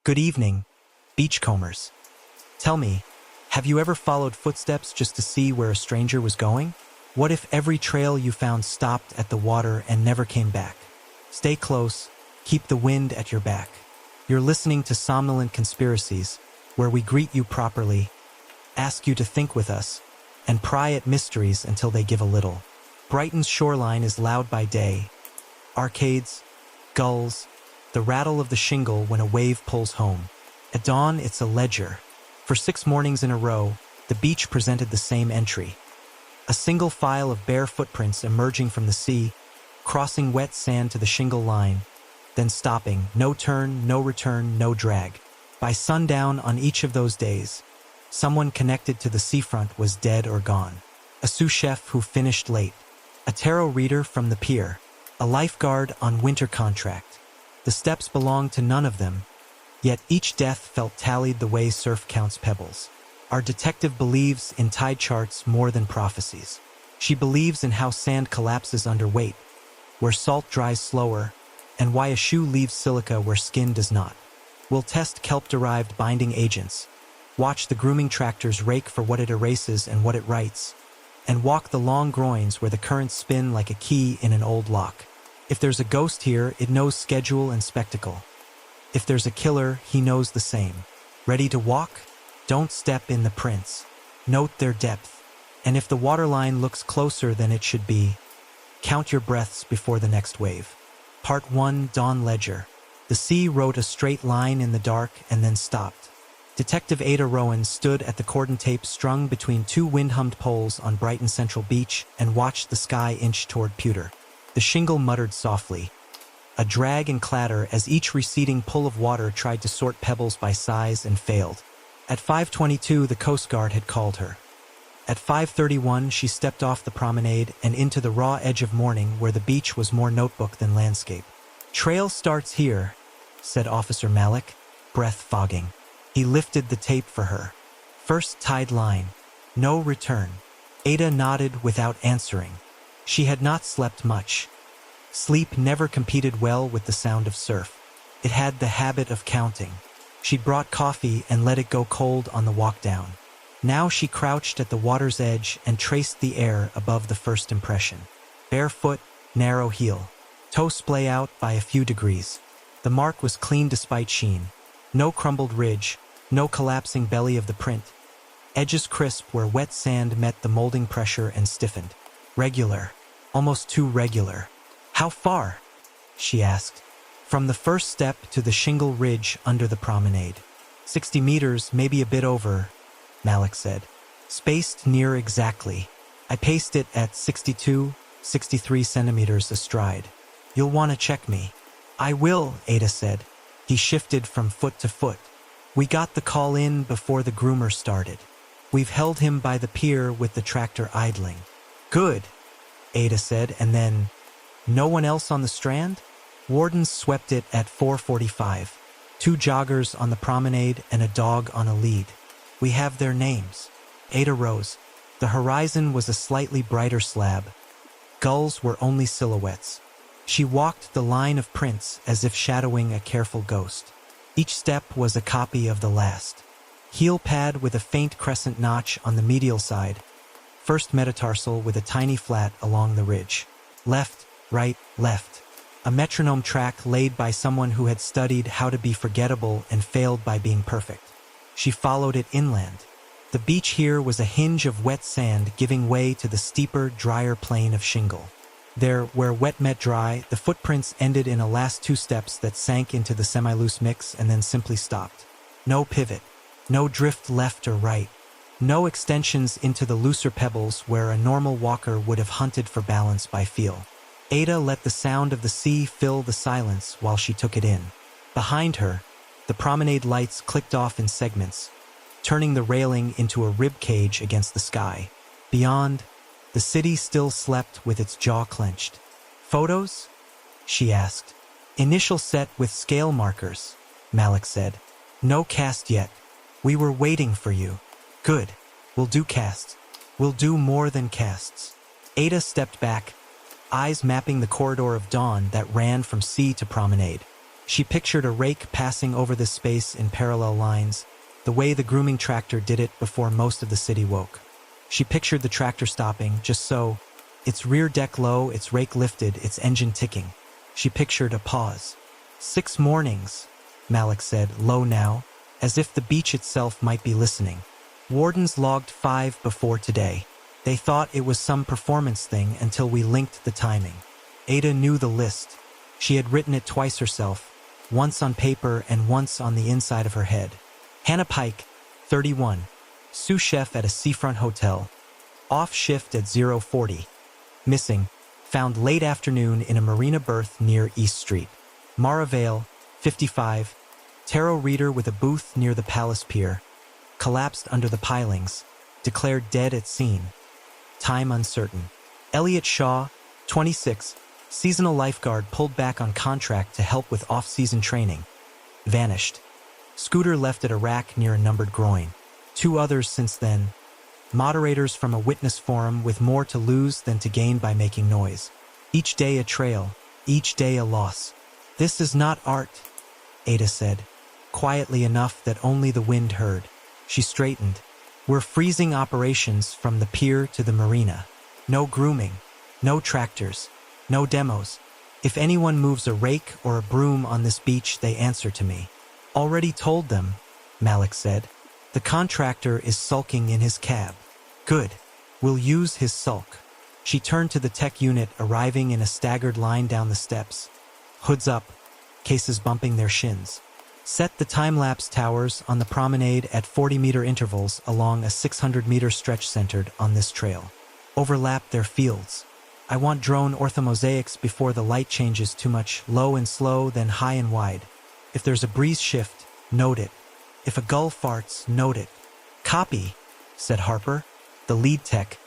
Good evening, beachcombers. Tell me, have you ever followed footsteps just to see where a stranger was going? What if every trail you found stopped at the water and never came back? Stay close, keep the wind at your back. You're listening to Somnolent Conspiracies, where we greet you properly, ask you to think with us, and pry at mysteries until they give a little. Brighton's shoreline is loud by day. Arcades, gulls, the rattle of the shingle when a wave pulls home. At dawn, it's a ledger. For 6 mornings in a row, the beach presented the same entry. A single file of bare footprints emerging from the sea, crossing wet sand to the shingle line, then stopping, no turn, no return, no drag. By sundown on each of those days, someone connected to the seafront was dead or gone. A sous chef who finished late, a tarot reader from the pier, a lifeguard on winter contract. The steps belonged to none of them, yet each death felt tallied the way surf counts pebbles. Our detective believes in tide charts more than prophecies. She believes in how sand collapses under weight, where salt dries slower, and why a shoe leaves silica where skin does not. We'll test kelp-derived binding agents, watch the grooming tractors rake for what it erases and what it writes, and walk the long groins where the currents spin like a key in an old lock. If there's a ghost here, it knows schedule and spectacle. If there's a killer, he knows the same. Ready to walk? Don't step in the prints. Note their depth. And if the waterline looks closer than it should be, count your breaths before the next wave. Part 1, Dawn Ledger. The sea wrote a straight line in the dark and then stopped. Detective Ada Rowan stood at the cordon tape strung between 2 wind-hummed poles on Brighton Central Beach and watched the sky inch toward pewter. The shingle muttered softly, a drag and clatter as each receding pull of water tried to sort pebbles by size and failed. At 5:22, the Coast Guard had called her. At 5:31, she stepped off the promenade and into the raw edge of morning where the beach was more notebook than landscape. Trail starts here, said Officer Malik, breath fogging. He lifted the tape for her. First tide line. No return. Ada nodded without answering. She had not slept much. Sleep never competed well with the sound of surf. It had the habit of counting. She'd brought coffee and let it go cold on the walk down. Now she crouched at the water's edge and traced the air above the first impression. Barefoot, narrow heel. Toe splay out by a few degrees. The mark was clean despite sheen. No crumbled ridge, no collapsing belly of the print. Edges crisp where wet sand met the molding pressure and stiffened. Regular. Almost too regular. How far? She asked. From the first step to the shingle ridge under the promenade. 60 meters, maybe a bit over, Malik said. Spaced near exactly. I paced it at 62, 63 centimeters astride. You'll want to check me. I will, Ada said. He shifted from foot to foot. We got the call in before the groomer started. We've held him by the pier with the tractor idling. Good, Ada said, and then, no one else on the strand? Wardens swept it at 4:45. 2 joggers on the promenade and a dog on a lead. We have their names. Ada rose. The horizon was a slightly brighter slab. Gulls were only silhouettes. She walked the line of prints as if shadowing a careful ghost. Each step was a copy of the last. Heel pad with a faint crescent notch on the medial side. First metatarsal with a tiny flat along the ridge. Left, right, left. A metronome track laid by someone who had studied how to be forgettable and failed by being perfect. She followed it inland. The beach here was a hinge of wet sand giving way to the steeper, drier plane of shingle. There, where wet met dry, the footprints ended in a last 2 steps that sank into the semi-loose mix and then simply stopped. No pivot. No drift left or right. No extensions into the looser pebbles where a normal walker would have hunted for balance by feel. Ada let the sound of the sea fill the silence while she took it in. Behind her, the promenade lights clicked off in segments, turning the railing into a rib cage against the sky. Beyond, the city still slept with its jaw clenched. Photos? She asked. Initial set with scale markers, Malik said. No cast yet. We were waiting for you. Good. We'll do casts. We'll do more than casts. Ada stepped back, eyes mapping the corridor of dawn that ran from sea to promenade. She pictured a rake passing over this space in parallel lines, the way the grooming tractor did it before most of the city woke. She pictured the tractor stopping, just so, its rear deck low, its rake lifted, its engine ticking. She pictured a pause. 6 mornings, Malik said, low now, as if the beach itself might be listening. Wardens logged 5 before today. They thought it was some performance thing until we linked the timing. Ada knew the list. She had written it twice herself, once on paper and once on the inside of her head. Hannah Pike, 31, sous chef at a seafront hotel, off shift at 0:40. Missing, found late afternoon in a marina berth near East Street. Mara Vale, 55, tarot reader with a booth near the Palace Pier, collapsed under the pilings, declared dead at scene. Time uncertain. Elliot Shaw, 26, seasonal lifeguard pulled back on contract to help with off-season training. Vanished. Scooter left at a rack near a numbered groin. 2 others since then. Moderators from a witness forum with more to lose than to gain by making noise. Each day a trail, each day a loss. This is not art, Ada said, quietly enough that only the wind heard. She straightened. We're freezing operations from the pier to the marina. No grooming, no tractors, no demos. If anyone moves a rake or a broom on this beach, they answer to me. Already told them, Malik said. The contractor is sulking in his cab. Good. We'll use his sulk. She turned to the tech unit arriving in a staggered line down the steps. Hoods up, cases bumping their shins. Set the time-lapse towers on the promenade at 40-meter intervals along a 600-meter stretch centered on this trail. Overlap their fields. I want drone orthomosaics before the light changes too much, low and slow, then high and wide. If there's a breeze shift, note it. If a gull farts, note it. Copy, said Harper, the lead tech,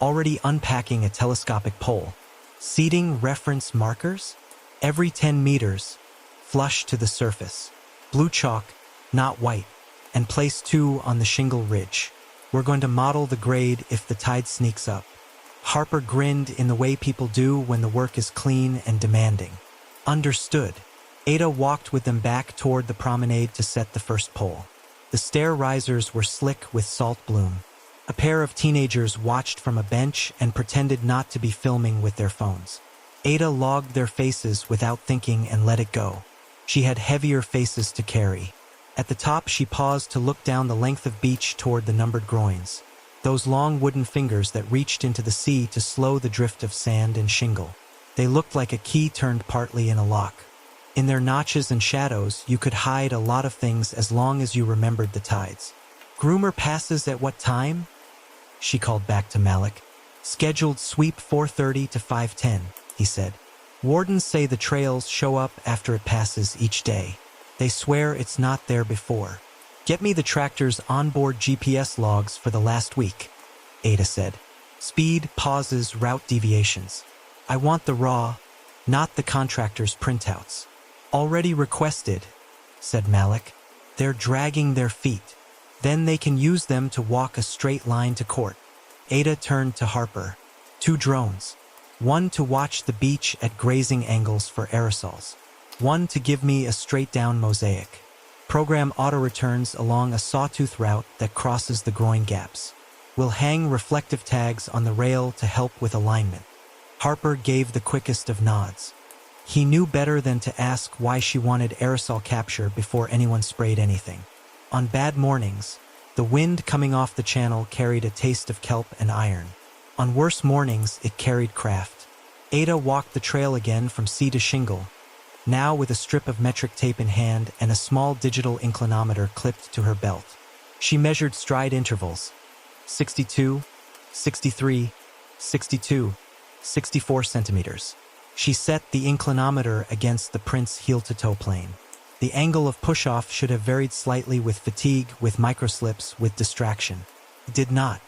already unpacking a telescopic pole. Seeding reference markers? Every 10 meters, flush to the surface. Blue chalk, not white, and place 2 on the shingle ridge. We're going to model the grade if the tide sneaks up. Harper grinned in the way people do when the work is clean and demanding. Understood. Ada walked with them back toward the promenade to set the first pole. The stair risers were slick with salt bloom. A pair of teenagers watched from a bench and pretended not to be filming with their phones. Ada logged their faces without thinking and let it go. She had heavier faces to carry. At the top, she paused to look down the length of beach toward the numbered groins. Those long wooden fingers that reached into the sea to slow the drift of sand and shingle. They looked like a key turned partly in a lock. In their notches and shadows, you could hide a lot of things as long as you remembered the tides. Groomer passes at what time? She called back to Malik. Scheduled sweep 4:30 to 5:10, he said. Wardens say the trails show up after it passes each day. They swear it's not there before. Get me the tractor's onboard GPS logs for the last week, Ada said. Speed, pauses, route deviations. I want the raw, not the contractor's printouts. Already requested, said Malik. They're dragging their feet. Then they can use them to walk a straight line to court. Ada turned to Harper. 2 drones. 1 to watch the beach at grazing angles for aerosols. 1 to give me a straight-down mosaic. Program auto-returns along a sawtooth route that crosses the groin gaps. We'll hang reflective tags on the rail to help with alignment. Harper gave the quickest of nods. He knew better than to ask why she wanted aerosol capture before anyone sprayed anything. On bad mornings, the wind coming off the channel carried a taste of kelp and iron. On worse mornings, it carried craft. Ada walked the trail again from sea to shingle, now with a strip of metric tape in hand and a small digital inclinometer clipped to her belt. She measured stride intervals. 62, 63, 62, 64 centimeters. She set the inclinometer against the print's heel-to-toe plane. The angle of push-off should have varied slightly with fatigue, with microslips, with distraction. It did not.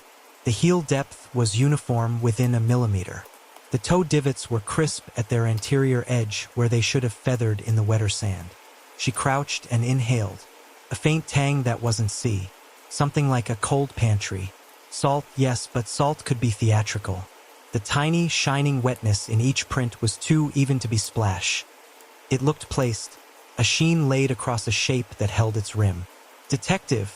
The heel depth was uniform within a millimeter. The toe divots were crisp at their anterior edge where they should have feathered in the wetter sand. She crouched and inhaled. A faint tang that wasn't sea. Something like a cold pantry. Salt, yes, but salt could be theatrical. The tiny, shining wetness in each print was too even to be splash. It looked placed, a sheen laid across a shape that held its rim. "Detective,"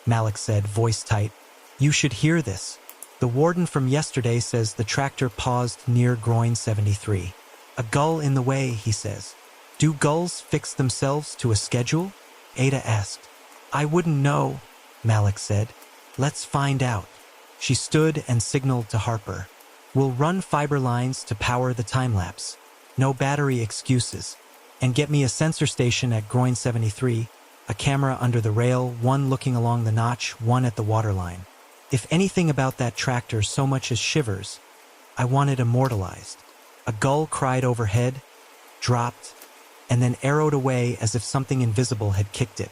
Malik said, voice tight, "you should hear this. The warden from yesterday says the tractor paused near groin 73. A gull in the way, he says." "Do gulls fix themselves to a schedule?" Ada asked. "I wouldn't know," Malik said. "Let's find out." She stood and signaled to Harper. "We'll run fiber lines to power the time-lapse. No battery excuses. And get me a sensor station at groin 73, a camera under the rail, one looking along the notch, one at the waterline. If anything about that tractor so much as shivers, I want it immortalized." A gull cried overhead, dropped, and then arrowed away as if something invisible had kicked it.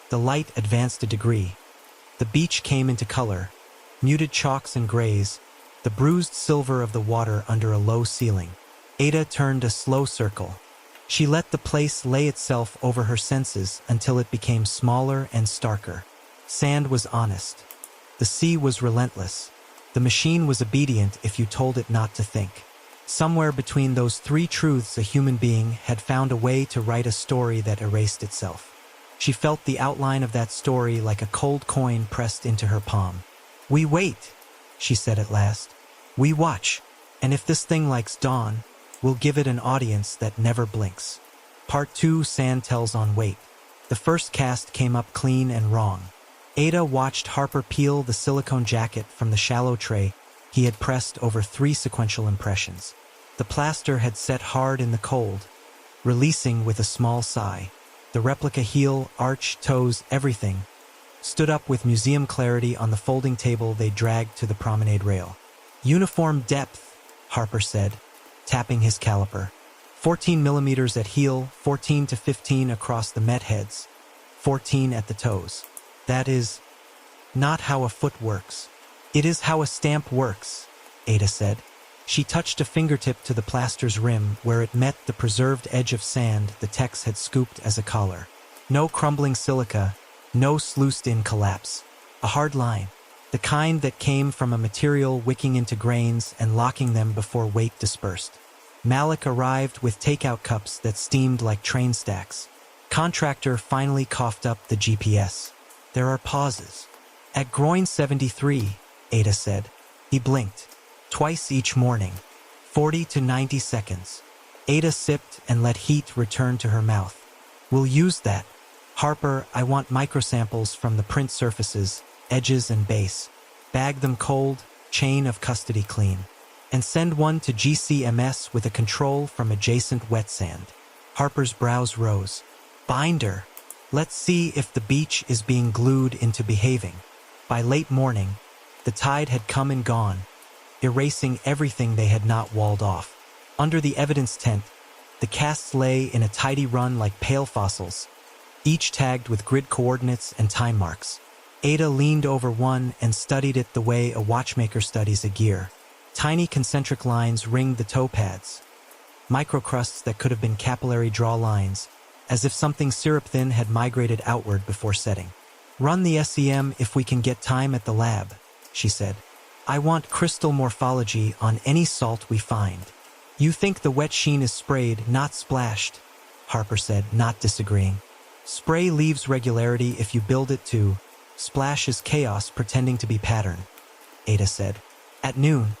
The light advanced a degree. The beach came into color, muted chalks and grays, the bruised silver of the water under a low ceiling. Ada turned a slow circle. She let the place lay itself over her senses until it became smaller and starker. Sand was honest. The sea was relentless. The machine was obedient if you told it not to think. Somewhere between those three truths, a human being had found a way to write a story that erased itself. She felt the outline of that story like a cold coin pressed into her palm. "We wait," she said at last. "We watch, and if this thing likes dawn, we'll give it an audience that never blinks." Part 2, Sand Tells on Wait. The first cast came up clean and wrong. Ada watched Harper peel the silicone jacket from the shallow tray he had pressed over 3 sequential impressions. The plaster had set hard in the cold, releasing with a small sigh. The replica heel, arch, toes, everything stood up with museum clarity on the folding table they dragged to the promenade rail. "Uniform depth," Harper said, tapping his caliper. 14 millimeters at heel, 14 to 15 across the met heads, 14 at the toes. "That is not how a foot works." "It is how a stamp works," Ada said. She touched a fingertip to the plaster's rim where it met the preserved edge of sand the Tex had scooped as a collar. No crumbling silica, no sluiced-in collapse. A hard line, the kind that came from a material wicking into grains and locking them before weight dispersed. Malik arrived with takeout cups that steamed like train stacks. Contractor finally coughed up the GPS. "There are pauses." "At groin 73, Ada said. He blinked. "Twice each morning. 40 to 90 seconds. Ada sipped and let heat return to her mouth. "We'll use that. Harper, I want microsamples from the print surfaces, edges and base. Bag them cold, chain of custody clean. And send one to GCMS with a control from adjacent wet sand." Harper's brows rose. "Binder. Let's see if the beach is being glued into behaving." By late morning, the tide had come and gone, erasing everything they had not walled off. Under the evidence tent, the casts lay in a tidy run like pale fossils, each tagged with grid coordinates and time marks. Ada leaned over one and studied it the way a watchmaker studies a gear. Tiny concentric lines ringed the toe pads, microcrusts that could have been capillary draw lines, as if something syrup-thin had migrated outward before setting. "Run the SEM if we can get time at the lab," she said. "I want crystal morphology on any salt we find." "You think the wet sheen is sprayed, not splashed," Harper said, not disagreeing. "Spray leaves regularity if you build it to. Splash is chaos pretending to be pattern," Ada said. At noon,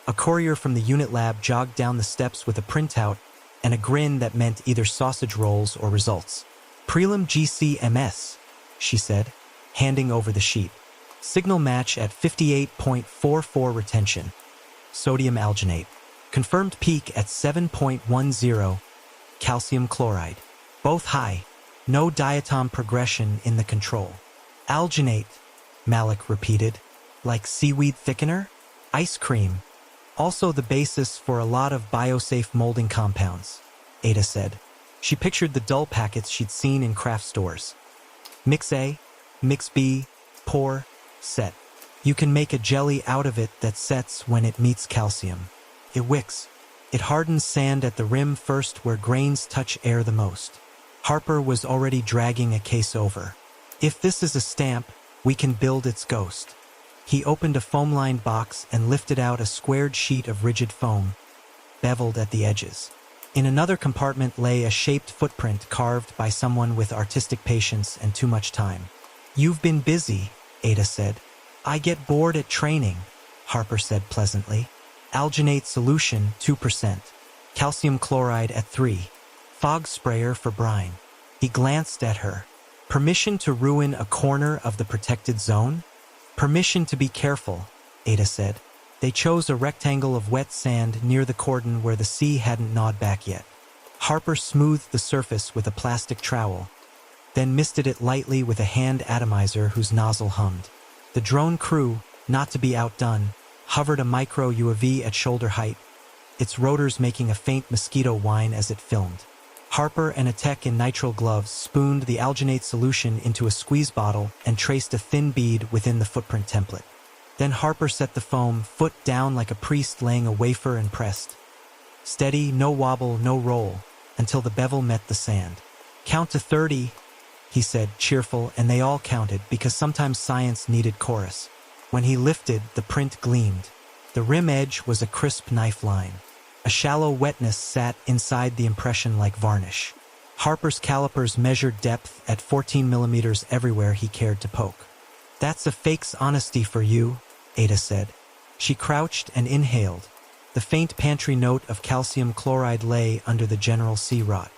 a courier from the unit lab jogged down the steps with a printout and a grin that meant either sausage rolls or results. "Prelim GCMS," she said, handing over the sheet. "Signal match at 58.44 retention. Sodium alginate. Confirmed peak at 7.10. Calcium chloride. Both high. No diatom progression in the control." "Alginate," Malik repeated. "Like seaweed thickener? Ice cream. Also the basis for a lot of biosafe molding compounds," Ada said. She pictured the dull packets she'd seen in craft stores. "Mix A, Mix B, pour, set. You can make a jelly out of it that sets when it meets calcium. It wicks. It hardens sand at the rim first where grains touch air the most." Harper was already dragging a case over. "If this is a stamp, we can build its ghost." He opened a foam-lined box and lifted out a squared sheet of rigid foam, beveled at the edges. In another compartment lay a shaped footprint carved by someone with artistic patience and too much time. "You've been busy," Ada said. "I get bored at training," Harper said pleasantly. "Alginate solution, 2%. Calcium chloride at 3. Fog sprayer for brine." He glanced at her. "Permission to ruin a corner of the protected zone?" "Permission to be careful," Ada said. They chose a rectangle of wet sand near the cordon where the sea hadn't gnawed back yet. Harper smoothed the surface with a plastic trowel, then misted it lightly with a hand atomizer whose nozzle hummed. The drone crew, not to be outdone, hovered a micro UAV at shoulder height, its rotors making a faint mosquito whine as it filmed. Harper and a tech in nitrile gloves spooned the alginate solution into a squeeze bottle and traced a thin bead within the footprint template. Then Harper set the foam foot down like a priest laying a wafer and pressed. Steady, no wobble, no roll, until the bevel met the sand. "Count to 30, he said, cheerful, and they all counted because sometimes science needed chorus. When he lifted, the print gleamed. The rim edge was a crisp knife line. A shallow wetness sat inside the impression like varnish. Harper's calipers measured depth at 14 millimeters everywhere he cared to poke. "That's a fake's honesty for you," Ada said. She crouched and inhaled. The faint pantry note of calcium chloride lay under the general sea rot.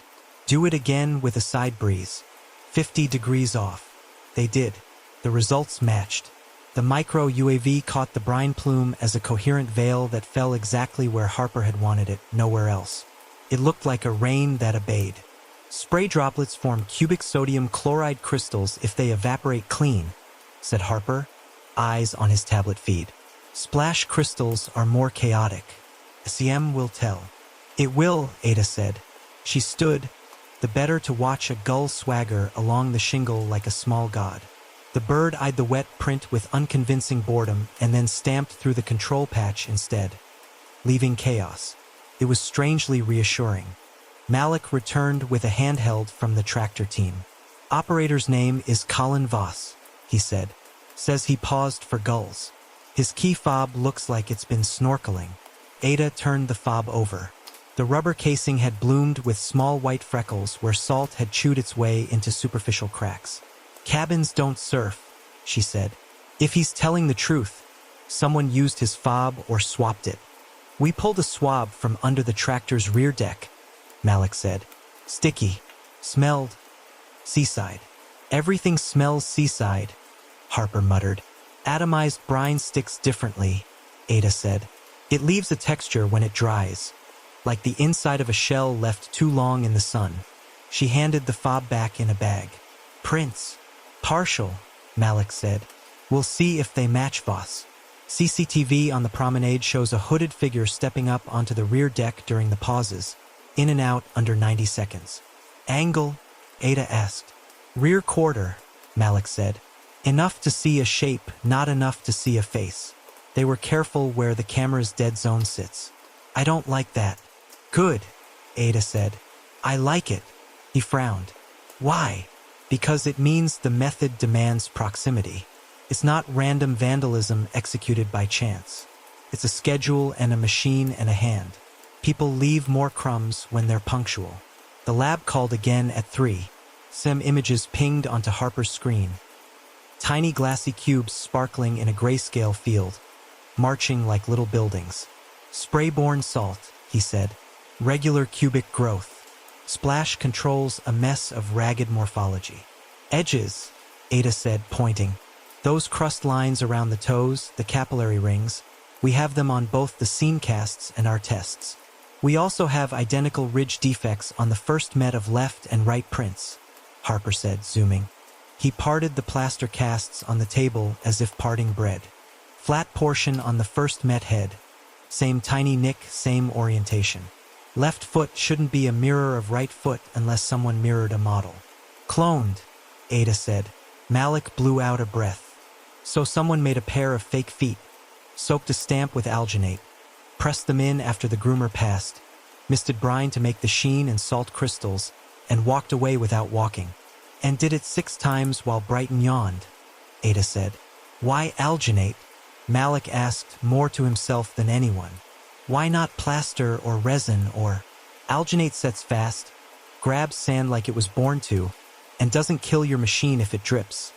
"Do it again with a side breeze. 50 degrees off." They did. The results matched. The micro UAV caught the brine plume as a coherent veil that fell exactly where Harper had wanted it, nowhere else. It looked like a rain that obeyed. "Spray droplets form cubic sodium chloride crystals if they evaporate clean," said Harper, eyes on his tablet feed. "Splash crystals are more chaotic. SEM will tell." "It will," Ada said. She stood, the better to watch a gull swagger along the shingle like a small god. The bird eyed the wet print with unconvincing boredom and then stamped through the control patch instead, leaving chaos. It was strangely reassuring. Malik returned with a handheld from the tractor team. "Operator's name is Colin Voss," he said. "Says he paused for gulls. His key fob looks like it's been snorkeling." Ada turned the fob over. The rubber casing had bloomed with small white freckles where salt had chewed its way into superficial cracks. "Cabins don't surf," she said. "If he's telling the truth, someone used his fob or swapped it." "We pulled a swab from under the tractor's rear deck," Malik said. "Sticky. Smelled seaside." "Everything smells seaside," Harper muttered. "Atomized brine sticks differently," Ada said. "It leaves a texture when it dries, like the inside of a shell left too long in the sun." She handed the fob back in a bag. "Prints. Partial," Malik said. "We'll see if they match Voss." CCTV on the promenade shows a hooded figure stepping up onto the rear deck during the pauses, in and out under 90 seconds. "Angle?" Ada asked. "Rear quarter," Malik said. "Enough to see a shape, not enough to see a face." They were careful where the camera's dead zone sits. "I don't like that." "Good," Ada said. "I like it." He frowned. "Why?" "Because it means the method demands proximity. It's not random vandalism executed by chance. It's a schedule and a machine and a hand. People leave more crumbs when they're punctual." The lab called again at 3. SIM images pinged onto Harper's screen. Tiny glassy cubes sparkling in a grayscale field, marching like little buildings. "Spray-borne salt," he said. "Regular cubic growth. Splash controls a mess of ragged morphology." "Edges," Ada said, pointing. "Those crust lines around the toes, the capillary rings, we have them on both the seam casts and our tests. We also have identical ridge defects on the first met of left and right prints," Harper said, zooming. He parted the plaster casts on the table as if parting bread. Flat portion on the first met head. Same tiny nick, same orientation. Left foot shouldn't be a mirror of right foot unless someone mirrored a model. "Cloned," Ada said. Malik blew out a breath. "So someone made a pair of fake feet, soaked a stamp with alginate, pressed them in after the groomer passed, misted brine to make the sheen and salt crystals, and walked away without walking. And did it 6 times while Brighton yawned," Ada said. "Why alginate?" Malik asked, more to himself than anyone. "Why not plaster or resin or..." Alginate sets fast, grabs sand like it was born to, and doesn't kill your machine if it drips,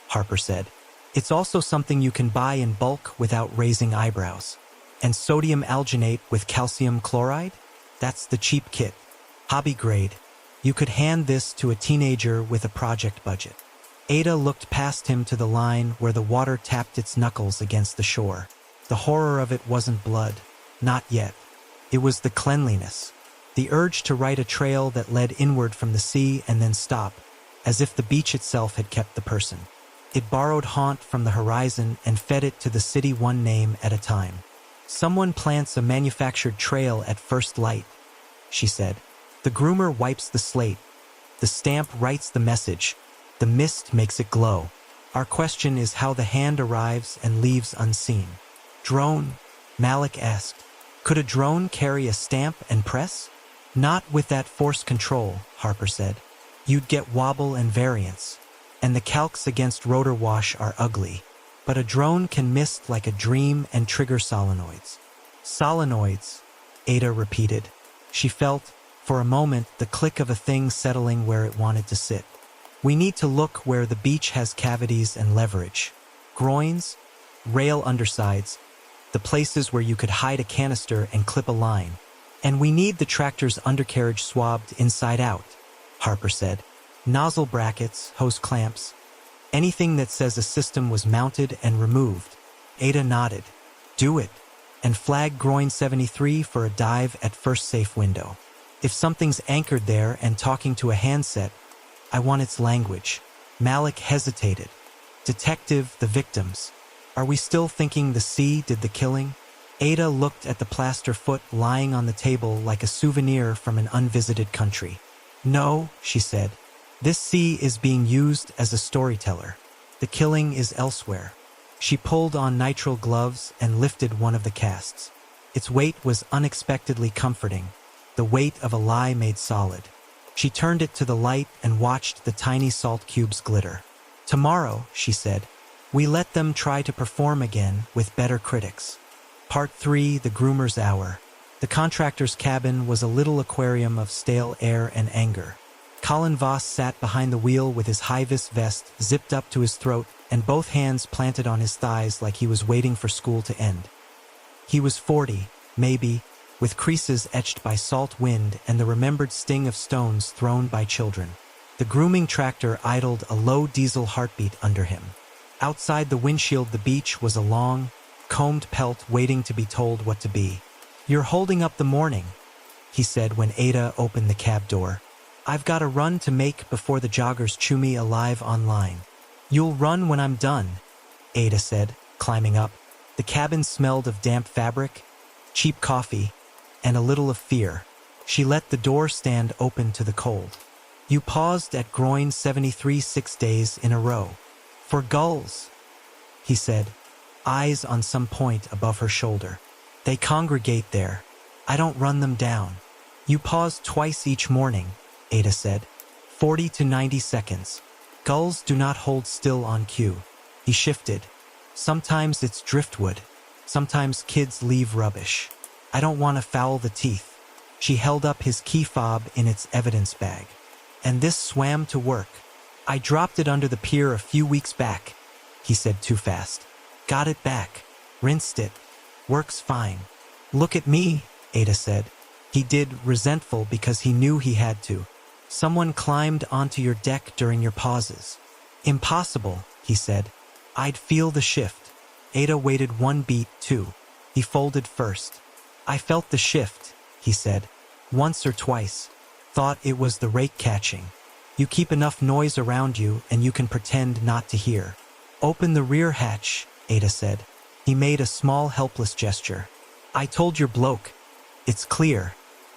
Harper said. It's also something you can buy in bulk without raising eyebrows. And sodium alginate with calcium chloride? That's the cheap kit. Hobby grade. You could hand this to a teenager with a project budget. Ada looked past him to the line where the water tapped its knuckles against the shore. The horror of it wasn't blood. Not yet. It was the cleanliness. The urge to write a trail that led inward from the sea and then stop, as if the beach itself had kept the person. It borrowed haunt from the horizon and fed it to the city one name at a time. Someone plants a manufactured trail at first light, she said. The groomer wipes the slate. The stamp writes the message. The mist makes it glow. Our question is how the hand arrives and leaves unseen. Drone, Malik asked. Could a drone carry a stamp and press? Not with that force control, Harper said. You'd get wobble and variance. And the calcs against rotor wash are ugly. But a drone can mist like a dream and trigger solenoids. Solenoids, Ada repeated. She felt, for a moment, the click of a thing settling where it wanted to sit. We need to look where the beach has cavities and leverage. Groins, rail undersides, the places where you could hide a canister and clip a line. And we need the tractor's undercarriage swabbed inside out, Harper said. Nozzle brackets, hose clamps, anything that says a system was mounted and removed. Ada nodded. Do it. And flag groin 73 for a dive at first safe window. If something's anchored there and talking to a handset, I want its language. Malik hesitated. Detective, the victims. Are we still thinking the sea did the killing? Ada looked at the plaster foot lying on the table like a souvenir from an unvisited country. No, she said. This sea is being used as a storyteller. The killing is elsewhere. She pulled on nitrile gloves and lifted one of the casts. Its weight was unexpectedly comforting, the weight of a lie made solid. She turned it to the light and watched the tiny salt cubes glitter. Tomorrow, she said, we let them try to perform again with better critics. Part 3, The Groomer's Hour. The contractor's cabin was a little aquarium of stale air and anger. Colin Voss sat behind the wheel with his high-vis vest zipped up to his throat and both hands planted on his thighs like he was waiting for school to end. He was 40, maybe, with creases etched by salt wind and the remembered sting of stones thrown by children. The grooming tractor idled a low diesel heartbeat under him. Outside the windshield the beach was a long, combed pelt waiting to be told what to be. You're holding up the morning, he said when Ada opened the cab door. I've got a run to make before the joggers chew me alive online. You'll run when I'm done, Ada said, climbing up. The cabin smelled of damp fabric, cheap coffee, and a little of fear. She let the door stand open to the cold. You paused at groin 73 6 days in a row. For gulls, he said, eyes on some point above her shoulder. They congregate there. I don't run them down. You pause twice each morning, Ada said. 40 to 90 seconds. Gulls do not hold still on cue. He shifted. Sometimes it's driftwood. Sometimes kids leave rubbish. I don't want to foul the teeth. She held up his key fob in its evidence bag. And this swam to work. I dropped it under the pier a few weeks back, he said too fast. Got it back. Rinsed it. Works fine. Look at me, Ada said. He did, resentful because he knew he had to. Someone climbed onto your deck during your pauses. Impossible, he said. I'd feel the shift. Ada waited one beat, too. He folded first. I felt the shift, he said. Once or twice. Thought it was the rake catching. You keep enough noise around you and you can pretend not to hear. Open the rear hatch, Ada said. He made a small, helpless gesture. I told your bloke. It's clear.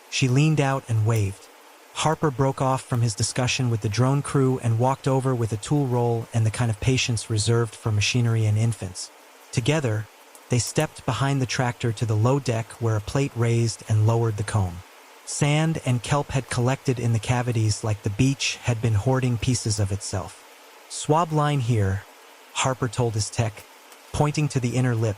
She leaned out and waved. Harper broke off from his discussion with the drone crew and walked over with a tool roll and the kind of patience reserved for machinery and infants. Together, they stepped behind the tractor to the low deck where a plate raised and lowered the comb. Sand and kelp had collected in the cavities like the beach had been hoarding pieces of itself. Swab line here, Harper told his tech, pointing to the inner lip,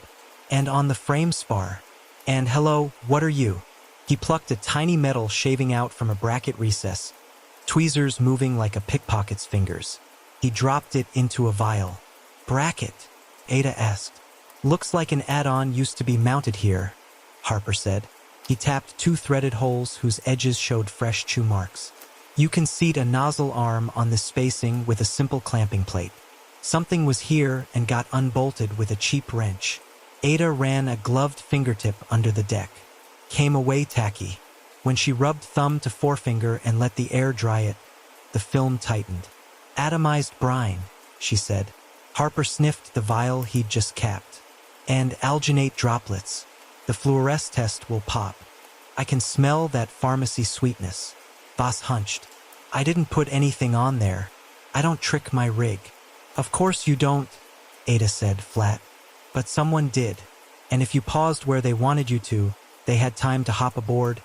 and on the frame spar. And hello, what are you? He plucked a tiny metal shaving out from a bracket recess, tweezers moving like a pickpocket's fingers. He dropped it into a vial. "Bracket?" Ada asked. "Looks like an add-on used to be mounted here," Harper said. He tapped two threaded holes whose edges showed fresh chew marks. "You can seat a nozzle arm on this spacing with a simple clamping plate. Something was here and got unbolted with a cheap wrench." Ada ran a gloved fingertip under the deck. Came away tacky. When she rubbed thumb to forefinger and let the air dry it, the film tightened. "Atomized brine," she said. Harper sniffed the vial he'd just capped. "And alginate droplets. The fluoresce test will pop. I can smell that pharmacy sweetness." Voss hunched. "I didn't put anything on there. I don't trick my rig." "Of course you don't," Ada said flat. "But someone did. And if you paused where they wanted you to, they had time to hop aboard,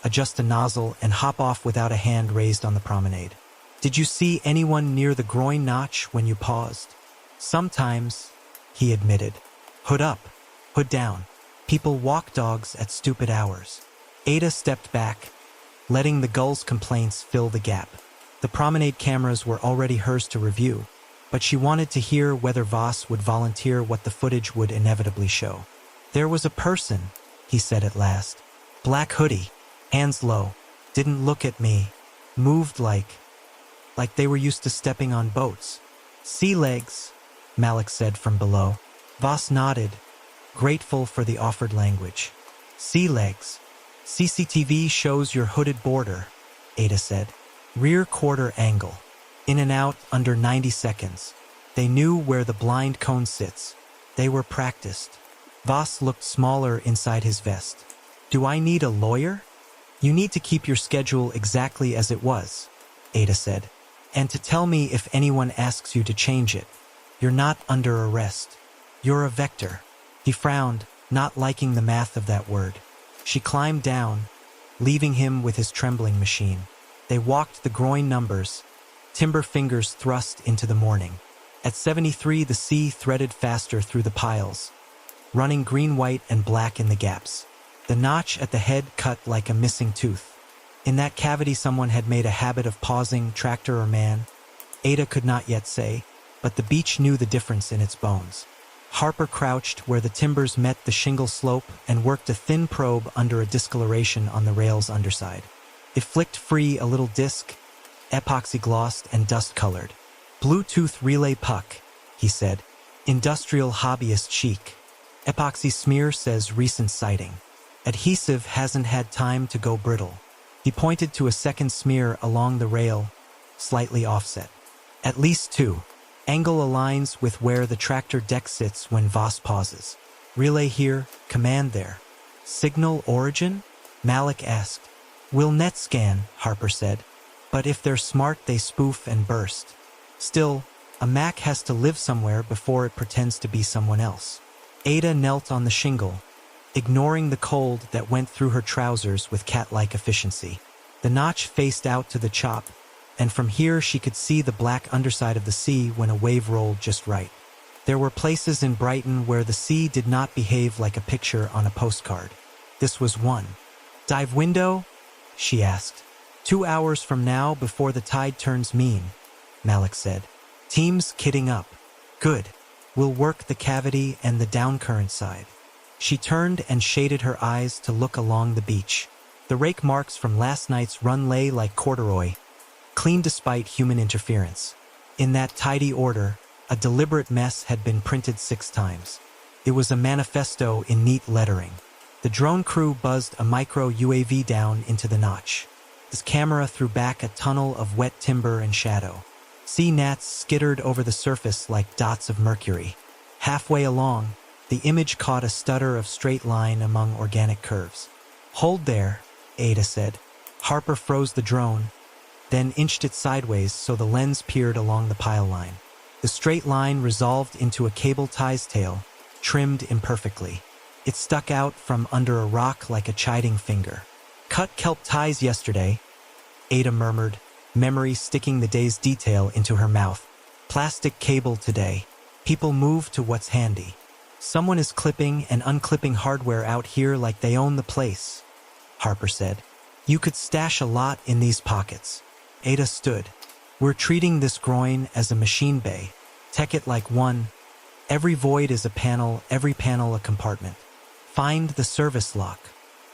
adjust a nozzle, and hop off without a hand raised on the promenade. Did you see anyone near the groin notch when you paused?" "Sometimes," he admitted. "Hood up, hood down. People walk dogs at stupid hours." Ada stepped back, letting the gull's complaints fill the gap. The promenade cameras were already hers to review, but she wanted to hear whether Voss would volunteer what the footage would inevitably show. "There was a person," he said at last. "Black hoodie, hands low, didn't look at me, moved like they were used to stepping on boats." "Sea legs," Malik said from below. Voss nodded, grateful for the offered language. "Sea legs. CCTV shows your hooded border," Ada said. "Rear quarter angle. In and out under 90 seconds. They knew where the blind cone sits. They were practiced." Voss looked smaller inside his vest. "Do I need a lawyer?" "You need to keep your schedule exactly as it was," Ada said. "And to tell me if anyone asks you to change it. You're not under arrest. You're a vector." He frowned, not liking the math of that word. She climbed down, leaving him with his trembling machine. They walked the groin numbers, timber fingers thrust into the morning. At 73, the sea threaded faster through the piles, running green, white, and black in the gaps. The notch at the head cut like a missing tooth. In that cavity someone had made a habit of pausing, tractor or man. Ada could not yet say, but the beach knew the difference in its bones. Harper crouched where the timbers met the shingle slope and worked a thin probe under a discoloration on the rail's underside. It flicked free a little disc, epoxy-glossed and dust-colored. "Bluetooth relay puck," he said. "Industrial hobbyist chic. Epoxy smear says recent sighting. Adhesive hasn't had time to go brittle." He pointed to a second smear along the rail, slightly offset. "At least two. Angle aligns with where the tractor deck sits when Voss pauses. Relay here, command there." "Signal origin?" Malik asked. "We'll net scan," Harper said. "But if they're smart, they spoof and burst. Still, a Mac has to live somewhere before it pretends to be someone else." Ada knelt on the shingle, ignoring the cold that went through her trousers with cat-like efficiency. The notch faced out to the chop, and from here she could see the black underside of the sea when a wave rolled just right. There were places in Brighton where the sea did not behave like a picture on a postcard. This was one. "Dive window?" she asked. 2 hours from now before the tide turns mean," Malik said. "Team's kitting up. Good. We'll work the cavity and the downcurrent side." She turned and shaded her eyes to look along the beach. The rake marks from last night's run lay like corduroy, clean despite human interference. In that tidy order, a deliberate mess had been printed 6 times. It was a manifesto in neat lettering. The drone crew buzzed a micro UAV down into the notch. His camera threw back a tunnel of wet timber and shadow. Sea gnats skittered over the surface like dots of mercury. Halfway along, the image caught a stutter of straight line among organic curves. "Hold there," Ada said. Harper froze the drone, then inched it sideways so the lens peered along the pile line. The straight line resolved into a cable tie's tail, trimmed imperfectly. It stuck out from under a rock like a chiding finger. "Cut kelp ties yesterday," Ada murmured, memory sticking the day's detail into her mouth. "Plastic cable today. People move to what's handy. Someone is clipping and unclipping hardware out here like they own the place." Harper said. You could stash a lot in these pockets. Ada stood. We're treating this groin as a machine bay. Tech it like one. Every void is a panel, every panel a compartment. Find the service lock.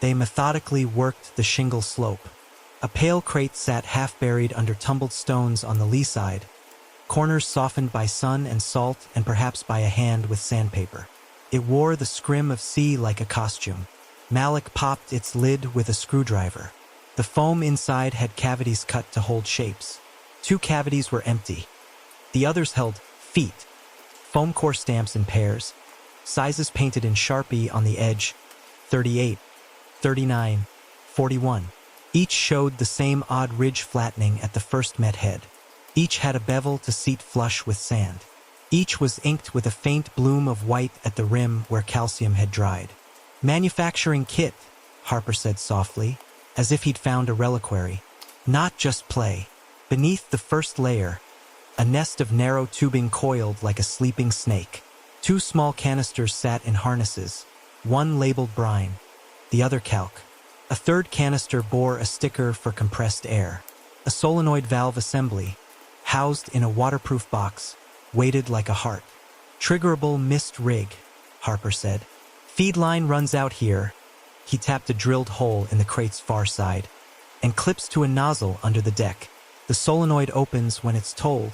They methodically worked the shingle slope. A pale crate sat half-buried under tumbled stones on the lee side, corners softened by sun and salt and perhaps by a hand with sandpaper. It wore the scrim of sea like a costume. Malik popped its lid with a screwdriver. The foam inside had cavities cut to hold shapes. 2 cavities were empty. The others held feet. Foam core stamps in pairs. Sizes painted in Sharpie on the edge. 38, 39, 41. Each showed the same odd ridge flattening at the first met head. Each had a bevel to seat flush with sand. Each was inked with a faint bloom of white at the rim where calcium had dried. Manufacturing kit, Harper said softly, as if he'd found a reliquary. Not just play. Beneath the first layer, a nest of narrow tubing coiled like a sleeping snake. 2 small canisters sat in harnesses, one labeled brine, the other calc. A third canister bore a sticker for compressed air. A solenoid valve assembly, housed in a waterproof box, weighted like a heart. Triggerable mist rig, Harper said. Feed line runs out here. He tapped a drilled hole in the crate's far side, and clips to a nozzle under the deck. The solenoid opens when it's told.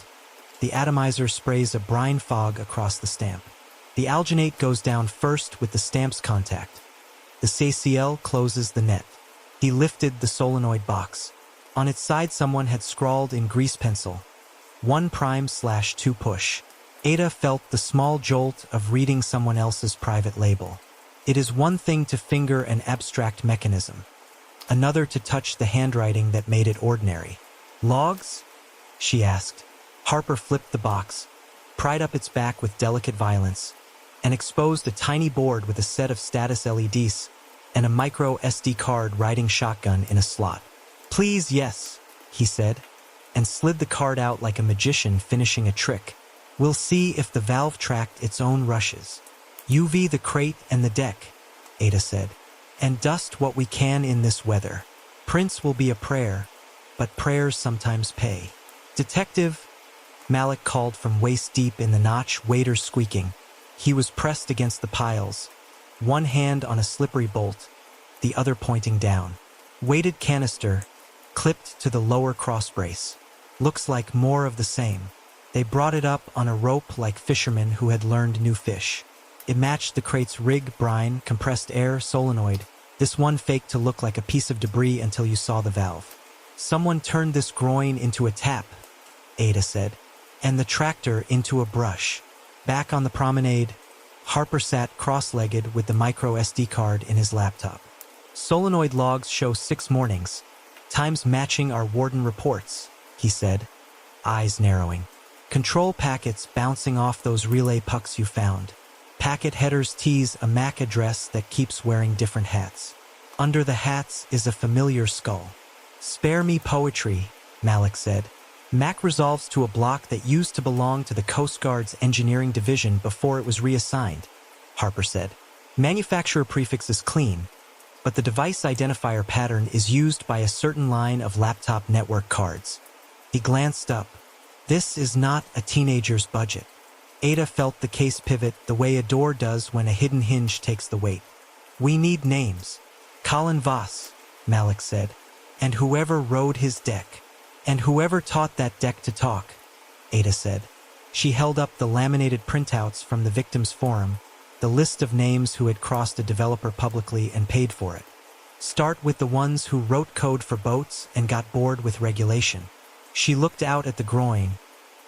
The atomizer sprays a brine fog across the stamp. The alginate goes down first with the stamp's contact. The CCL closes the net. He lifted the solenoid box. On its side someone had scrawled in grease pencil, 1'/2 push. Ada felt the small jolt of reading someone else's private label. It is one thing to finger an abstract mechanism, another to touch the handwriting that made it ordinary. Logs? She asked. Harper flipped the box, pried up its back with delicate violence, and exposed a tiny board with a set of status LEDs and a micro SD card riding shotgun in a slot. Please, yes, he said, and slid the card out like a magician finishing a trick. We'll see if the valve tracked its own rushes. UV the crate and the deck, Ada said, and dust what we can in this weather. Prince will be a prayer, but prayers sometimes pay. Detective, Malik called from waist deep in the notch, waiters squeaking. He was pressed against the piles, one hand on a slippery bolt, the other pointing down. Weighted canister, clipped to the lower crossbrace. Looks like more of the same. They brought it up on a rope like fishermen who had learned new fish. It matched the crate's rig, brine, compressed air, solenoid, this one faked to look like a piece of debris until you saw the valve. Someone turned this groin into a tap, Ada said, and the tractor into a brush. Back on the promenade, Harper sat cross-legged with the micro SD card in his laptop. Solenoid logs show 6 mornings, times matching our warden reports, he said, eyes narrowing. Control packets bouncing off those relay pucks you found. Packet headers tease a MAC address that keeps wearing different hats. Under the hats is a familiar skull. Spare me poetry, Malik said. MAC resolves to a block that used to belong to the Coast Guard's engineering division before it was reassigned, Harper said. Manufacturer prefix is clean, but the device identifier pattern is used by a certain line of laptop network cards. He glanced up. This is not a teenager's budget. Ada felt the case pivot the way a door does when a hidden hinge takes the weight. We need names. Colin Voss, Malik said, and whoever rode his deck. And whoever taught that deck to talk, Ada said. She held up the laminated printouts from the victims' forum, the list of names who had crossed a developer publicly and paid for it. Start with the ones who wrote code for boats and got bored with regulation. She looked out at the groin,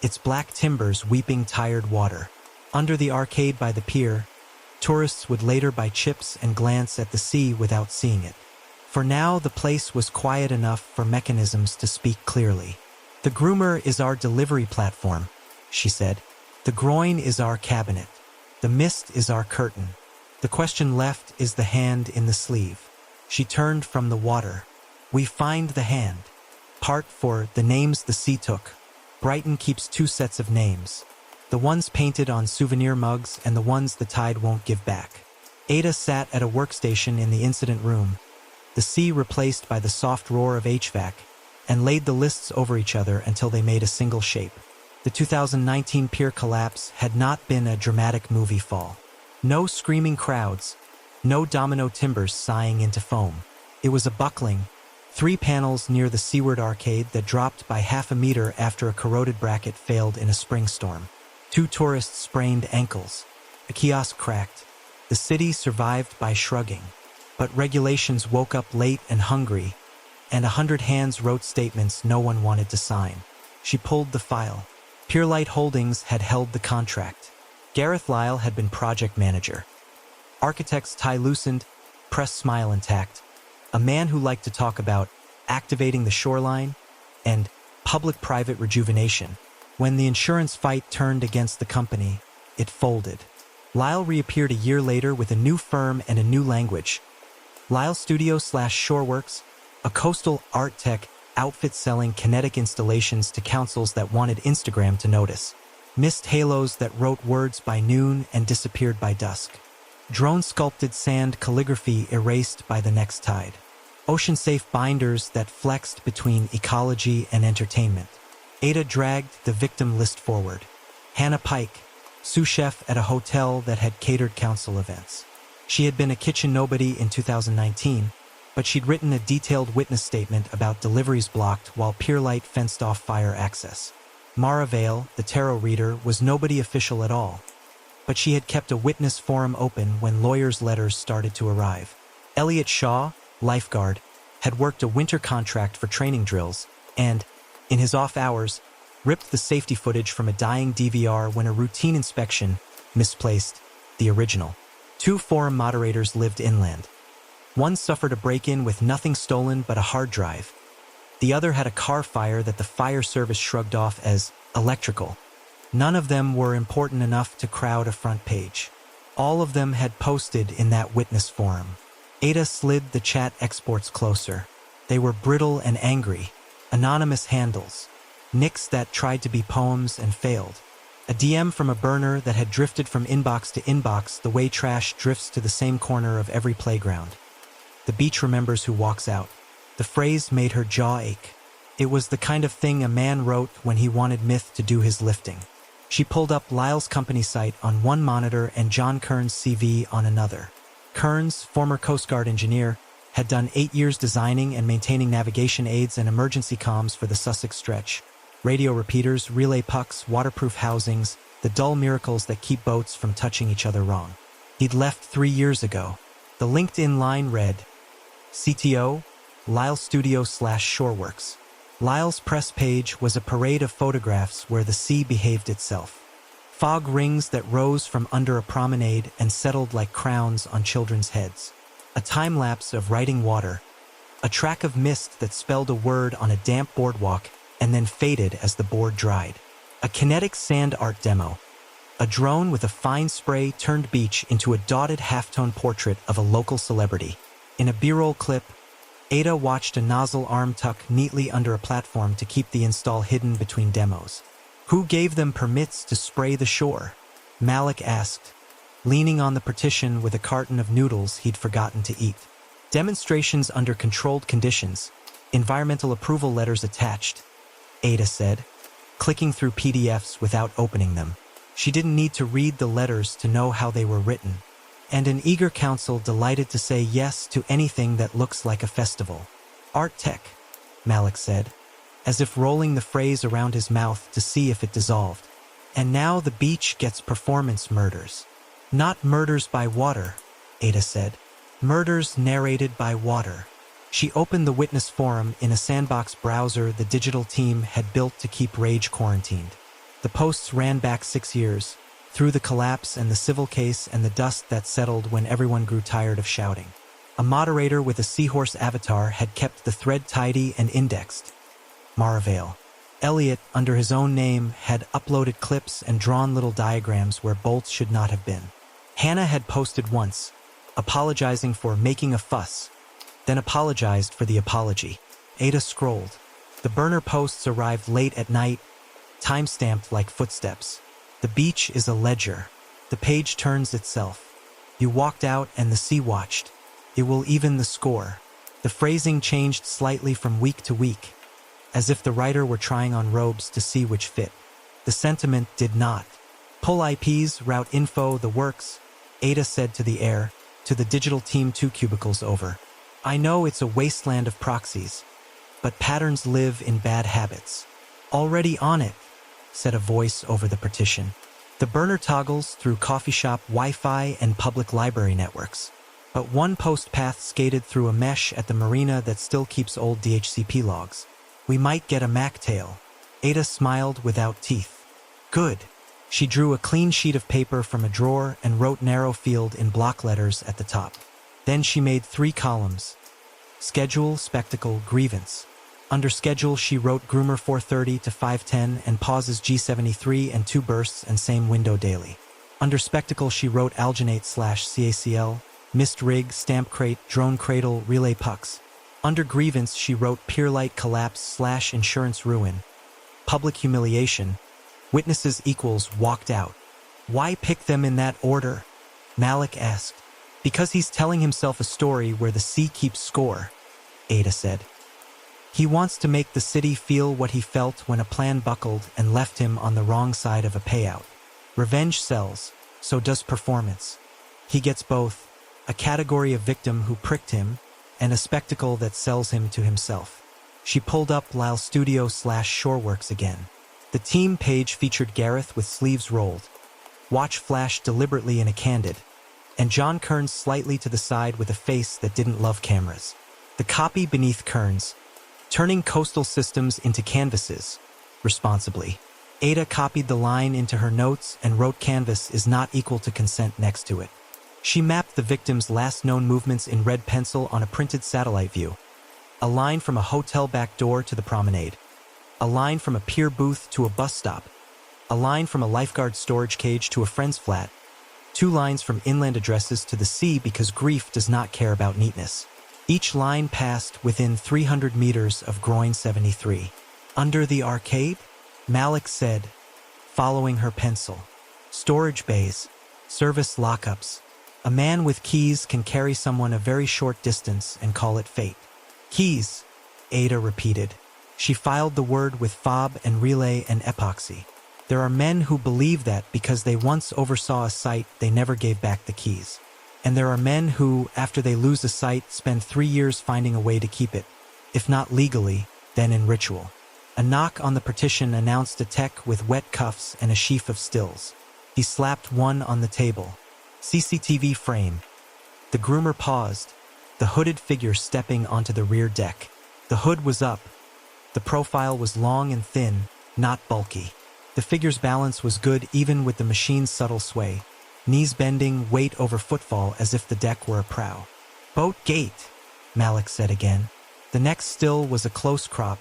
its black timbers weeping tired water. Under the arcade by the pier, tourists would later buy chips and glance at the sea without seeing it. For now, the place was quiet enough for mechanisms to speak clearly. The groomer is our delivery platform, she said. The groin is our cabinet. The mist is our curtain. The question left is the hand in the sleeve. She turned from the water. We find the hand. Part for the names the sea took. Brighton keeps 2 sets of names. The ones painted on souvenir mugs and the ones the tide won't give back. Ada sat at a workstation in the incident room, the the sea replaced by the soft roar of HVAC, and laid the lists over each other until they made a single shape. The 2019 pier collapse had not been a dramatic movie fall. No screaming crowds, no domino timbers sighing into foam. It was a buckling, 3 panels near the seaward arcade that dropped by half a meter after a corroded bracket failed in a spring storm. 2 tourists sprained ankles. A kiosk cracked. The city survived by shrugging. But regulations woke up late and hungry, and 100 hands wrote statements no one wanted to sign. She pulled the file. Pierlight Holdings had held the contract. Gareth Lyle had been project manager. Architects Ty Lucent, press smile intact. A man who liked to talk about activating the shoreline and public-private rejuvenation. When the insurance fight turned against the company, it folded. Lyle reappeared a year later with a new firm and a new language. Lyle Studio/Shoreworks, a coastal art tech outfit selling kinetic installations to councils that wanted Instagram to notice. Mist halos that wrote words by noon and disappeared by dusk. Drone-sculpted sand calligraphy erased by the next tide. Ocean-safe binders that flexed between ecology and entertainment. Ada dragged the victim list forward. Hannah Pike, sous chef at a hotel that had catered council events. She had been a kitchen nobody in 2019, but she'd written a detailed witness statement about deliveries blocked while Pierlight fenced off fire access. Mara Vale, the tarot reader, was nobody official at all, but she had kept a witness forum open when lawyers' letters started to arrive. Elliot Shaw, lifeguard, had worked a winter contract for training drills and, in his off hours, ripped the safety footage from a dying DVR when a routine inspection misplaced the original. 2 forum moderators lived inland. One suffered a break-in with nothing stolen but a hard drive. The other had a car fire that the fire service shrugged off as electrical. None of them were important enough to crowd a front page. All of them had posted in that witness forum. Ada slid the chat exports closer. They were brittle and angry. Anonymous handles. Nicks that tried to be poems and failed. A DM from a burner that had drifted from inbox to inbox the way trash drifts to the same corner of every playground. The beach remembers who walks out. The phrase made her jaw ache. It was the kind of thing a man wrote when he wanted myth to do his lifting. She pulled up Lyle's company site on one monitor and John Kern's CV on another. Kearns, former Coast Guard engineer, had done 8 years designing and maintaining navigation aids and emergency comms for the Sussex stretch. Radio repeaters, relay pucks, waterproof housings, the dull miracles that keep boats from touching each other wrong. He'd left 3 years ago. The LinkedIn line read, CTO, Lyle Studio/Shoreworks. Lyle's press page was a parade of photographs where the sea behaved itself. Fog rings that rose from under a promenade and settled like crowns on children's heads. A time-lapse of writing water. A track of mist that spelled a word on a damp boardwalk and then faded as the board dried. A kinetic sand art demo. A drone with a fine spray turned beach into a dotted halftone portrait of a local celebrity. In a B-roll clip, Ada watched a nozzle arm tuck neatly under a platform to keep the install hidden between demos. Who gave them permits to spray the shore? Malik asked, leaning on the partition with a carton of noodles he'd forgotten to eat. Demonstrations under controlled conditions. Environmental approval letters attached, Ada said, clicking through PDFs without opening them. She didn't need to read the letters to know how they were written. And an eager council delighted to say yes to anything that looks like a festival. Art tech, Malik said, as if rolling the phrase around his mouth to see if it dissolved. And now the beach gets performance murders. Not murders by water, Ada said. Murders narrated by water. She opened the witness forum in a sandbox browser the digital team had built to keep rage quarantined. The posts ran back 6 years, through the collapse and the civil case and the dust that settled when everyone grew tired of shouting. A moderator with a seahorse avatar had kept the thread tidy and indexed. Maravale. Elliot, under his own name, had uploaded clips and drawn little diagrams where bolts should not have been. Hannah had posted once, apologizing for making a fuss, then apologized for the apology. Ada scrolled. The burner posts arrived late at night, time-stamped like footsteps. The beach is a ledger. The page turns itself. You walked out and the sea watched. It will even the score. The phrasing changed slightly from week to week, as if the writer were trying on robes to see which fit. The sentiment did not. Pull IPs, route info, the works, Ada said to the air, to the digital team 2 cubicles over. I know it's a wasteland of proxies, but patterns live in bad habits. Already on it, said a voice over the partition. The burner toggles through coffee shop Wi-Fi and public library networks. But one post path skated through a mesh at the marina that still keeps old DHCP logs. We might get a MacTail. Ada smiled without teeth. Good. She drew a clean sheet of paper from a drawer and wrote narrow field in block letters at the top. Then she made 3 columns. Schedule, spectacle, grievance. Under schedule, she wrote groomer 4:30 to 5:10 and pauses G73 and 2 bursts and same window daily. Under spectacle, she wrote alginate/CACL, mist rig, stamp crate, drone cradle, relay pucks. Under grievance, she wrote pier light collapse/insurance ruin, public humiliation, witnesses equals walked out. Why pick them in that order? Malik asked. Because he's telling himself a story where the sea keeps score, Ada said. He wants to make the city feel what he felt when a plan buckled and left him on the wrong side of a payout. Revenge sells, so does performance. He gets both, a category of victim who pricked him, and a spectacle that sells him to himself. She pulled up Lyle Studio/Shoreworks again. The team page featured Gareth with sleeves rolled, watch flashed deliberately in a candid, and John Kearns slightly to the side with a face that didn't love cameras. The copy beneath Kearns, turning coastal systems into canvases, responsibly. Ada copied the line into her notes and wrote canvas is not equal to consent next to it. She mapped the victim's last known movements in red pencil on a printed satellite view. A line from a hotel back door to the promenade. A line from a pier booth to a bus stop. A line from a lifeguard storage cage to a friend's flat. 2 lines from inland addresses to the sea because grief does not care about neatness. Each line passed within 300 meters of groin 73. Under the arcade? Malik said, following her pencil. Storage bays, service lockups. A man with keys can carry someone a very short distance and call it fate. Keys, Ada repeated. She filed the word with fob and relay and epoxy. There are men who believe that because they once oversaw a site, they never gave back the keys. And there are men who, after they lose a site, spend 3 years finding a way to keep it. If not legally, then in ritual. A knock on the partition announced a tech with wet cuffs and a sheaf of stills. He slapped one on the table. CCTV frame. The groomer paused, the hooded figure stepping onto the rear deck. The hood was up. The profile was long and thin, not bulky. The figure's balance was good even with the machine's subtle sway. Knees bending, weight over footfall as if the deck were a prow. Boat gate, Malik said again. The next still was a close crop,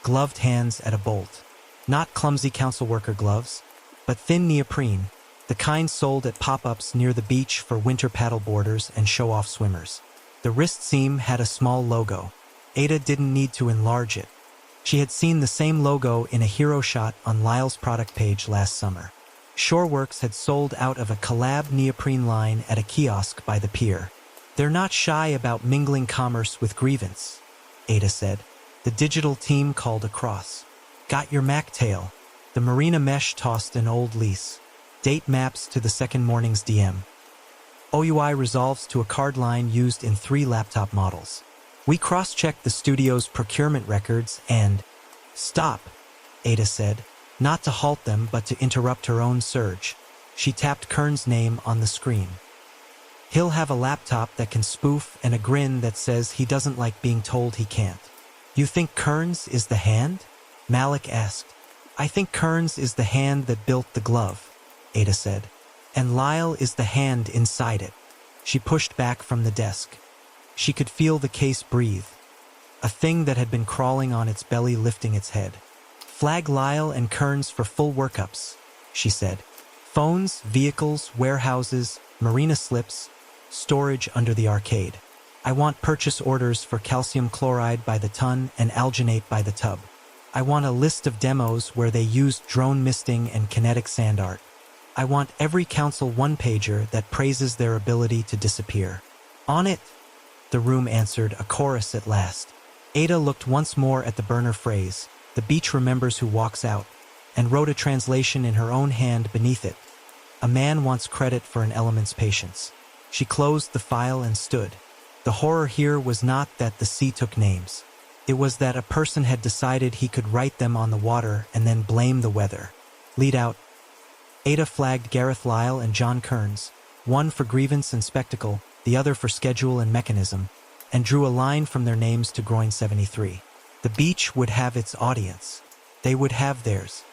gloved hands at a bolt. Not clumsy council worker gloves, but thin neoprene, the kind sold at pop-ups near the beach for winter paddleboarders and show-off swimmers. The wrist seam had a small logo. Ada didn't need to enlarge it. She had seen the same logo in a hero shot on Lyle's product page last summer. Shoreworks had sold out of a collab neoprene line at a kiosk by the pier. They're not shy about mingling commerce with grievance, Ada said. The digital team called across. Got your MacTail. The marina mesh tossed an old lease. Date maps to the second morning's DM. OUI resolves to a card line used in 3 laptop models. We cross-checked the studio's procurement records and... Stop, Ada said. Not to halt them, but to interrupt her own surge. She tapped Kearns' name on the screen. He'll have a laptop that can spoof and a grin that says he doesn't like being told he can't. You think Kearns is the hand? Malik asked. I think Kearns is the hand that built the glove, Ada said. And Lyle is the hand inside it. She pushed back from the desk. She could feel the case breathe. A thing that had been crawling on its belly lifting its head. Flag Lyle and Kearns for full workups, she said. Phones, vehicles, warehouses, marina slips, storage under the arcade. I want purchase orders for calcium chloride by the ton and alginate by the tub. I want a list of demos where they used drone misting and kinetic sand art. I want every council one-pager that praises their ability to disappear. On it! the room answered, a chorus at last. Ada looked once more at the burner phrase, "The beach remembers who walks out," and wrote a translation in her own hand beneath it. "A man wants credit for an element's patience." She closed the file and stood. The horror here was not that the sea took names. It was that a person had decided he could write them on the water and then blame the weather. "Lead out." Ada flagged Gareth Lyle and John Kearns, one for grievance and spectacle, the other for schedule and mechanism, and drew a line from their names to groin 73. The beach would have its audience. They would have theirs.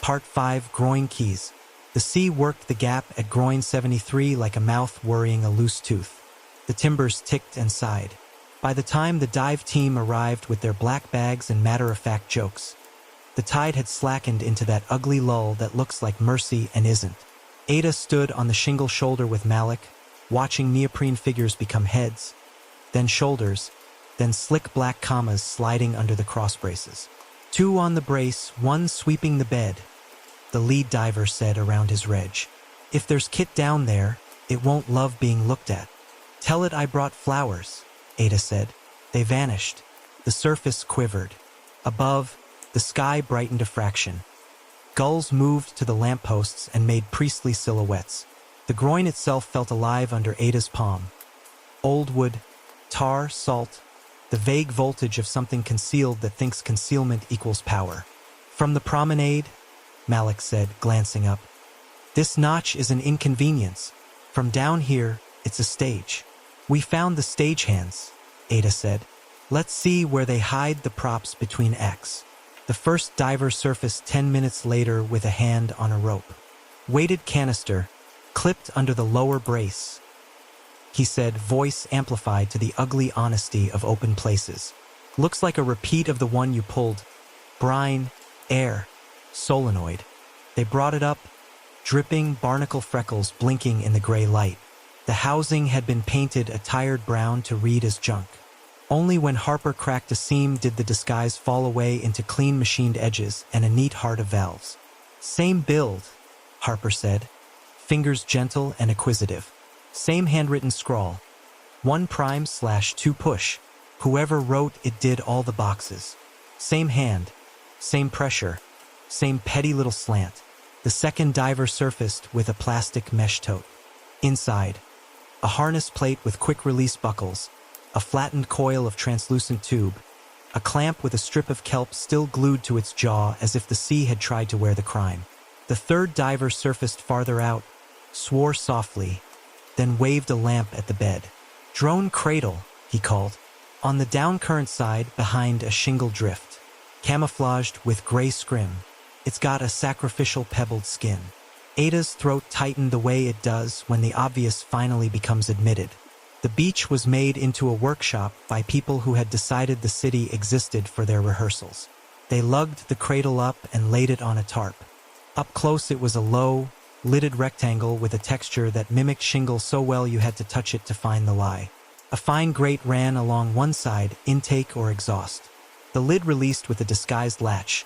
Part 5, Groin Keys. The sea worked the gap at groin 73 like a mouth worrying a loose tooth. The timbers ticked and sighed. By the time the dive team arrived with their black bags and matter-of-fact jokes, the tide had slackened into that ugly lull that looks like mercy and isn't. Ada stood on the shingle shoulder with Malik, watching neoprene figures become heads, then shoulders, then slick black commas sliding under the cross braces. Two on the brace, one sweeping the bed, the lead diver said around his reg. "If there's kit down there, it won't love being looked at." "Tell it I brought flowers," Ada said. They vanished. The surface quivered. Above, the sky brightened a fraction. Gulls moved to the lampposts and made priestly silhouettes. The groin itself felt alive under Ada's palm. Old wood, tar, salt, the vague voltage of something concealed that thinks concealment equals power. "From the promenade," Malik said, glancing up. "This notch is an inconvenience. From down here, it's a stage." "We found the stagehands," Ada said. "Let's see where they hide the props between X." The first diver surfaced 10 minutes later with a hand on a rope. "Weighted canister, clipped under the lower brace," he said, voice amplified to the ugly honesty of open places. "Looks like a repeat of the one you pulled. Brine, air, solenoid." They brought it up, dripping barnacle freckles blinking in the gray light. The housing had been painted a tired brown to read as junk. Only when Harper cracked a seam did the disguise fall away into clean machined edges and a neat heart of valves. "Same build," Harper said, fingers gentle and acquisitive. "Same handwritten scrawl. 1'/2 push. Whoever wrote it did all the boxes. Same hand, same pressure, same petty little slant." The second diver surfaced with a plastic mesh tote. Inside, a harness plate with quick-release buckles, a flattened coil of translucent tube, a clamp with a strip of kelp still glued to its jaw as if the sea had tried to wear the crime. The third diver surfaced farther out, swore softly, then waved a lamp at the bed. "Drone cradle," he called. "On the downcurrent side behind a shingle drift. Camouflaged with gray scrim. It's got a sacrificial pebbled skin." Ada's throat tightened the way it does when the obvious finally becomes admitted. The beach was made into a workshop by people who had decided the city existed for their rehearsals. They lugged the cradle up and laid it on a tarp. Up close it was a low, lidded rectangle with a texture that mimicked shingle so well you had to touch it to find the lie. A fine grate ran along one side, intake or exhaust. The lid released with a disguised latch.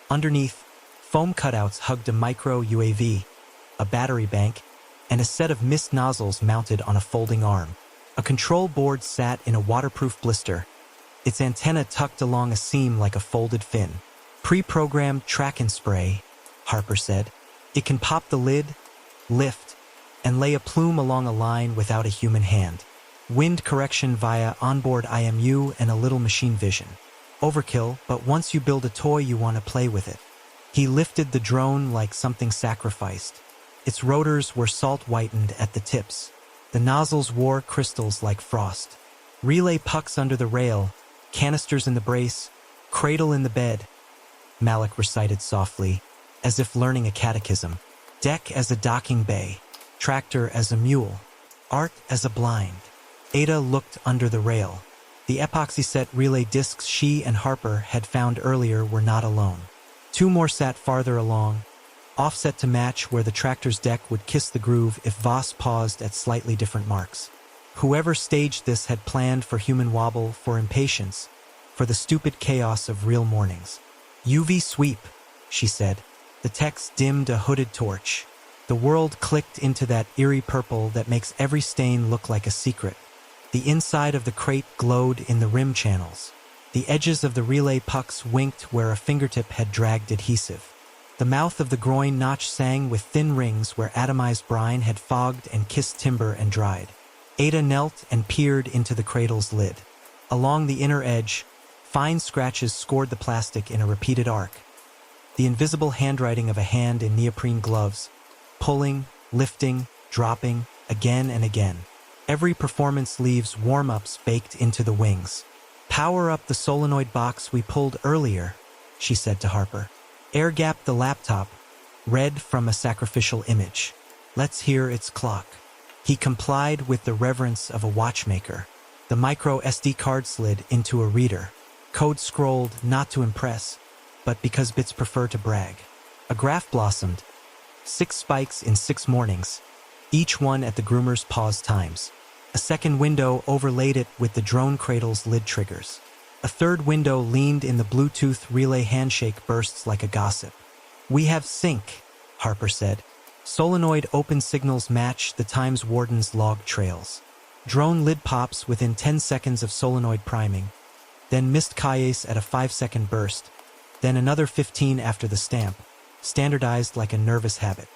Underneath, foam cutouts hugged a micro UAV, a battery bank, and a set of mist nozzles mounted on a folding arm. A control board sat in a waterproof blister, its antenna tucked along a seam like a folded fin. "Pre-programmed track and spray," Harper said. "It can pop the lid, lift, and lay a plume along a line without a human hand. Wind correction via onboard IMU and a little machine vision. Overkill, but once you build a toy you want to play with it." He lifted the drone like something sacrificed. Its rotors were salt-whitened at the tips. The nozzles wore crystals like frost. "Relay pucks under the rail, canisters in the brace, cradle in the bed," Malik recited softly, as if learning a catechism. "Deck as a docking bay, tractor as a mule, art as a blind." Ada looked under the rail. The epoxy set relay discs she and Harper had found earlier were not alone. Two more sat farther along, offset to match where the tractor's deck would kiss the groove if Voss paused at slightly different marks. Whoever staged this had planned for human wobble, for impatience, for the stupid chaos of real mornings. "UV sweep," she said. The text dimmed a hooded torch. The world clicked into that eerie purple that makes every stain look like a secret. The inside of the crate glowed in the rim channels. The edges of the relay pucks winked where a fingertip had dragged adhesive. The mouth of the groin notch sang with thin rings where atomized brine had fogged and kissed timber and dried. Ada knelt and peered into the cradle's lid. Along the inner edge, fine scratches scored the plastic in a repeated arc. The invisible handwriting of a hand in neoprene gloves, pulling, lifting, dropping, again and again. Every performance leaves warm-ups baked into the wings. "Power up the solenoid box we pulled earlier," she said to Harper. "Air-gap the laptop, read from a sacrificial image. Let's hear its clock." He complied with the reverence of a watchmaker. The micro SD card slid into a reader. Code scrolled not to impress, but because bits prefer to brag. A graph blossomed. 6 spikes in 6 mornings, each one at the groomer's pause times. A second window overlaid it with the drone cradle's lid triggers. A third window leaned in the Bluetooth relay handshake bursts like a gossip. "We have sync," Harper said. Solenoid open signals match the Times Warden's log trails. Drone lid pops within 10 seconds of solenoid priming, then missed cayase at a 5-second burst, then another 15 after the stamp, standardized like a nervous habit.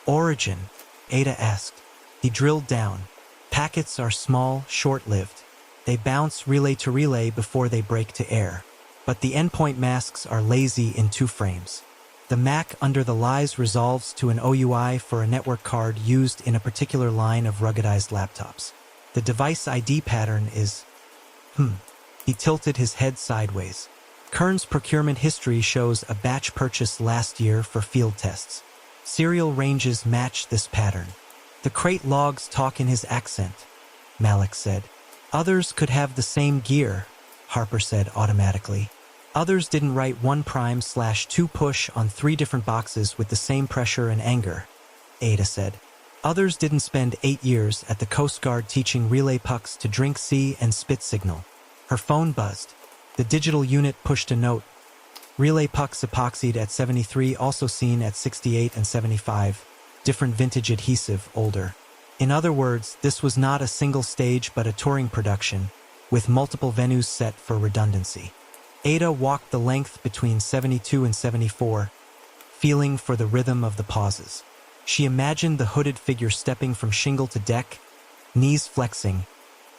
"Origin?" Ada asked. He drilled down. "Packets are small, short-lived. They bounce relay to relay before they break to air. But the endpoint masks are lazy in 2 frames. The MAC under the lies resolves to an OUI for a network card used in a particular line of ruggedized laptops. The device ID pattern is... He tilted his head sideways. Kern's procurement history shows a batch purchase last year for field tests. Serial ranges match this pattern. The crate logs talk in his accent, Malik said. Others could have the same gear, Harper said automatically. Others didn't write 1'/2 push on 3 different boxes with the same pressure and anger, Ada said. Others didn't spend 8 years at the Coast Guard teaching relay pucks to drink sea and spit signal. Her phone buzzed. The digital unit pushed a note. Relay pucks epoxied at 73, also seen at 68 and 75. Different vintage adhesive, older. In other words, this was not a single stage but a touring production, with multiple venues set for redundancy. Ada walked the length between 72 and 74, feeling for the rhythm of the pauses. She imagined the hooded figure stepping from shingle to deck, knees flexing,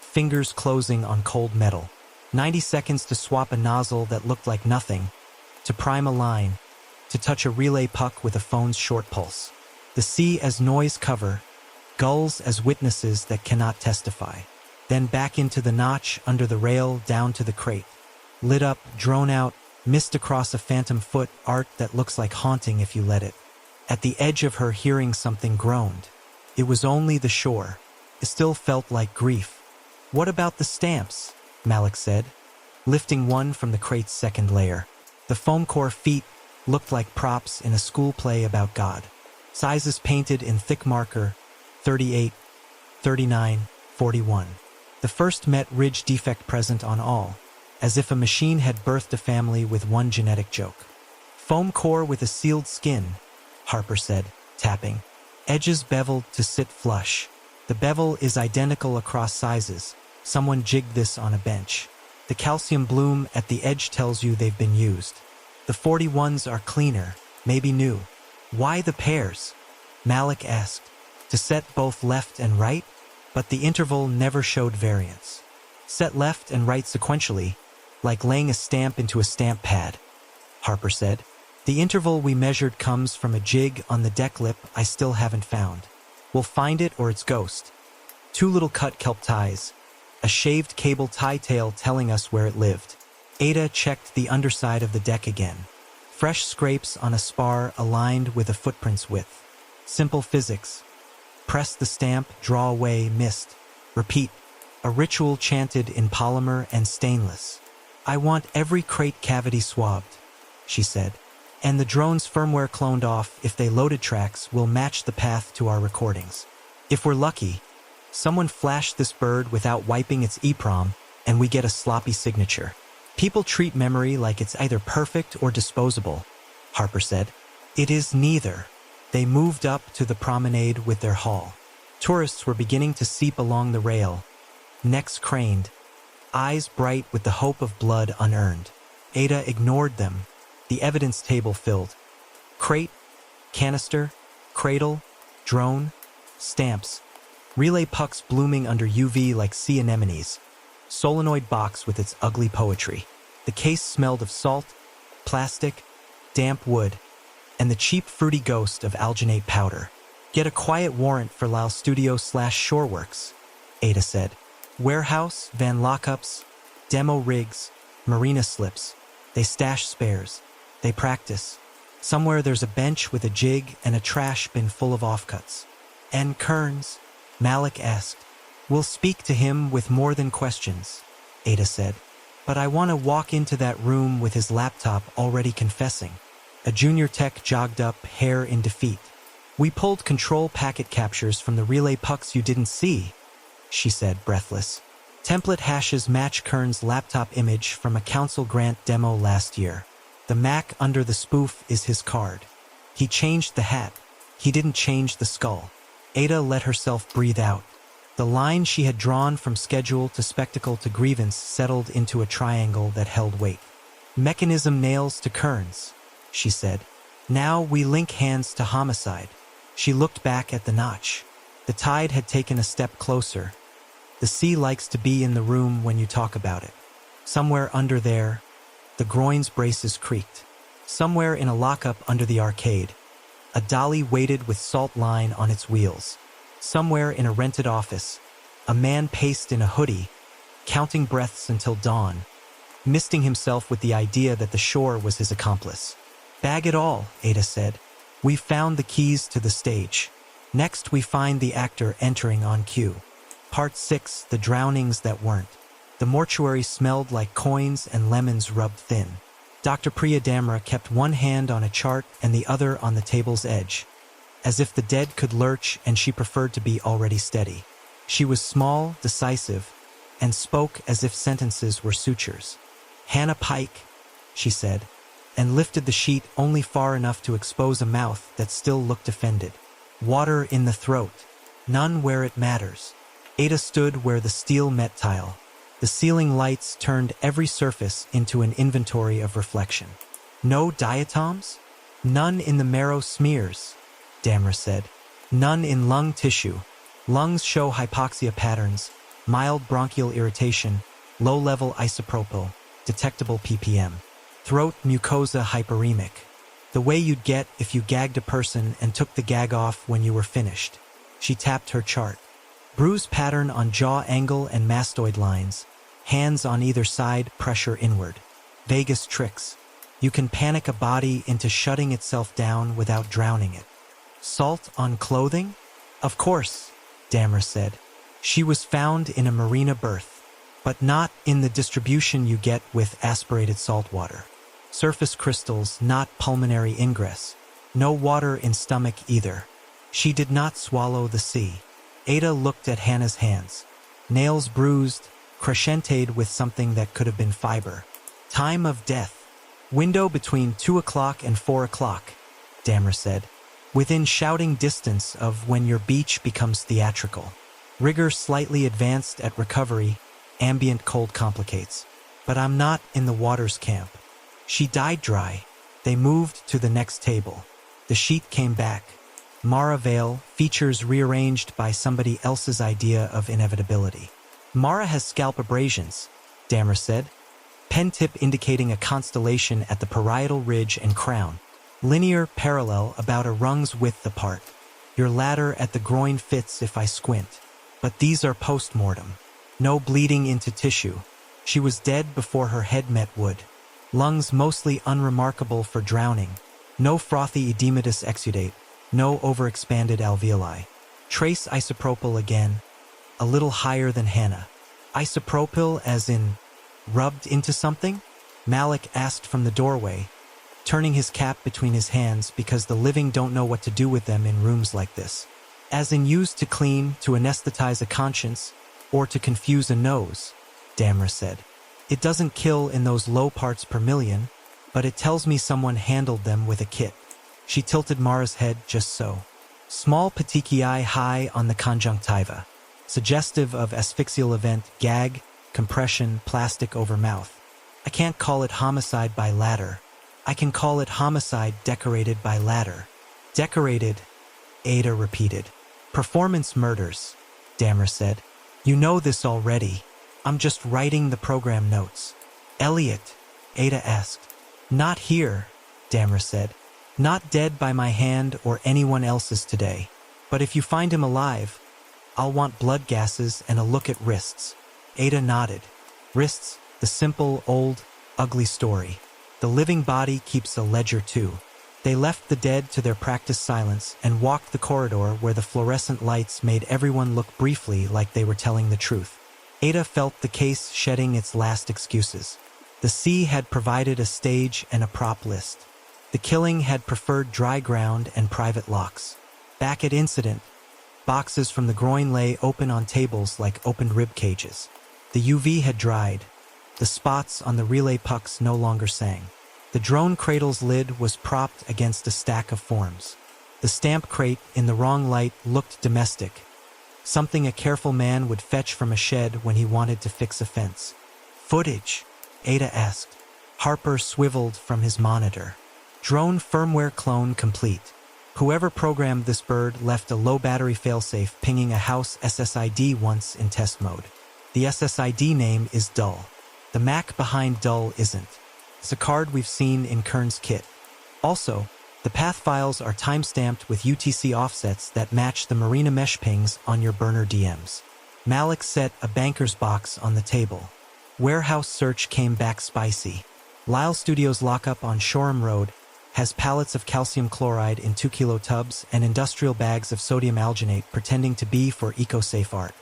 fingers closing on cold metal. 90 seconds to swap a nozzle that looked like nothing, to prime a line, to touch a relay puck with a phone's short pulse. The sea as noise cover, gulls as witnesses that cannot testify. Then back into the notch under the rail down to the crate. Lit up, drone out, mist across a phantom foot, art that looks like haunting if you let it. At the edge of her hearing something groaned. It was only the shore. It still felt like grief. "What about the stamps?" Malik said, lifting one from the crate's second layer. The foam core feet looked like props in a school play about God. Sizes painted in thick marker, 38, 39, 41. The first met ridge defect present on all, as if a machine had birthed a family with one genetic joke. "Foam core with a sealed skin," Harper said, tapping. "Edges beveled to sit flush. The bevel is identical across sizes. Someone jigged this on a bench. The calcium bloom at the edge tells you they've been used. The 41s are cleaner, maybe new." "Why the pairs?" Malik asked. "To set both left and right?" But the interval never showed variance. "Set left and right sequentially, like laying a stamp into a stamp pad," Harper said. "The interval we measured comes from a jig on the deck lip I still haven't found. We'll find it or it's ghost. 2 little cut kelp ties, a shaved cable tie tail telling us where it lived." Ada checked the underside of the deck again. Fresh scrapes on a spar aligned with a footprint's width. Simple physics. Press the stamp, draw away, mist. Repeat. A ritual chanted in polymer and stainless. "I want every crate cavity swabbed," she said. "And the drone's firmware cloned off. If they loaded tracks, we'll match the path to our recordings. If we're lucky, someone flashed this bird without wiping its EEPROM, and we get a sloppy signature. People treat memory like it's either perfect or disposable," Harper said. "It is neither." They moved up to the promenade with their haul. Tourists were beginning to seep along the rail, necks craned, eyes bright with the hope of blood unearned. Ada ignored them, the evidence table filled. Crate, canister, cradle, drone, stamps, relay pucks blooming under UV like sea anemones, solenoid box with its ugly poetry. The case smelled of salt, plastic, damp wood, and the cheap fruity ghost of alginate powder. Get a quiet warrant for Lyle Studio/Shoreworks, Ada said. Warehouse, van lockups, demo rigs, marina slips. They stash spares. They practice. Somewhere there's a bench with a jig and a trash bin full of offcuts. And Kearns, Malik asked. We'll speak to him with more than questions, Ada said. But I want to walk into that room with his laptop already confessing. A junior tech jogged up, hair in defeat. We pulled control packet captures from the relay pucks you didn't see, she said, breathless. Template hashes match Kearns' laptop image from a council grant demo last year. The Mac under the spoof is his card. He changed the hat. He didn't change the skull. Ada let herself breathe out. The line she had drawn from schedule to spectacle to grievance settled into a triangle that held weight. Mechanism nails to Kearns, she said. Now we link hands to homicide. She looked back at the notch. The tide had taken a step closer. The sea likes to be in the room when you talk about it. Somewhere under there, the groins braces creaked. Somewhere in a lockup under the arcade, a dolly waited with salt line on its wheels. Somewhere in a rented office, a man paced in a hoodie, counting breaths until dawn, misting himself with the idea that the shore was his accomplice. Bag it all, Ada said. We found the keys to the stage. Next we find the actor entering on cue. Part 6, the drownings that weren't. The mortuary smelled like coins and lemons rubbed thin. Dr. Priya Damra kept one hand on a chart and the other on the table's edge, as if the dead could lurch and she preferred to be already steady. She was small, decisive, and spoke as if sentences were sutures. Hannah Pike, she said, and lifted the sheet only far enough to expose a mouth that still looked offended. Water in the throat, none where it matters. Ada stood where the steel met tile. The ceiling lights turned every surface into an inventory of reflection. No diatoms? None in the marrow smears, Damra said. None in lung tissue. Lungs show hypoxia patterns, mild bronchial irritation, low-level isopropyl, detectable ppm. Throat mucosa hyperemic. The way you'd get if you gagged a person and took the gag off when you were finished. She tapped her chart. Bruise pattern on jaw angle and mastoid lines. Hands on either side, pressure inward. Vegas tricks. You can panic a body into shutting itself down without drowning it. Salt on clothing? Of course, Damra said. She was found in a marina berth, but not in the distribution you get with aspirated salt water. Surface crystals, not pulmonary ingress. No water in stomach either. She did not swallow the sea. Ada looked at Hannah's hands. Nails bruised, crescented with something that could have been fiber. Time of death. Window between 2 o'clock and 4 o'clock, Damra said. Within shouting distance of when your beach becomes theatrical. Rigor slightly advanced at recovery, ambient cold complicates. But I'm not in the waters camp. She died dry. They moved to the next table. The sheet came back. Mara Vale, features rearranged by somebody else's idea of inevitability. Mara has scalp abrasions, Damra said. Pen tip indicating a constellation at the parietal ridge and crown. Linear parallel about a rung's width apart. Your ladder at the groin fits if I squint. But these are post-mortem. No bleeding into tissue. She was dead before her head met wood. Lungs mostly unremarkable for drowning. No frothy edematous exudate. No overexpanded alveoli. Trace isopropyl again. A little higher than Hannah. Isopropyl as in rubbed into something? Malik asked from the doorway, turning his cap between his hands because the living don't know what to do with them in rooms like this. As in used to clean, to anesthetize a conscience, or to confuse a nose, Damra said. It doesn't kill in those low parts per million, but it tells me someone handled them with a kit. She tilted Mara's head just so. Small petechiae high on the conjunctiva. suggestive of asphyxial event, gag, compression, plastic over mouth. I can't call it homicide by ladder. I can call it homicide decorated by ladder. Decorated, Ada repeated. Performance murders, Dammer said. You know this already. I'm just writing the program notes. Elliot, Ada asked. Not here, Dammer said. Not dead by my hand or anyone else's today. But if you find him alive, I'll want blood gases and a look at wrists. Ada nodded. Wrists, the simple, old, ugly story. The living body keeps a ledger too. They left the dead to their practiced silence and walked the corridor where the fluorescent lights made everyone look briefly like they were telling the truth. Ada felt the case shedding its last excuses. The sea had provided a stage and a prop list. The killing had preferred dry ground and private locks. Back at incident, boxes from the groin lay open on tables like opened rib cages. The UV had dried. The spots on the relay pucks no longer sang. The drone cradle's lid was propped against a stack of forms. The stamp crate in the wrong light looked domestic, something a careful man would fetch from a shed when he wanted to fix a fence. Footage, Ada asked. Harper swiveled from his monitor. Drone firmware clone complete. Whoever programmed this bird left a low battery failsafe pinging a house SSID once in test mode. The SSID name is Dull. The Mac behind Dull isn't. It's a card we've seen in Kern's kit. Also, the path files are timestamped with UTC offsets that match the Marina mesh pings on your burner DMs. Malik set a banker's box on the table. Warehouse search came back spicy. Lyle Studios lockup on Shoreham Road has pallets of calcium chloride in 2-kilo tubs and industrial bags of sodium alginate pretending to be for eco-safe art.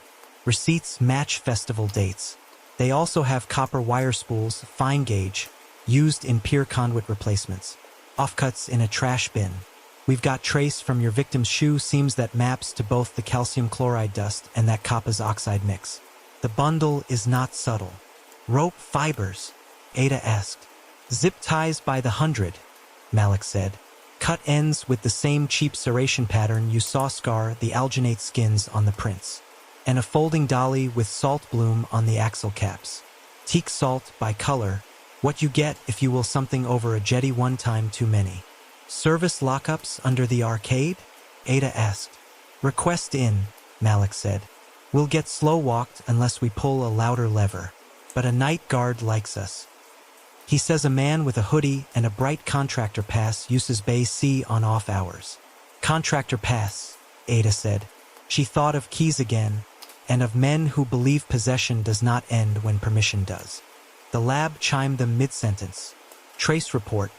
Receipts match festival dates. They also have copper wire spools, fine gauge, used in pier conduit replacements. Offcuts in a trash bin. We've got trace from your victim's shoe seams that maps to both the calcium chloride dust and that copper's oxide mix. The bundle is not subtle. Rope fibers, Ada asked. Zip ties by the 100, Malik said. Cut ends with the same cheap serration pattern you saw scar the alginate skins on the prints. And a folding dolly with salt bloom on the axle caps. Teak salt by color. What you get if you will something over a jetty one time too many. Service lockups under the arcade? Ada asked. Request in, Malik said. We'll get slow-walked unless we pull a louder lever. But a night guard likes us. He says a man with a hoodie and a bright contractor pass uses Bay C on off hours. Contractor pass, Ada said. She thought of keys again, and of men who believe possession does not end when permission does. The lab chimed them mid-sentence. Trace report.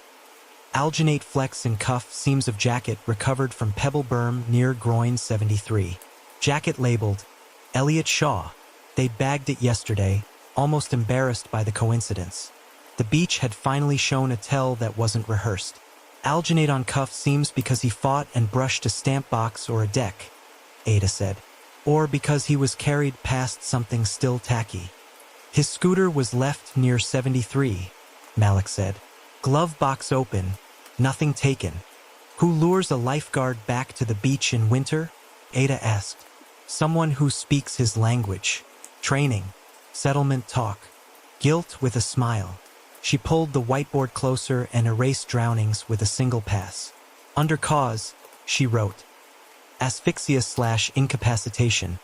Alginate flex in cuff seams of jacket recovered from Pebble Berm near groin 73. Jacket labeled, Elliot Shaw. They'd bagged it yesterday, almost embarrassed by the coincidence. The beach had finally shown a tell that wasn't rehearsed. Alginate on cuff seems because he fought and brushed a stamp box or a deck, Ada said. Or because he was carried past something still tacky. His scooter was left near 73, Malik said. Glove box open, nothing taken. Who lures a lifeguard back to the beach in winter? Ada asked. Someone who speaks his language. Training. Settlement talk. Guilt with a smile. She pulled the whiteboard closer and erased drownings with a single pass. Under cause, she wrote. Asphyxia/incapacitation.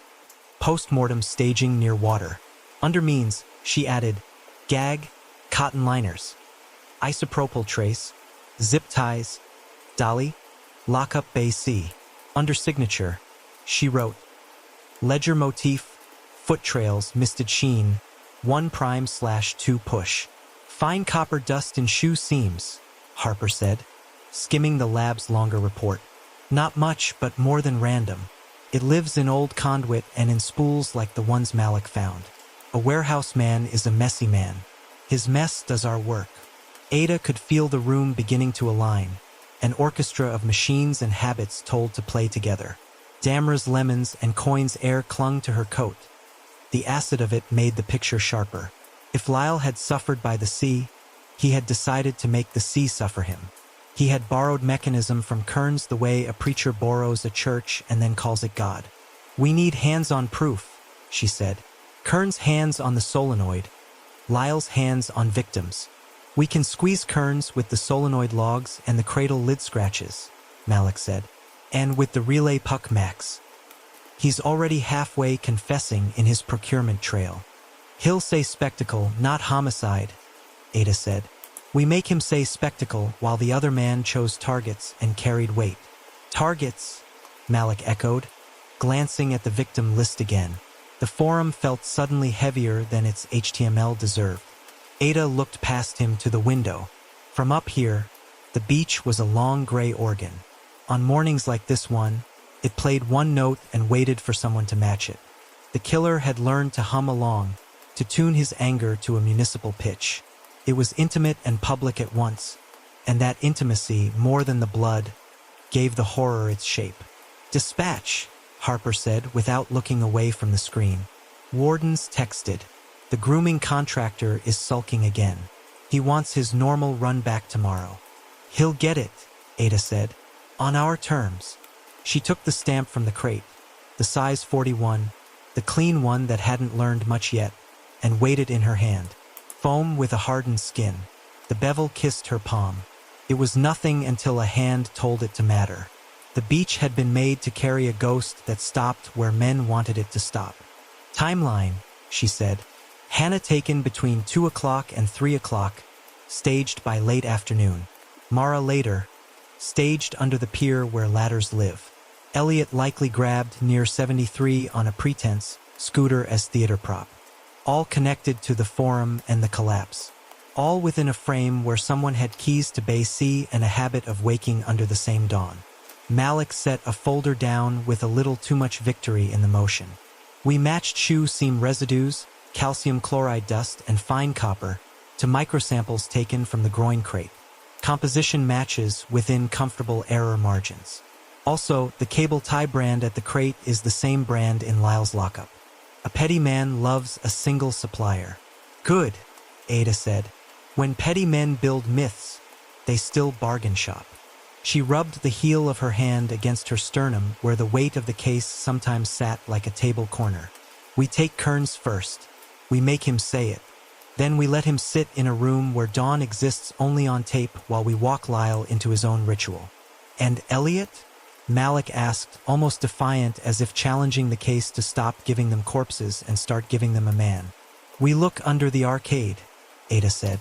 Post-mortem staging near water. Under means, she added, gag, cotton liners. Isopropyl trace, zip ties, dolly, lockup Bay C. Under signature, she wrote, ledger motif, foot trails, misted sheen, 1'/2 push. Fine copper dust in shoe seams, Harper said, skimming the lab's longer report. Not much, but more than random. It lives in old conduit and in spools like the ones Malik found. A warehouse man is a messy man. His mess does our work. Ada could feel the room beginning to align, an orchestra of machines and habits told to play together. Damra's lemons and coins air clung to her coat. The acid of it made the picture sharper. If Lyle had suffered by the sea, he had decided to make the sea suffer him. He had borrowed mechanism from Kearns the way a preacher borrows a church and then calls it God. We need hands-on proof, she said. Kern's hands on the solenoid, Lyle's hands on victims. We can squeeze Kearns with the solenoid logs and the cradle lid scratches, Malik said. And with the relay puck Max. He's already halfway confessing in his procurement trail. He'll say spectacle, not homicide, Ada said. We make him say spectacle while the other man chose targets and carried weight. Targets, Malik echoed, glancing at the victim list again. The forum felt suddenly heavier than its HTML deserved. Ada looked past him to the window. From up here, the beach was a long gray organ. On mornings like this one, it played one note and waited for someone to match it. The killer had learned to hum along, to tune his anger to a municipal pitch. It was intimate and public at once, and that intimacy, more than the blood, gave the horror its shape. Dispatch, Harper said without looking away from the screen. Wardens texted. The grooming contractor is sulking again. He wants his normal run back tomorrow. He'll get it, Ada said. On our terms. She took the stamp from the crate, the size 41, the clean one that hadn't learned much yet, and weighed it in her hand. Foam with a hardened skin. The bevel kissed her palm. It was nothing until a hand told it to matter. The beach had been made to carry a ghost that stopped where men wanted it to stop. Timeline, she said. Hannah taken between 2 o'clock and 3 o'clock, staged by late afternoon. Mara later, staged under the pier where ladders live. Elliot likely grabbed near 73 on a pretense, scooter as theater prop. All connected to the forum and the collapse. All within a frame where someone had keys to Bay C and a habit of waking under the same dawn. Malik set a folder down with a little too much victory in the motion. We matched shoe seam residues, calcium chloride dust, and fine copper to microsamples taken from the groin crate. Composition matches within comfortable error margins. Also, the cable tie brand at the crate is the same brand in Lyle's lockup. A petty man loves a single supplier. Good, Ada said. When petty men build myths, they still bargain shop. She rubbed the heel of her hand against her sternum where the weight of the case sometimes sat like a table corner. We take Kearns first. We make him say it. Then we let him sit in a room where dawn exists only on tape while we walk Lyle into his own ritual. And Elliot? Malik asked, almost defiant, as if challenging the case to stop giving them corpses and start giving them a man. We look under the arcade, Ada said.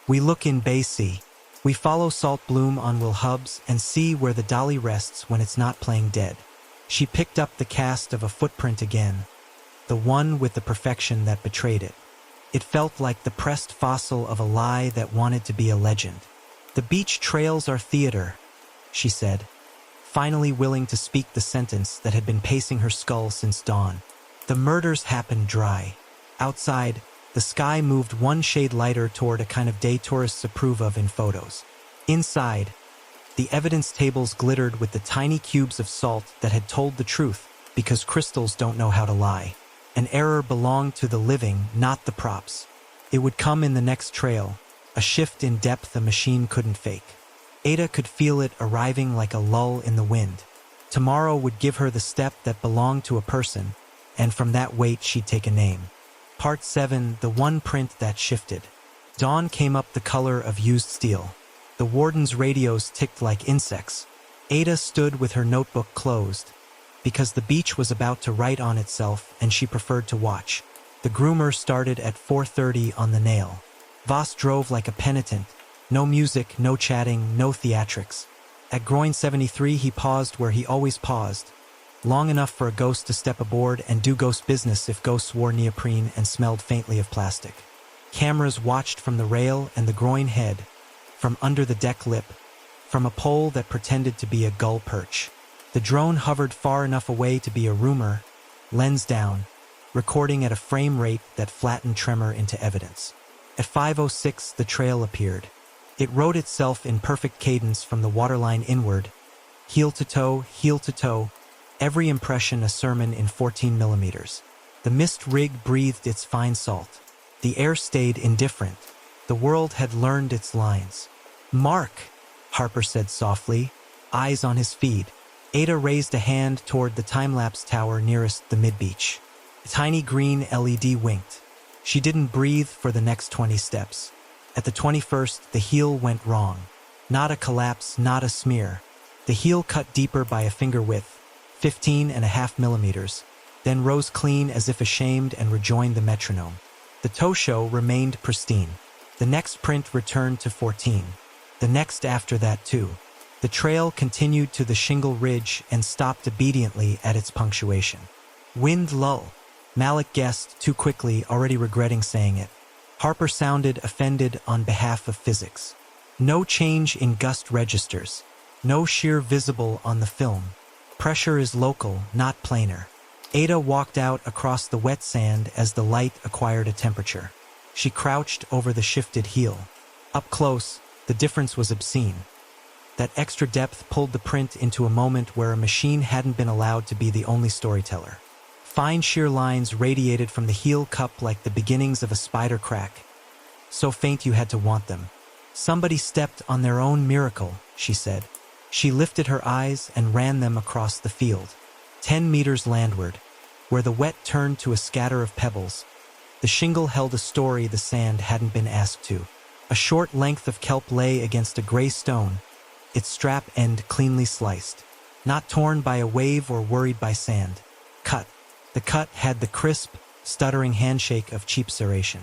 We look in Bay C. We follow Salt Bloom on Will Hubs and see where the dolly rests when it's not playing dead. She picked up the cast of a footprint again, the one with the perfection that betrayed it. It felt like the pressed fossil of a lie that wanted to be a legend. The beach trails are theater, she said, finally willing to speak the sentence that had been pacing her skull since dawn. The murders happened dry. Outside, the sky moved one shade lighter toward a kind of day tourists approve of in photos. Inside, the evidence tables glittered with the tiny cubes of salt that had told the truth, because crystals don't know how to lie. An error belonged to the living, not the props. It would come in the next trail, a shift in depth a machine couldn't fake. Ada could feel it arriving like a lull in the wind. Tomorrow would give her the step that belonged to a person, and from that weight she'd take a name. Part 7, the one print that shifted. Dawn came up the color of used steel. The warden's radios ticked like insects. Ada stood with her notebook closed, because the beach was about to write on itself and she preferred to watch. The groomer started at 4:30 on the nail. Voss drove like a penitent. No music, no chatting, no theatrics. At groin 73 he paused where he always paused, long enough for a ghost to step aboard and do ghost business if ghosts wore neoprene and smelled faintly of plastic. Cameras watched from the rail and the groin head, from under the deck lip, from a pole that pretended to be a gull perch. The drone hovered far enough away to be a rumor, lens down, recording at a frame rate that flattened tremor into evidence. At 5:06 the trail appeared. It wrote itself in perfect cadence from the waterline inward, heel to toe, every impression a sermon in 14 millimeters. The mist rig breathed its fine salt. The air stayed indifferent. The world had learned its lines. Mark, Harper said softly, eyes on his feed. Ada raised a hand toward the time-lapse tower nearest the mid-beach. A tiny green LED winked. She didn't breathe for the next 20 steps. At the 21st, the heel went wrong. Not a collapse, not a smear. The heel cut deeper by a finger width, 15.5 millimeters, then rose clean as if ashamed and rejoined the metronome. The toe show remained pristine. The next print returned to 14. The next after that too. The trail continued to the shingle ridge and stopped obediently at its punctuation. Wind lull. Malik guessed too quickly, already regretting saying it. Harper sounded offended on behalf of physics. No change in gust registers. No shear visible on the film. Pressure is local, not planar. Ada walked out across the wet sand as the light acquired a temperature. She crouched over the shifted heel. Up close, the difference was obscene. That extra depth pulled the print into a moment where a machine hadn't been allowed to be the only storyteller. Fine sheer lines radiated from the heel cup like the beginnings of a spider crack. So faint you had to want them. Somebody stepped on their own miracle, she said. She lifted her eyes and ran them across the field. 10 meters landward, where the wet turned to a scatter of pebbles. The shingle held a story the sand hadn't been asked to. A short length of kelp lay against a gray stone, its strap end cleanly sliced. Not torn by a wave or worried by sand. Cut. The cut had the crisp, stuttering handshake of cheap serration.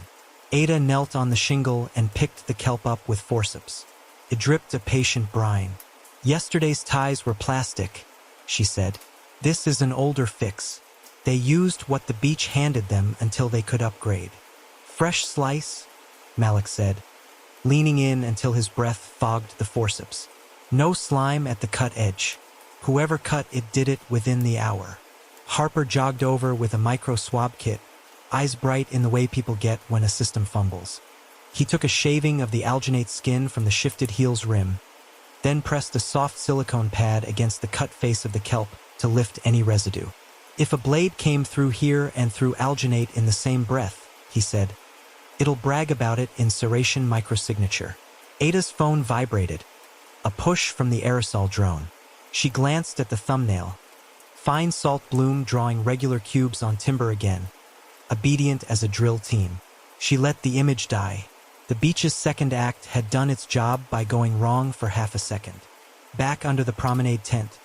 Ada knelt on the shingle and picked the kelp up with forceps. It dripped a patient brine. Yesterday's ties were plastic, she said. This is an older fix. They used what the beach handed them until they could upgrade. Fresh slice, Malik said, leaning in until his breath fogged the forceps. No slime at the cut edge. Whoever cut it did it within the hour. Harper jogged over with a micro swab kit, eyes bright in the way people get when a system fumbles. He took a shaving of the alginate skin from the shifted heel's rim, then pressed a soft silicone pad against the cut face of the kelp to lift any residue. If a blade came through here and through alginate in the same breath, he said, it'll brag about it in serration microsignature. Ada's phone vibrated. A push from the aerosol drone. She glanced at the thumbnail. Fine salt bloom drawing regular cubes on timber again. Obedient as a drill team. She let the image die. The beach's second act had done its job by going wrong for half a second. Back under the promenade tent,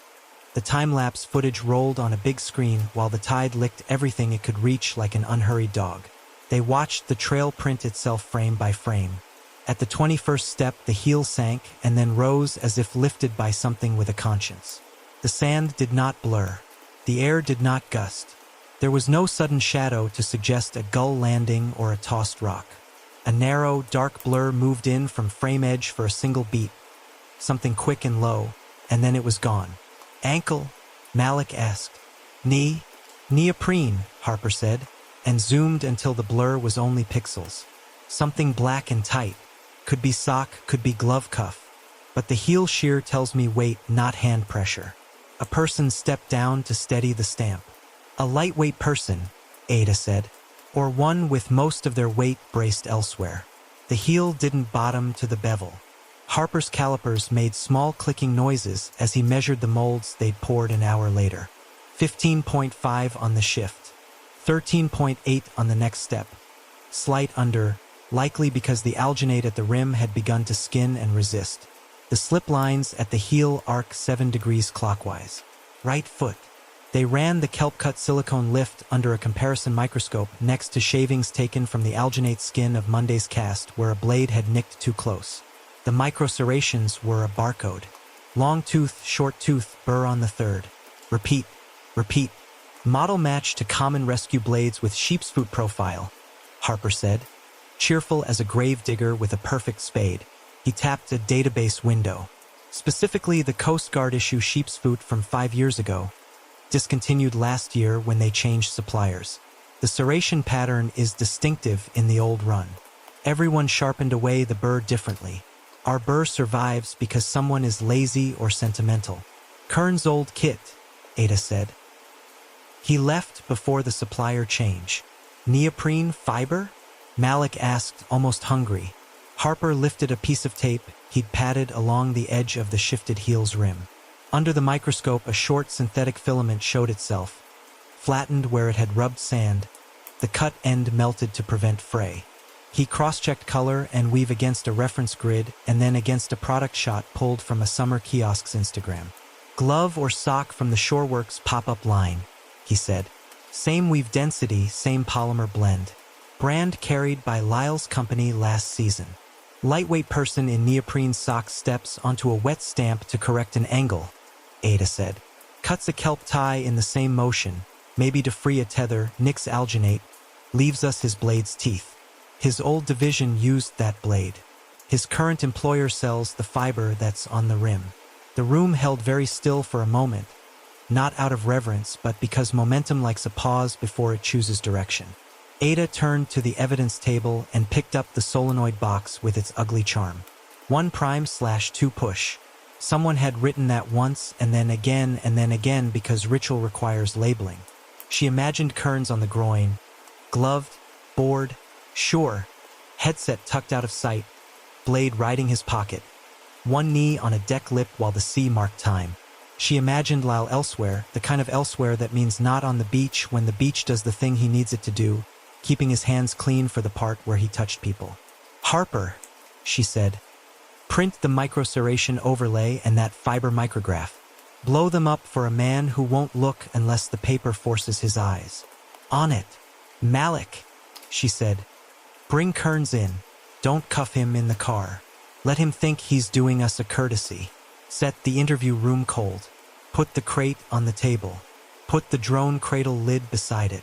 the time-lapse footage rolled on a big screen while the tide licked everything it could reach like an unhurried dog. They watched the trail print itself frame by frame. At the 21st step, the heel sank and then rose as if lifted by something with a conscience. The sand did not blur. The air did not gust. There was no sudden shadow to suggest a gull landing or a tossed rock. A narrow, dark blur moved in from frame edge for a single beat. Something quick and low, and then it was gone. Ankle? Malik asked. Knee? Neoprene, Harper said, and zoomed until the blur was only pixels. Something black and tight. Could be sock, could be glove cuff. But the heel shear tells me weight, not hand pressure. A person stepped down to steady the stamp. A lightweight person, Ada said, or one with most of their weight braced elsewhere. The heel didn't bottom to the bevel. Harper's calipers made small clicking noises as he measured the molds they'd poured an hour later. 15.5 on the shift. 13.8 on the next step. Slight under, likely because the alginate at the rim had begun to skin and resist. The slip lines at the heel arc 7 degrees clockwise. Right foot. They ran the kelp-cut silicone lift under a comparison microscope next to shavings taken from the alginate skin of Monday's cast where a blade had nicked too close. The micro-serrations were a barcode. Long tooth, short tooth, burr on the third. Repeat. Repeat. Model match to common rescue blades with sheepsfoot profile, Harper said. Cheerful as a grave digger with a perfect spade, he tapped a database window. Specifically the Coast Guard issue sheepsfoot from 5 years ago. Discontinued last year when they changed suppliers. The serration pattern is distinctive in the old run. Everyone sharpened away the burr differently. Our burr survives because someone is lazy or sentimental. Kern's old kit, Ada said. He left before the supplier change. Neoprene fiber? Malik asked, almost hungry. Harper lifted a piece of tape he'd padded along the edge of the shifted heel's rim. Under the microscope, a short synthetic filament showed itself. flattened where it had rubbed sand, the cut end melted to prevent fray. He cross-checked color and weave against a reference grid and then against a product shot pulled from a summer kiosk's Instagram. Glove or sock from the Shoreworks pop-up line, he said. Same weave density, same polymer blend. Brand carried by Lyle's company last season. Lightweight person in neoprene socks steps onto a wet stamp to correct an angle, Ada said. Cuts a kelp tie in the same motion, maybe to free a tether, nicks alginate, leaves us his blade's teeth. His old division used that blade. His current employer sells the fiber that's on the rim. The room held very still for a moment, not out of reverence, but because momentum likes a pause before it chooses direction. Ada turned to the evidence table and picked up the solenoid box with its ugly charm. 1 prime/2 push. Someone had written that once and then again because ritual requires labeling. She imagined Kearns on the groin, gloved, bored, sure, headset tucked out of sight, blade riding his pocket, one knee on a deck lip while the sea marked time. She imagined Lyle elsewhere, the kind of elsewhere that means not on the beach when the beach does the thing he needs it to do, keeping his hands clean for the part where he touched people. Harper, she said. Print the microserration overlay and that fiber micrograph. Blow them up for a man who won't look unless the paper forces his eyes. On it. Malik, she said. Bring Kearns in. Don't cuff him in the car. Let him think he's doing us a courtesy. Set the interview room cold. Put the crate on the table. Put the drone cradle lid beside it.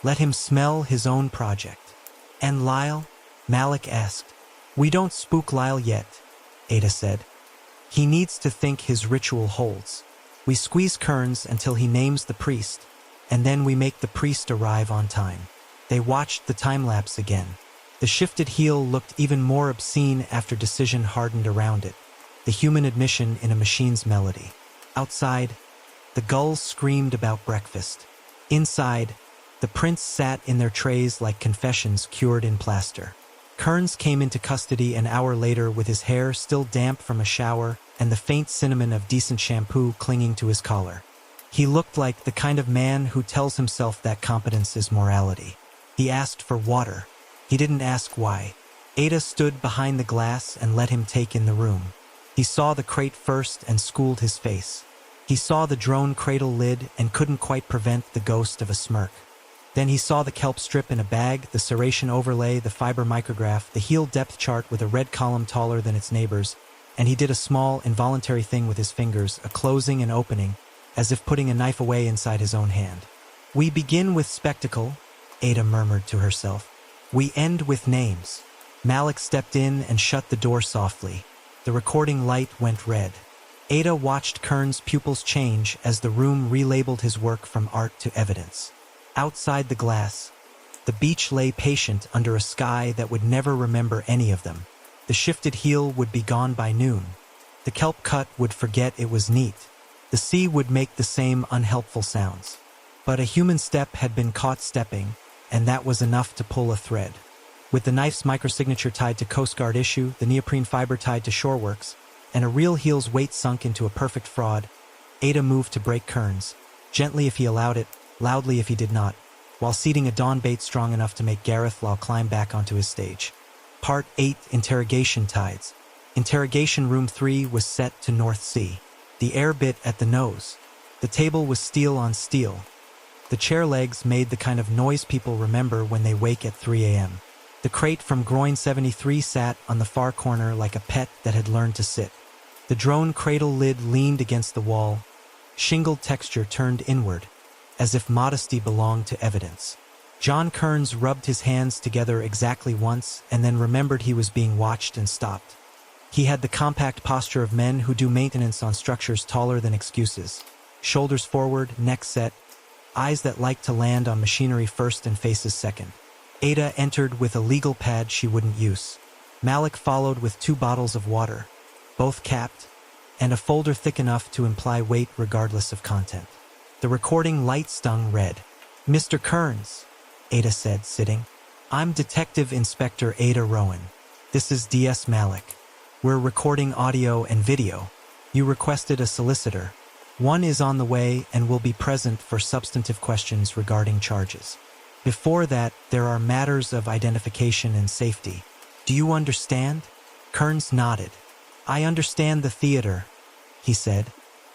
Let him smell his own project. And Lyle? Malik asked. We don't spook Lyle yet, Ada said. He needs to think his ritual holds. We squeeze Kearns until he names the priest, and then we make the priest arrive on time. They watched the time-lapse again. The shifted heel looked even more obscene after decision hardened around it. The human admission in a machine's melody. Outside, the gulls screamed about breakfast. Inside, the prints sat in their trays like confessions cured in plaster. Kearns came into custody an hour later with his hair still damp from a shower and the faint cinnamon of decent shampoo clinging to his collar. He looked like the kind of man who tells himself that competence is morality. He asked for water. He didn't ask why. Ada stood behind the glass and let him take in the room. He saw the crate first and schooled his face. He saw the drone cradle lid and couldn't quite prevent the ghost of a smirk. Then he saw the kelp strip in a bag, the serration overlay, the fiber micrograph, the heel depth chart with a red column taller than its neighbors, and he did a small, involuntary thing with his fingers, a closing and opening, as if putting a knife away inside his own hand. We begin with spectacle, Ada murmured to herself. We end with names. Malik stepped in and shut the door softly. The recording light went red. Ada watched Kearns' pupils change as the room relabeled his work from art to evidence. Outside the glass, the beach lay patient under a sky that would never remember any of them. The shifted heel would be gone by noon. The kelp cut would forget it was neat. The sea would make the same unhelpful sounds. But a human step had been caught stepping, and that was enough to pull a thread. With the knife's microsignature tied to Coast Guard issue, the neoprene fiber tied to Shoreworks, and a real heel's weight sunk into a perfect fraud, Ada moved to break Kearns, gently if he allowed it, loudly if he did not, while seating a dawn bait strong enough to make Gareth Law climb back onto his stage. Part 8, Interrogation Tides. Interrogation Room 3 was set to North Sea. The air bit at the nose. The table was steel on steel. The chair legs made the kind of noise people remember when they wake at 3 a.m. The crate from Groin 73 sat on the far corner like a pet that had learned to sit. The drone cradle lid leaned against the wall, shingled texture turned inward, as if modesty belonged to evidence. John Kearns rubbed his hands together exactly once and then remembered he was being watched and stopped. He had the compact posture of men who do maintenance on structures taller than excuses. Shoulders forward, neck set, eyes that like to land on machinery first and faces second. Ada entered with a legal pad she wouldn't use. Malik followed with 2 bottles of water, both capped, and a folder thick enough to imply weight regardless of content. The recording light stung red. Mr. Kearns, Ada said, sitting. I'm Detective Inspector Ada Rowan. This is DS Malik. We're recording audio and video. You requested a solicitor. One is on the way and will be present for substantive questions regarding charges. Before that, there are matters of identification and safety. Do you understand? Kearns nodded. I understand the theater, he said,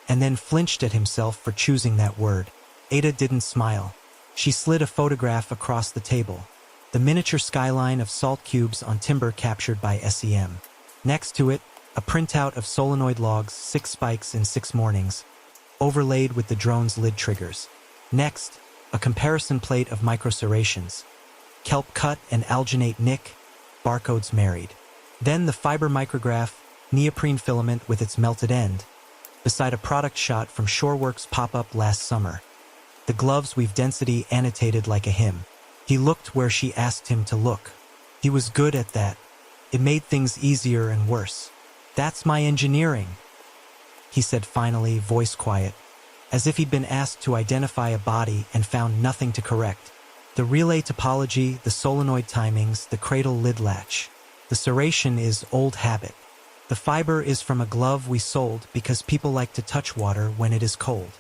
and then flinched at himself for choosing that word. Ada didn't smile. She slid a photograph across the table. The miniature skyline of salt cubes on timber captured by SEM. Next to it, a printout of solenoid logs, 6 spikes in 6 mornings, overlaid with the drone's lid triggers. Next, a comparison plate of microserrations, kelp cut and alginate nick, barcodes married. Then the fiber micrograph, neoprene filament with its melted end, beside a product shot from Shoreworks pop-up last summer. The gloves weave density annotated like a hymn. He looked where she asked him to look. He was good at that. It made things easier and worse. That's my engineering, he said finally, voice quiet, as if he'd been asked to identify a body and found nothing to correct. The relay topology, the solenoid timings, the cradle lid latch. The serration is old habit. The fiber is from a glove we sold because people like to touch water when it is cold.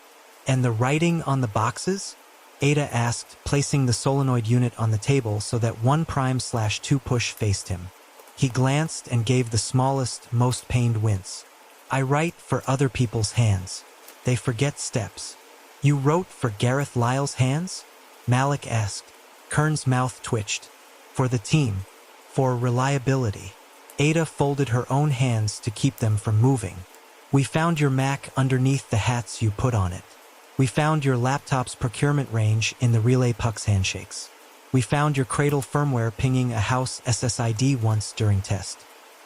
And the writing on the boxes? Ada asked, placing the solenoid unit on the table so that 1'/2 push faced him. He glanced and gave the smallest, most pained wince. I write for other people's hands. They forget steps. You wrote for Gareth Lyle's hands? Malik asked. Kearns' mouth twitched. For the team. For reliability. Ada folded her own hands to keep them from moving. We found your Mac underneath the hats you put on it. We found your laptop's procurement range in the relay pucks handshakes. We found your cradle firmware pinging a house SSID once during test.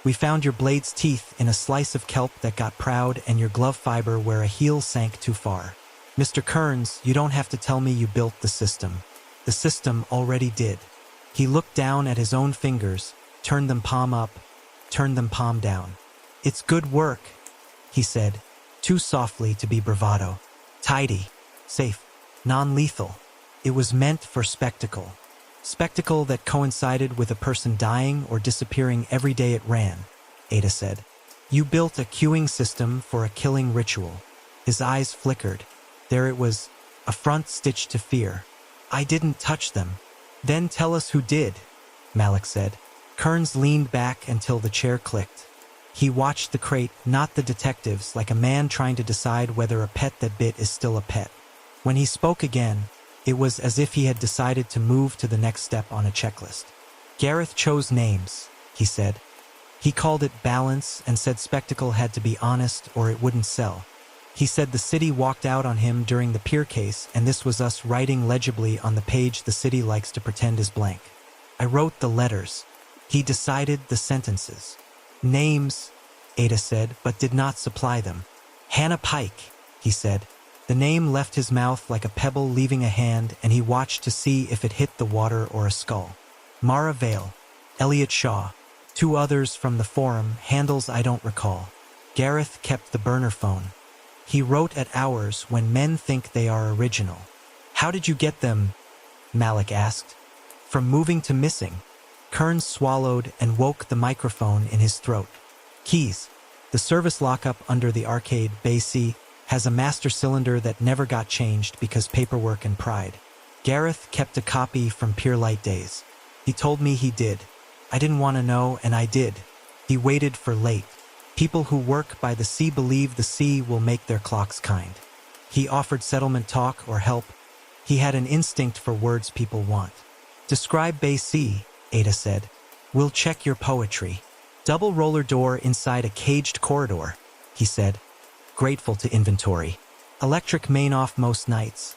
We found your blade's teeth in a slice of kelp that got proud and your glove fiber where a heel sank too far. Mr. Kearns, you don't have to tell me you built the system. The system already did. He looked down at his own fingers, turned them palm up, turned them palm down. It's good work, he said, too softly to be bravado. Tidy, safe, non-lethal. It was meant for spectacle. Spectacle that coincided with a person dying or disappearing every day it ran, Ada said. You built a queuing system for a killing ritual. His eyes flickered. There it was, a front stitched to fear. I didn't touch them. Then tell us who did, Malik said. Kearns leaned back until the chair clicked. He watched the crate, not the detectives, like a man trying to decide whether a pet that bit is still a pet. When he spoke again, it was as if he had decided to move to the next step on a checklist. Gareth chose names, he said. He called it balance and said spectacle had to be honest or it wouldn't sell. He said the city walked out on him during the pier case and this was us writing legibly on the page the city likes to pretend is blank. I wrote the letters. He decided the sentences. Names, Ada said, but did not supply them. Hannah Pike, he said. The name left his mouth like a pebble leaving a hand, and he watched to see if it hit the water or a skull. Mara Vale, Elliot Shaw, 2 others from the forum, handles I don't recall. Gareth kept the burner phone. He wrote at hours when men think they are original. How did you get them? Malik asked. From moving to missing. Kearns swallowed and woke the microphone in his throat. Keys. The service lockup under the arcade Bay C has a master cylinder that never got changed because paperwork and pride. Gareth kept a copy from Pier Light days. He told me he did. I didn't want to know, and I did. He waited for late. People who work by the sea believe the sea will make their clocks kind. He offered settlement talk or help. He had an instinct for words people want. Describe Bay C, Ada said. We'll check your poetry. Double roller door inside a caged corridor, he said. Grateful to inventory. Electric main off most nights.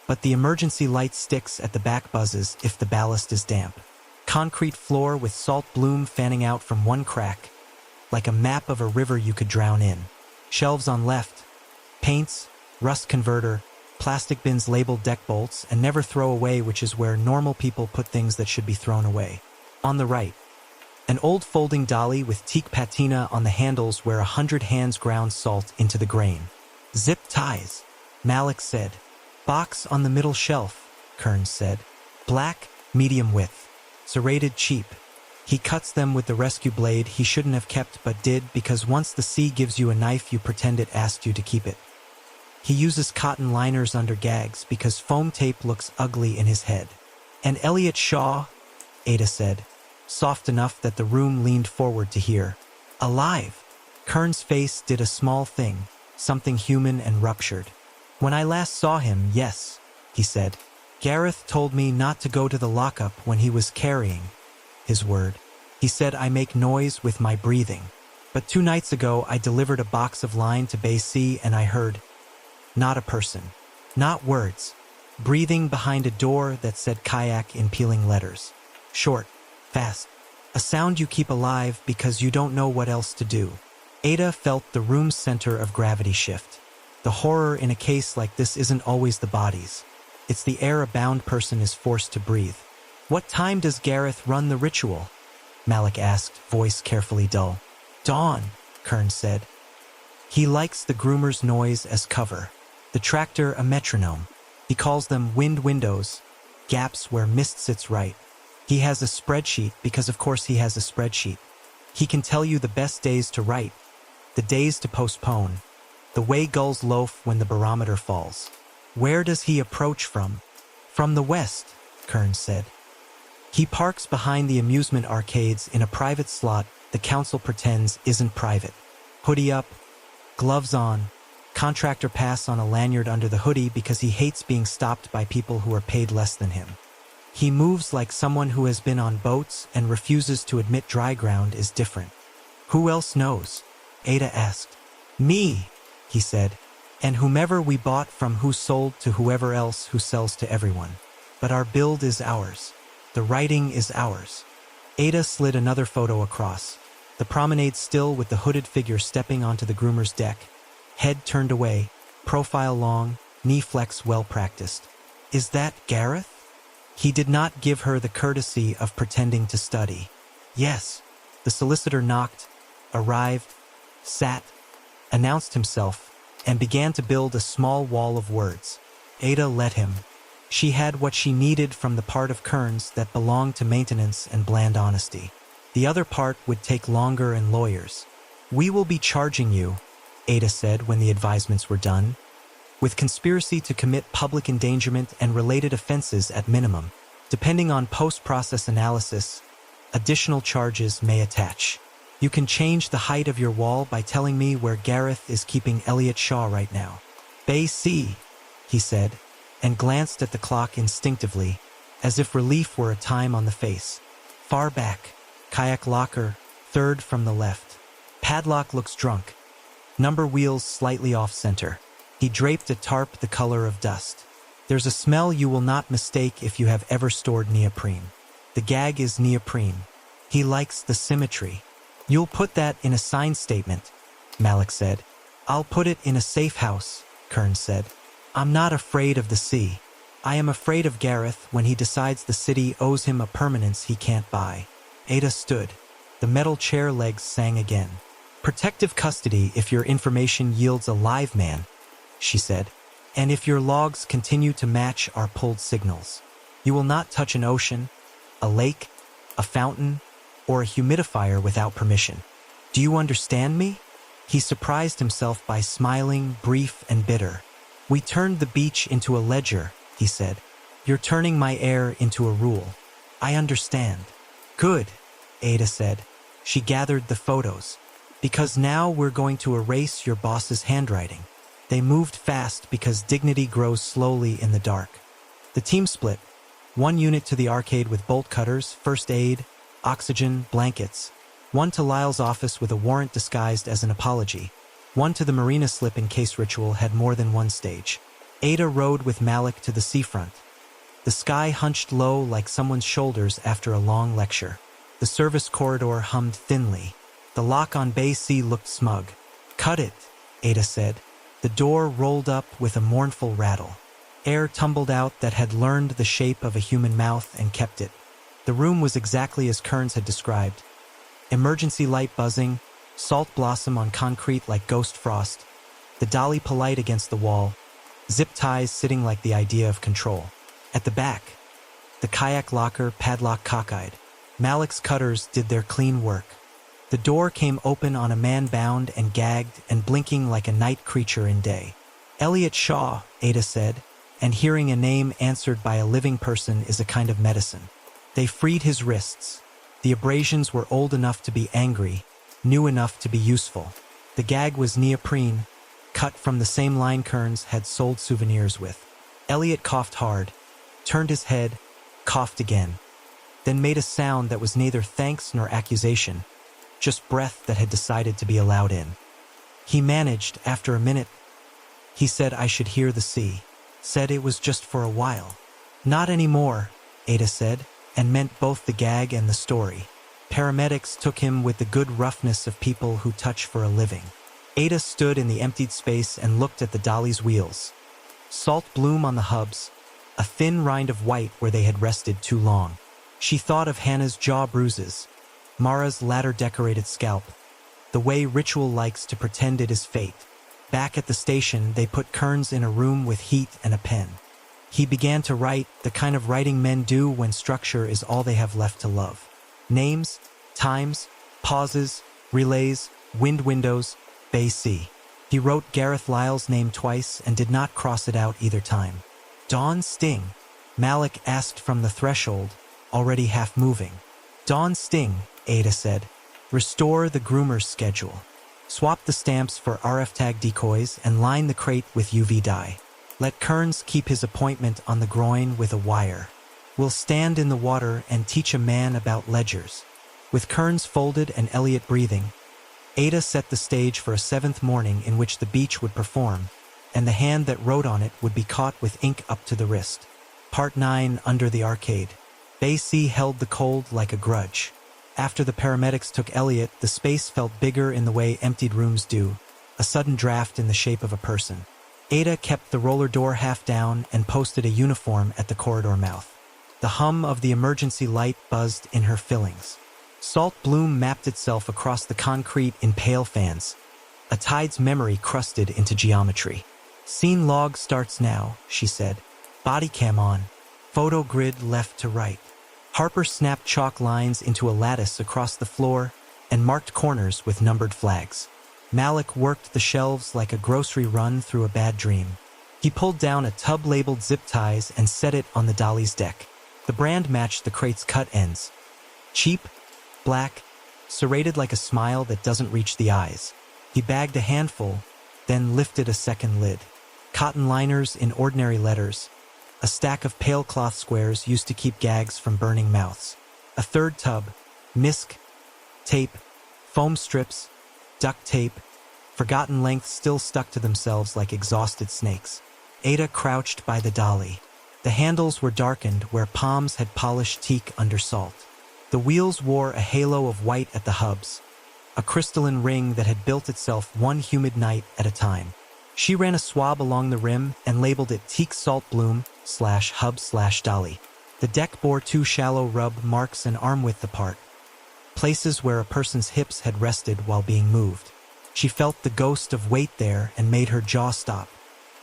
But the emergency light sticks at the back buzzes if the ballast is damp. Concrete floor with salt bloom fanning out from one crack, like a map of a river you could drown in. Shelves on left. Paints, rust converter, plastic bins labeled deck bolts, and never throw away, which is where normal people put things that should be thrown away. On the right. An old folding dolly with teak patina on the handles where 100 hands ground salt into the grain. Zip ties, Malik said. Box on the middle shelf, Kearns said. Black, medium width. Serrated cheap. He cuts them with the rescue blade he shouldn't have kept but did because once the sea gives you a knife you pretend it asked you to keep it. He uses cotton liners under gags because foam tape looks ugly in his head. And Elliot Shaw, Ada said, soft enough that the room leaned forward to hear. Alive. Kern's face did a small thing, something human and ruptured. When I last saw him, yes, he said. Gareth told me not to go to the lockup when he was carrying his word. He said I make noise with my breathing. But 2 nights ago I delivered a box of line to Bay C and I heard, not a person, not words, breathing behind a door that said kayak in peeling letters. Short, fast, a sound you keep alive because you don't know what else to do. Ada felt the room's center of gravity shift. The horror in a case like this isn't always the bodies. It's the air a bound person is forced to breathe. What time does Gareth run the ritual? Malik asked, voice carefully dull. Dawn, Kern said. He likes the groomer's noise as cover. The tractor a metronome. He calls them wind windows, gaps where mist sits right. He has a spreadsheet because of course he has a spreadsheet. He can tell you the best days to write, the days to postpone, the way gulls loaf when the barometer falls. Where does he approach from? From the west, Kern said. He parks behind the amusement arcades in a private slot the council pretends isn't private. Hoodie up, gloves on, contractor pass on a lanyard under the hoodie because he hates being stopped by people who are paid less than him. He moves like someone who has been on boats and refuses to admit dry ground is different. Who else knows? Ada asked. Me, he said, and whomever we bought from who sold to whoever else who sells to everyone. But our build is ours. The writing is ours. Ada slid another photo across. The promenade still with the hooded figure stepping onto the groomer's deck. Head turned away, profile long, knee flex well practiced. Is that Gareth? He did not give her the courtesy of pretending to study. Yes. The solicitor knocked, arrived, sat, announced himself, and began to build a small wall of words. Ada let him. She had what she needed from the part of Kearns that belonged to maintenance and bland honesty. The other part would take longer and lawyers. We will be charging you, Ada said when the advisements were done, with conspiracy to commit public endangerment and related offenses at minimum. Depending on post-process analysis, additional charges may attach. You can change the height of your wall by telling me where Gareth is keeping Elliot Shaw right now. Bay C, he said, and glanced at the clock instinctively, as if relief were a time on the face. Far back, kayak locker, third from the left. Padlock looks drunk. Number wheels slightly off-center. He draped a tarp the color of dust. There's a smell you will not mistake if you have ever stored neoprene. The gag is neoprene. He likes the symmetry. You'll put that in a sign statement, Malik said. I'll put it in a safe house, Kern said. I'm not afraid of the sea. I am afraid of Gareth when he decides the city owes him a permanence he can't buy. Ada stood. The metal chair legs sang again. Protective custody if your information yields a live man, she said, and if your logs continue to match our pulled signals. You will not touch an ocean, a lake, a fountain, or a humidifier without permission. Do you understand me? He surprised himself by smiling, brief and bitter. We turned the beach into a ledger, he said. You're turning my air into a rule. I understand. Good, Ada said. She gathered the photos. Because now we're going to erase your boss's handwriting. They moved fast because dignity grows slowly in the dark. The team split. One unit to the arcade with bolt cutters, first aid, oxygen, blankets. One to Lyle's office with a warrant disguised as an apology. One to the marina slip in case ritual had more than one stage. Ada rode with Malik to the seafront. The sky hunched low like someone's shoulders after a long lecture. The service corridor hummed thinly. The lock on Bay C looked smug. Cut it, Ada said. The door rolled up with a mournful rattle. Air tumbled out that had learned the shape of a human mouth and kept it. The room was exactly as Kearns had described. Emergency light buzzing, salt blossom on concrete like ghost frost, the dolly polite against the wall, zip ties sitting like the idea of control. At the back, the kayak locker padlock cockeyed. Malik's cutters did their clean work. The door came open on a man bound and gagged and blinking like a night creature in day. Elliot Shaw, Ada said, and hearing a name answered by a living person is a kind of medicine. They freed his wrists. The abrasions were old enough to be angry, new enough to be useful. The gag was neoprene, cut from the same line Kearns had sold souvenirs with. Elliot coughed hard, turned his head, coughed again, then made a sound that was neither thanks nor accusation, just breath that had decided to be allowed in. He managed, after a minute. He said I should hear the sea. Said it was just for a while. Not anymore, Ada said, and meant both the gag and the story. Paramedics took him with the good roughness of people who touch for a living. Ada stood in the emptied space and looked at the dolly's wheels. Salt bloom on the hubs, a thin rind of white where they had rested too long. She thought of Hannah's jaw bruises, Mara's ladder-decorated scalp, the way ritual likes to pretend it is fate. Back at the station, they put Kearns in a room with heat and a pen. He began to write, the kind of writing men do when structure is all they have left to love. Names, times, pauses, relays, wind windows, Bay Sea. He wrote Gareth Lyle's name twice and did not cross it out either time. Dawn Sting, Malik asked from the threshold, already half moving. Dawn Sting, Ada said. Restore the groomer's schedule. Swap the stamps for RF tag decoys and line the crate with UV dye. Let Kearns keep his appointment on the groin with a wire. We'll stand in the water and teach a man about ledgers. With Kearns folded and Elliot breathing, Ada set the stage for a seventh morning in which the beach would perform, and the hand that wrote on it would be caught with ink up to the wrist. Part 9, Under the Arcade. Bay Sea held the cold like a grudge. After the paramedics took Elliot, the space felt bigger in the way emptied rooms do, a sudden draft in the shape of a person. Ada kept the roller door half down and posted a uniform at the corridor mouth. The hum of the emergency light buzzed in her fillings. Salt bloom mapped itself across the concrete in pale fans. A tide's memory crusted into geometry. Scene log starts now, she said. Body cam on. Photo grid left to right. Harper snapped chalk lines into a lattice across the floor and marked corners with numbered flags. Malik worked the shelves like a grocery run through a bad dream. He pulled down a tub labeled zip ties and set it on the dolly's deck. The brand matched the crate's cut ends. Cheap, black, serrated like a smile that doesn't reach the eyes. He bagged a handful, then lifted a second lid. Cotton liners in ordinary letters. A stack of pale cloth squares used to keep gags from burning mouths. A third tub, misc, tape, foam strips, duct tape, forgotten lengths still stuck to themselves like exhausted snakes. Ada crouched by the dolly. The handles were darkened where palms had polished teak under salt. The wheels wore a halo of white at the hubs, a crystalline ring that had built itself one humid night at a time. She ran a swab along the rim and labeled it Teak Salt Bloom /hub /dolly. The deck bore 2 shallow rub marks an arm width apart, places where a person's hips had rested while being moved. She felt the ghost of weight there and made her jaw stop.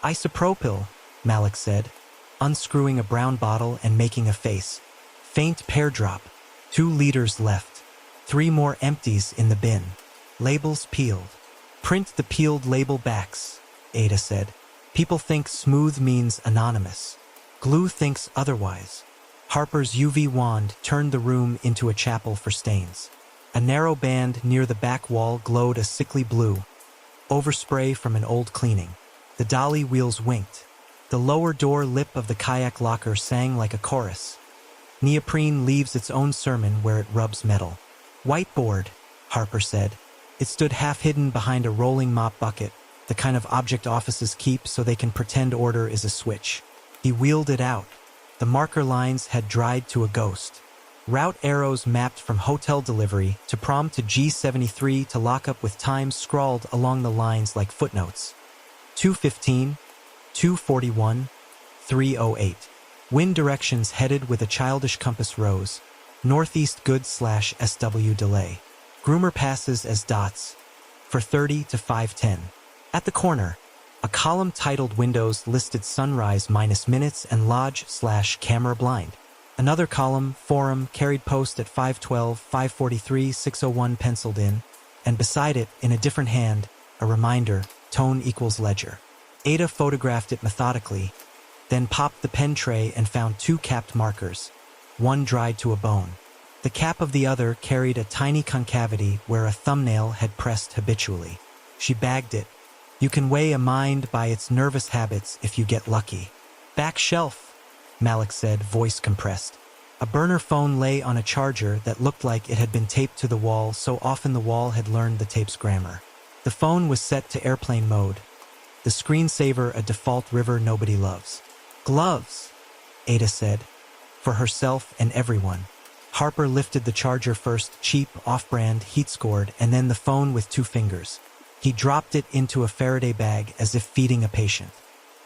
Isopropyl, Malik said, unscrewing a brown bottle and making a face. Faint pear drop. 2 liters left. 3 more empties in the bin. Labels peeled. Print the peeled label backs, Ada said. People think smooth means anonymous. Glue thinks otherwise. Harper's UV wand turned the room into a chapel for stains. A narrow band near the back wall glowed a sickly blue, overspray from an old cleaning. The dolly wheels winked. The lower door lip of the kayak locker sang like a chorus. Neoprene leaves its own sermon where it rubs metal. Whiteboard, Harper said. It stood half-hidden behind a rolling mop bucket, the kind of object offices keep so they can pretend order is a switch. He wheeled it out. The marker lines had dried to a ghost. Route arrows mapped from hotel delivery to prom to G73 to lock up with times scrawled along the lines like footnotes. 2:15, 2:41, 3:08. Wind directions headed with a childish compass rose. Northeast good /SW delay. Groomer passes as dots. For 30 to 5:10. At the corner, a column titled Windows listed sunrise -minutes and lodge/camera blind. Another column, Forum, carried post at 5:12, 5:43, 6:01 penciled in, and beside it, in a different hand, a reminder, tone equals ledger. Ada photographed it methodically, then popped the pen tray and found 2 capped markers, one dried to a bone. The cap of the other carried a tiny concavity where a thumbnail had pressed habitually. She bagged it. You can weigh a mind by its nervous habits if you get lucky. Back shelf, Malik said, voice compressed. A burner phone lay on a charger that looked like it had been taped to the wall, so often the wall had learned the tape's grammar. The phone was set to airplane mode, the screensaver a default river nobody loves. Gloves, Ada said, for herself and everyone. Harper lifted the charger first, cheap, off-brand, heat-scored, and then the phone with 2 fingers. He dropped it into a Faraday bag as if feeding a patient.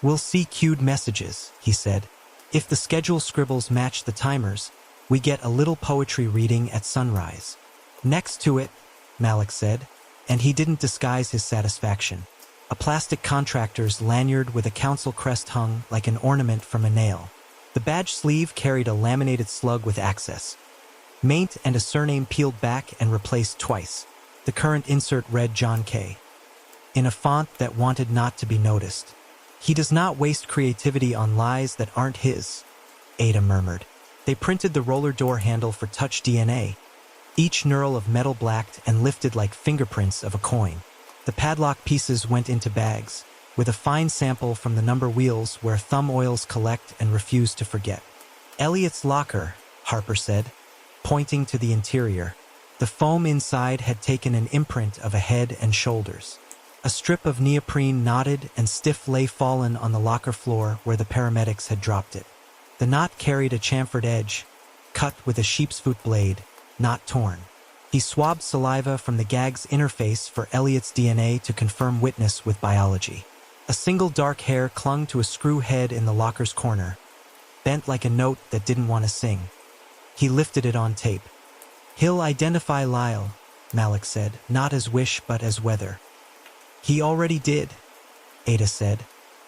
We'll see queued messages, he said. If the schedule scribbles match the timers, we get a little poetry reading at sunrise. Next to it, Malik said, and he didn't disguise his satisfaction. A plastic contractor's lanyard with a council crest hung like an ornament from a nail. The badge sleeve carried a laminated slug with access. Maint and a surname peeled back and replaced twice. The current insert read John K. in a font that wanted not to be noticed. He does not waste creativity on lies that aren't his, Ada murmured. They printed the roller door handle for touch DNA, each knurl of metal blacked and lifted like fingerprints of a coin. The padlock pieces went into bags, with a fine sample from the number wheels where thumb oils collect and refuse to forget. Elliot's locker, Harper said, pointing to the interior. The foam inside had taken an imprint of a head and shoulders. A strip of neoprene knotted and stiff lay fallen on the locker floor where the paramedics had dropped it. The knot carried a chamfered edge, cut with a sheepsfoot blade, not torn. He swabbed saliva from the gag's interface for Elliot's DNA to confirm witness with biology. A single dark hair clung to a screw head in the locker's corner, bent like a note that didn't want to sing. He lifted it on tape. He'll identify Lyle, Malik said, not as wish but as weather. He already did, Ada said,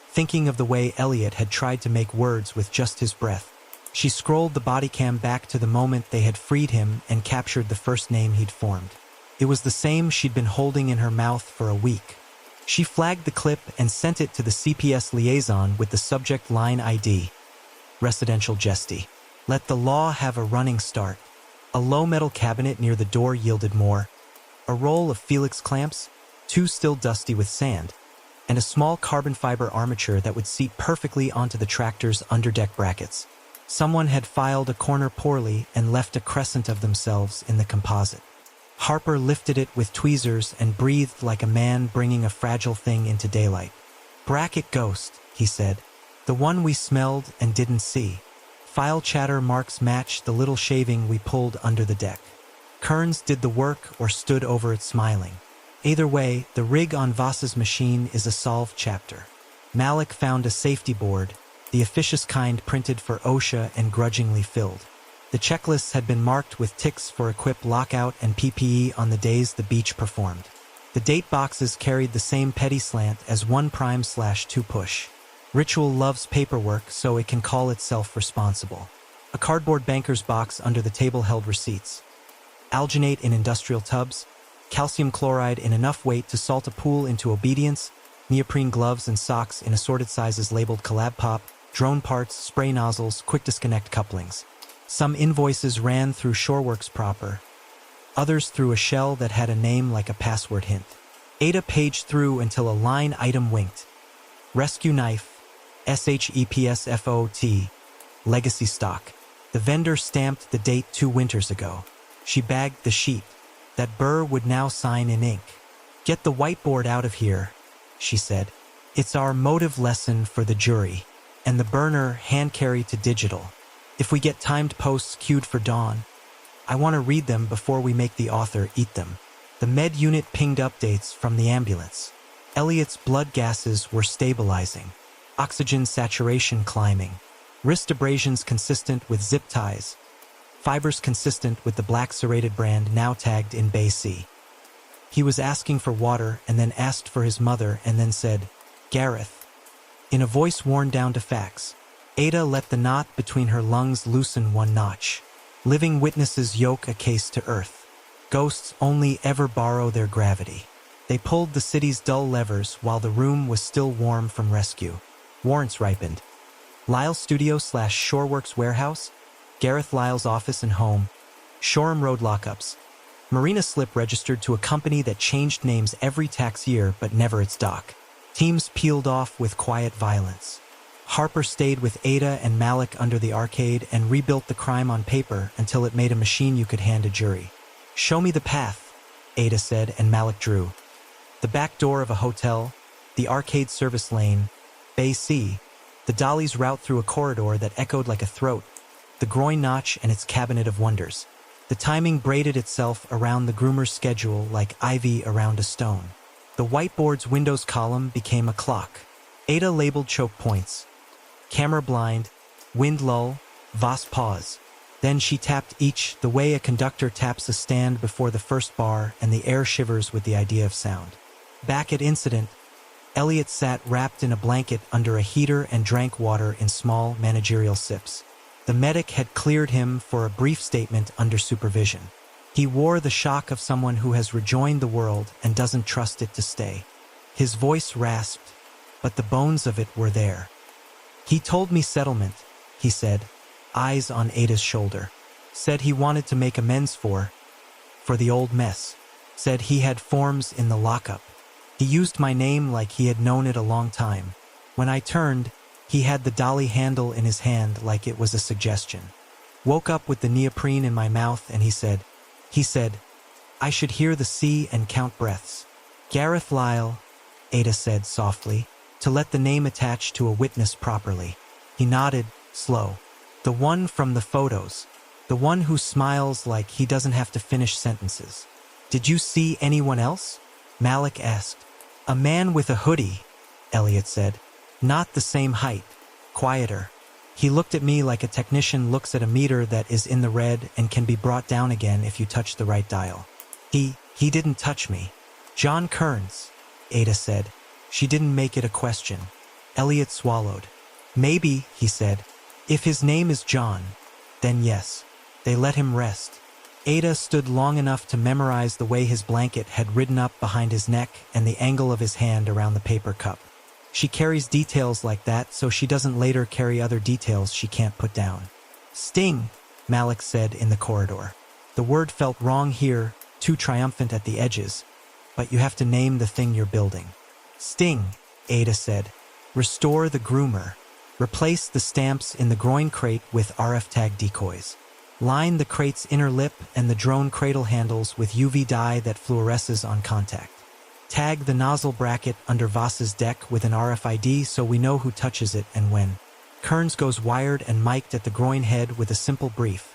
thinking of the way Elliot had tried to make words with just his breath. She scrolled the body cam back to the moment they had freed him and captured the first name he'd formed. It was the same she'd been holding in her mouth for a week. She flagged the clip and sent it to the CPS liaison with the subject line ID. Residential Jesty. Let the law have a running start. A low metal cabinet near the door yielded more. A roll of Felix clamps, 2 still dusty with sand, and a small carbon fiber armature that would seat perfectly onto the tractor's underdeck brackets. Someone had filed a corner poorly and left a crescent of themselves in the composite. Harper lifted it with tweezers and breathed like a man bringing a fragile thing into daylight. Bracket ghost, he said. The one we smelled and didn't see. File chatter marks match the little shaving we pulled under the deck. Kearns did the work or stood over it smiling. Either way, the rig on Voss's machine is a solved chapter. Malik found a safety board, the officious kind printed for OSHA and grudgingly filled. The checklists had been marked with ticks for equip lockout and PPE on the days the beach performed. The date boxes carried the same petty slant as 1'/2 push. Ritual loves paperwork, so it can call itself responsible. A cardboard banker's box under the table held receipts. Alginate in industrial tubs, calcium chloride in enough weight to salt a pool into obedience, neoprene gloves and socks in assorted sizes labeled collab pop, drone parts, spray nozzles, quick disconnect couplings. Some invoices ran through Shoreworks proper, others through a shell that had a name like a password hint. Ada paged through until a line item winked. Rescue knife, SHEPSFOT, legacy stock. The vendor stamped the date 2 winters ago. She bagged the sheet. That Burr would now sign in ink. Get the whiteboard out of here, she said. It's our motive lesson for the jury. And the burner hand carry to digital. If we get timed posts queued for dawn, I want to read them before we make the author eat them. The med unit pinged updates from the ambulance. Elliot's blood gases were stabilizing. Oxygen saturation climbing. Wrist abrasions consistent with zip ties. Fibers consistent with the black serrated brand now tagged in Bay C. He was asking for water and then asked for his mother and then said, Gareth. In a voice worn down to fax, Ada let the knot between her lungs loosen 1 notch. Living witnesses yoke a case to earth. Ghosts only ever borrow their gravity. They pulled the city's dull levers while the room was still warm from rescue. Warrants ripened. Lyle's studio/Shoreworks warehouse, Gareth Lyle's office and home, Shoreham Road lockups. Marina slip registered to a company that changed names every tax year but never its dock. Teams peeled off with quiet violence. Harper stayed with Ada and Malik under the arcade and rebuilt the crime on paper until it made a machine you could hand a jury. "Show me the path," Ada said, and Malik drew. The back door of a hotel, the arcade service lane, Bay C, the dolly's route through a corridor that echoed like a throat, the groin notch and its cabinet of wonders. The timing braided itself around the groomer's schedule like ivy around a stone. The whiteboard's Windows column became a clock. Ada labeled choke points. Camera blind, wind lull, Voss pause. Then she tapped each the way a conductor taps a stand before the first bar, and the air shivers with the idea of sound. Back at incident, Elliot sat wrapped in a blanket under a heater and drank water in small managerial sips. The medic had cleared him for a brief statement under supervision. He wore the shock of someone who has rejoined the world and doesn't trust it to stay. His voice rasped, but the bones of it were there. "He told me settlement," he said, eyes on Ada's shoulder. "Said he wanted to make amends for the old mess. Said he had forms in the lockup. He used my name like he had known it a long time. When I turned, he had the dolly handle in his hand like it was a suggestion. Woke up with the neoprene in my mouth and he said, I should hear the sea and count breaths. Gareth Lyle," Ada said softly, "to let the name attach to a witness properly." He nodded, slow. "The one from the photos. The one who smiles like he doesn't have to finish sentences." "Did you see anyone else?" Malik asked. "A man with a hoodie," Elliot said. "Not the same height. Quieter. He looked at me like a technician looks at a meter that is in the red and can be brought down again if you touch the right dial. He didn't touch me." "John Kearns," Ada said. She didn't make it a question. Elliot swallowed. "Maybe," he said. "If his name is John, then yes." They let him rest. Ada stood long enough to memorize the way his blanket had ridden up behind his neck and the angle of his hand around the paper cup. She carries details like that so she doesn't later carry other details she can't put down. "Sting," Malik said in the corridor. The word felt wrong here, too triumphant at the edges, but you have to name the thing you're building. "Sting," Ada said. "Restore the groomer. Replace the stamps in the groin crate with RF tag decoys. Line the crate's inner lip and the drone cradle handles with UV dye that fluoresces on contact. Tag the nozzle bracket under Voss's deck with an RFID so we know who touches it and when." Kearns goes wired and mic'd at the groin head with a simple brief.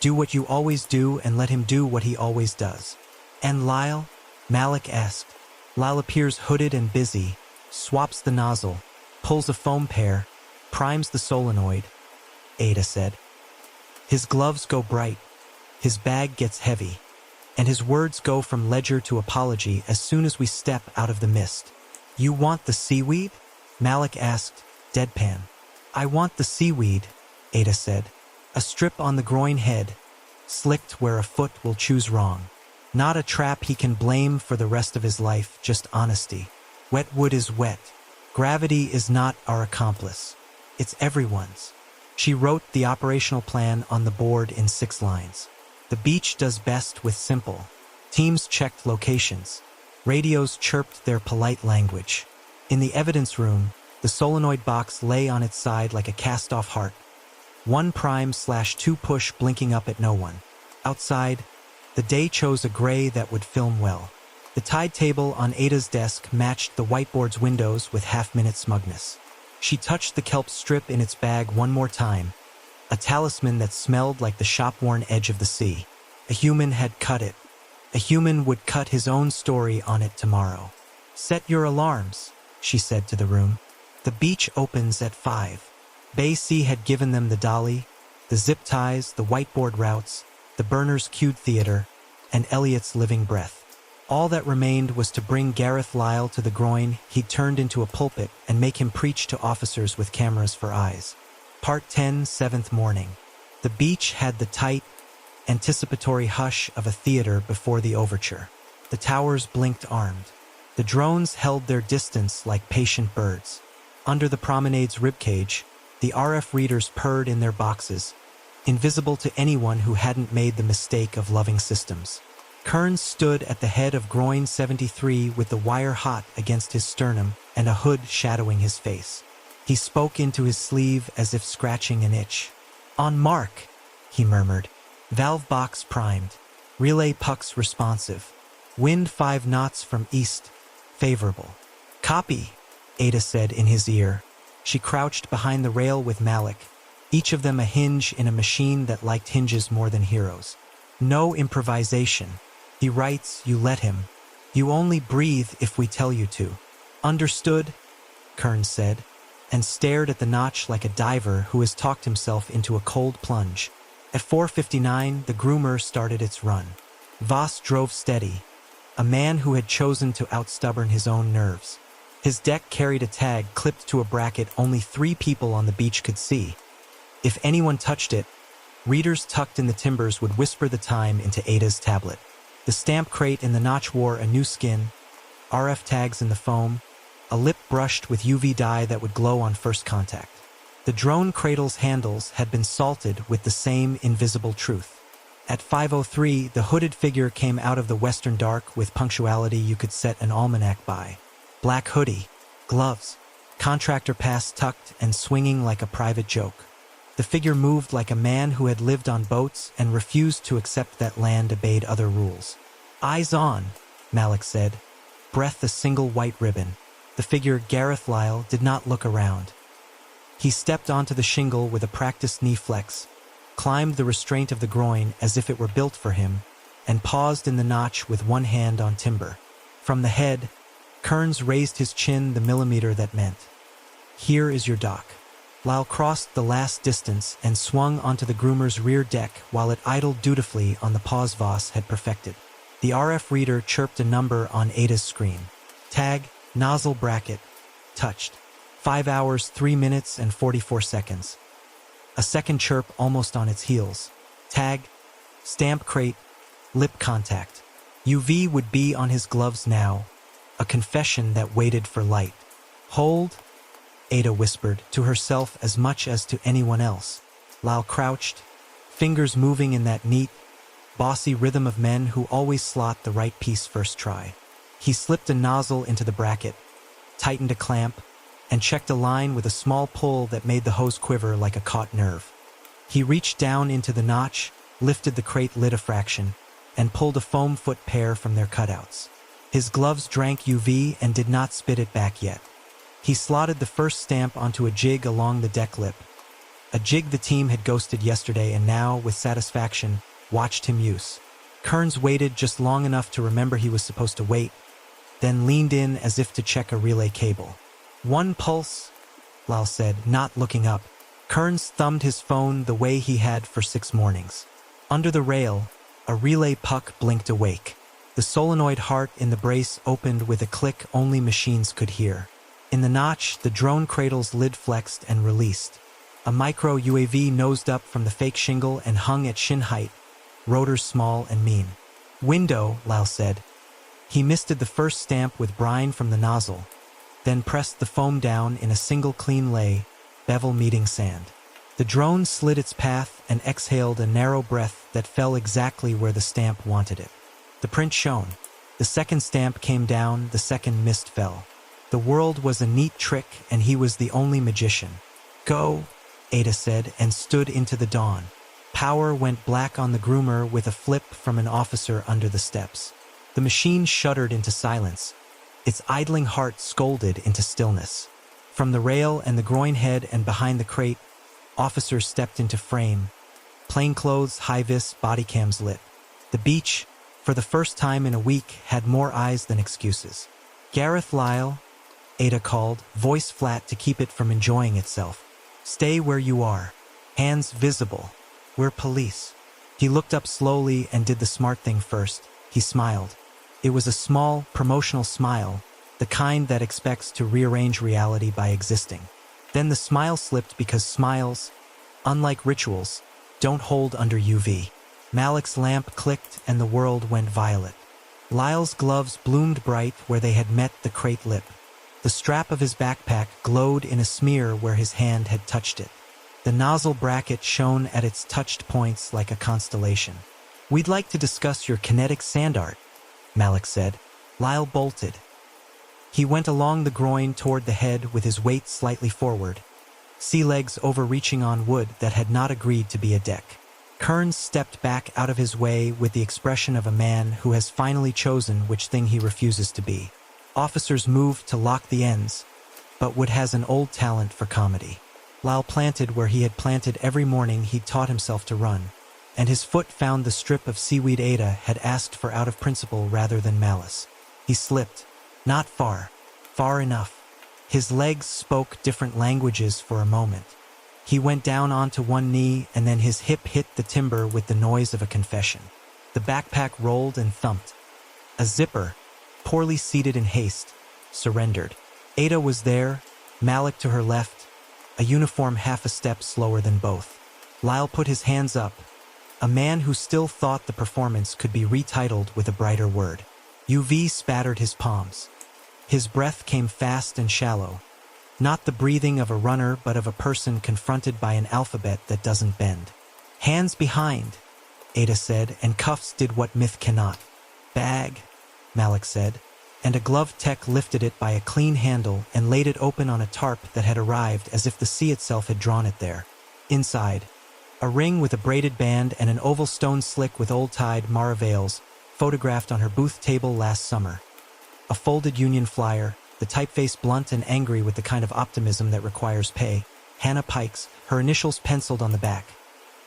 "Do what you always do and let him do what he always does." "And Lyle?" Malik asked. Lyle appears hooded and busy, swaps the nozzle, pulls a foam pair, primes the solenoid, Ada said. His gloves go bright, his bag gets heavy, and his words go from ledger to apology as soon as we step out of the mist. "You want the seaweed?" Malik asked, deadpan. "I want the seaweed," Ada said. "A strip on the groin head, slicked where a foot will choose wrong. Not a trap he can blame for the rest of his life, just honesty. Wet wood is wet. Gravity is not our accomplice. It's everyone's." She wrote the operational plan on the board in 6 lines. The beach does best with simple. Teams checked locations. Radios chirped their polite language. In the evidence room, the solenoid box lay on its side like a cast-off heart. 1'/2 push blinking up at no one. Outside, the day chose a gray that would film well. The tide table on Ada's desk matched the whiteboard's windows with half-minute smugness. She touched the kelp strip in its bag one more time, a talisman that smelled like the shop-worn edge of the sea. A human had cut it. A human would cut his own story on it tomorrow. "Set your alarms," she said to the room. "The beach opens at 5. Bay C had given them the dolly, the zip ties, the whiteboard routes, the burners cued theater, and Elliot's living breath. All that remained was to bring Gareth Lyle to the groin he'd turned into a pulpit and make him preach to officers with cameras for eyes. Part 10, 7th morning. The beach had the tight, anticipatory hush of a theater before the overture. The towers blinked armed. The drones held their distance like patient birds. Under the promenade's ribcage, the RF readers purred in their boxes, invisible to anyone who hadn't made the mistake of loving systems. Kearns stood at the head of groin 73 with the wire hot against his sternum and a hood shadowing his face. He spoke into his sleeve as if scratching an itch. "On mark," he murmured. "Valve box primed. Relay pucks responsive. Wind 5 knots from east. Favorable." "Copy," Ada said in his ear. She crouched behind the rail with Malik, each of them a hinge in a machine that liked hinges more than heroes. "No improvisation. He writes, you let him. You only breathe if we tell you to." "Understood," Kearns said, and stared at the notch like a diver who has talked himself into a cold plunge. At 4:59, the groomer started its run. Voss drove steady, a man who had chosen to outstubborn his own nerves. His deck carried a tag clipped to a bracket only 3 people on the beach could see. If anyone touched it, readers tucked in the timbers would whisper the time into Ada's tablet. The stamp crate in the notch wore a new skin, RF tags in the foam, a lip brushed with UV dye that would glow on first contact. The drone cradle's handles had been salted with the same invisible truth. At 5:03, the hooded figure came out of the western dark with punctuality you could set an almanac by. Black hoodie, gloves, contractor pass tucked and swinging like a private joke. The figure moved like a man who had lived on boats and refused to accept that land obeyed other rules. "Eyes on," Malik said. Breath a single white ribbon. The figure, Gareth Lyle, did not look around. He stepped onto the shingle with a practiced knee flex, climbed the restraint of the groin as if it were built for him, and paused in the notch with one hand on timber. From the head, Kearns raised his chin the millimeter that meant, "Here is your dock." Lyle crossed the last distance and swung onto the groomer's rear deck while it idled dutifully on the pause Voss had perfected. The RF reader chirped a number on Ada's screen. Tag, nozzle bracket, touched. 5 hours, 3 minutes, and 44 seconds. A second chirp almost on its heels. Tag, stamp crate, lip contact. UV would be on his gloves now, a confession that waited for light. "Hold," Ada whispered, to herself as much as to anyone else. Lyle crouched, fingers moving in that neat, bossy rhythm of men who always slot the right piece first try. He slipped a nozzle into the bracket, tightened a clamp, and checked a line with a small pull that made the hose quiver like a caught nerve. He reached down into the notch, lifted the crate lid a fraction, and pulled a foam foot pair from their cutouts. His gloves drank UV and did not spit it back yet. He slotted the first stamp onto a jig along the deck lip, a jig the team had ghosted yesterday and now, with satisfaction, watched him use. Kearns waited just long enough to remember he was supposed to wait, then leaned in as if to check a relay cable. "One pulse," Lyle said, not looking up. Kearns thumbed his phone the way he had for 6 mornings. Under the rail, a relay puck blinked awake. The solenoid heart in the brace opened with a click only machines could hear. In the notch, the drone cradle's lid flexed and released. A micro UAV nosed up from the fake shingle and hung at shin height, rotors small and mean. "Window," Lyle said. He misted the first stamp with brine from the nozzle, then pressed the foam down in a single clean lay, bevel meeting sand. The drone slid its path and exhaled a narrow breath that fell exactly where the stamp wanted it. The print shone. The second stamp came down, the second mist fell. The world was a neat trick, and he was the only magician. "Go," Ada said, and stood into the dawn. Power went black on the groomer with a flip from an officer under the steps. The machine shuddered into silence. Its idling heart scolded into stillness. From the rail and the groin head and behind the crate, officers stepped into frame. Plainclothes, high-vis, body cams lit. The beach, for the first time in a week, had more eyes than excuses. "Gareth Lyle," Ada called, voice flat to keep it from enjoying itself. "Stay where you are. Hands visible. We're police." He looked up slowly and did the smart thing first. He smiled. It was a small, promotional smile, the kind that expects to rearrange reality by existing. Then the smile slipped because smiles, unlike rituals, don't hold under UV. Malik's lamp clicked and the world went violet. Lyle's gloves bloomed bright where they had met the crate lip. The strap of his backpack glowed in a smear where his hand had touched it. The nozzle bracket shone at its touched points like a constellation. "We'd like to discuss your kinetic sand art," Malik said. Lyle bolted. He went along the groin toward the head with his weight slightly forward, sea legs overreaching on wood that had not agreed to be a deck. Kearns stepped back out of his way with the expression of a man who has finally chosen which thing he refuses to be. Officers moved to lock the ends, but Wood has an old talent for comedy. Lyle planted where he had planted every morning he'd taught himself to run, and his foot found the strip of seaweed Ada had asked for out of principle rather than malice. He slipped. Not far. Far enough. His legs spoke different languages for a moment. He went down onto one knee and then his hip hit the timber with the noise of a confession. The backpack rolled and thumped. A zipper, poorly seated in haste, surrendered. Ada was there, Malik to her left, a uniform half a step slower than both. Lyle put his hands up, a man who still thought the performance could be retitled with a brighter word. UV spattered his palms. His breath came fast and shallow. Not the breathing of a runner, but of a person confronted by an alphabet that doesn't bend. "Hands behind," Ada said, and cuffs did what myth cannot. "Bag," Malik said, and a gloved tech lifted it by a clean handle and laid it open on a tarp that had arrived as if the sea itself had drawn it there. Inside, a ring with a braided band and an oval stone slick with old-tied Mara veils, photographed on her booth table last summer. A folded union flyer, the typeface blunt and angry with the kind of optimism that requires pay. Hannah Pikes, her initials penciled on the back.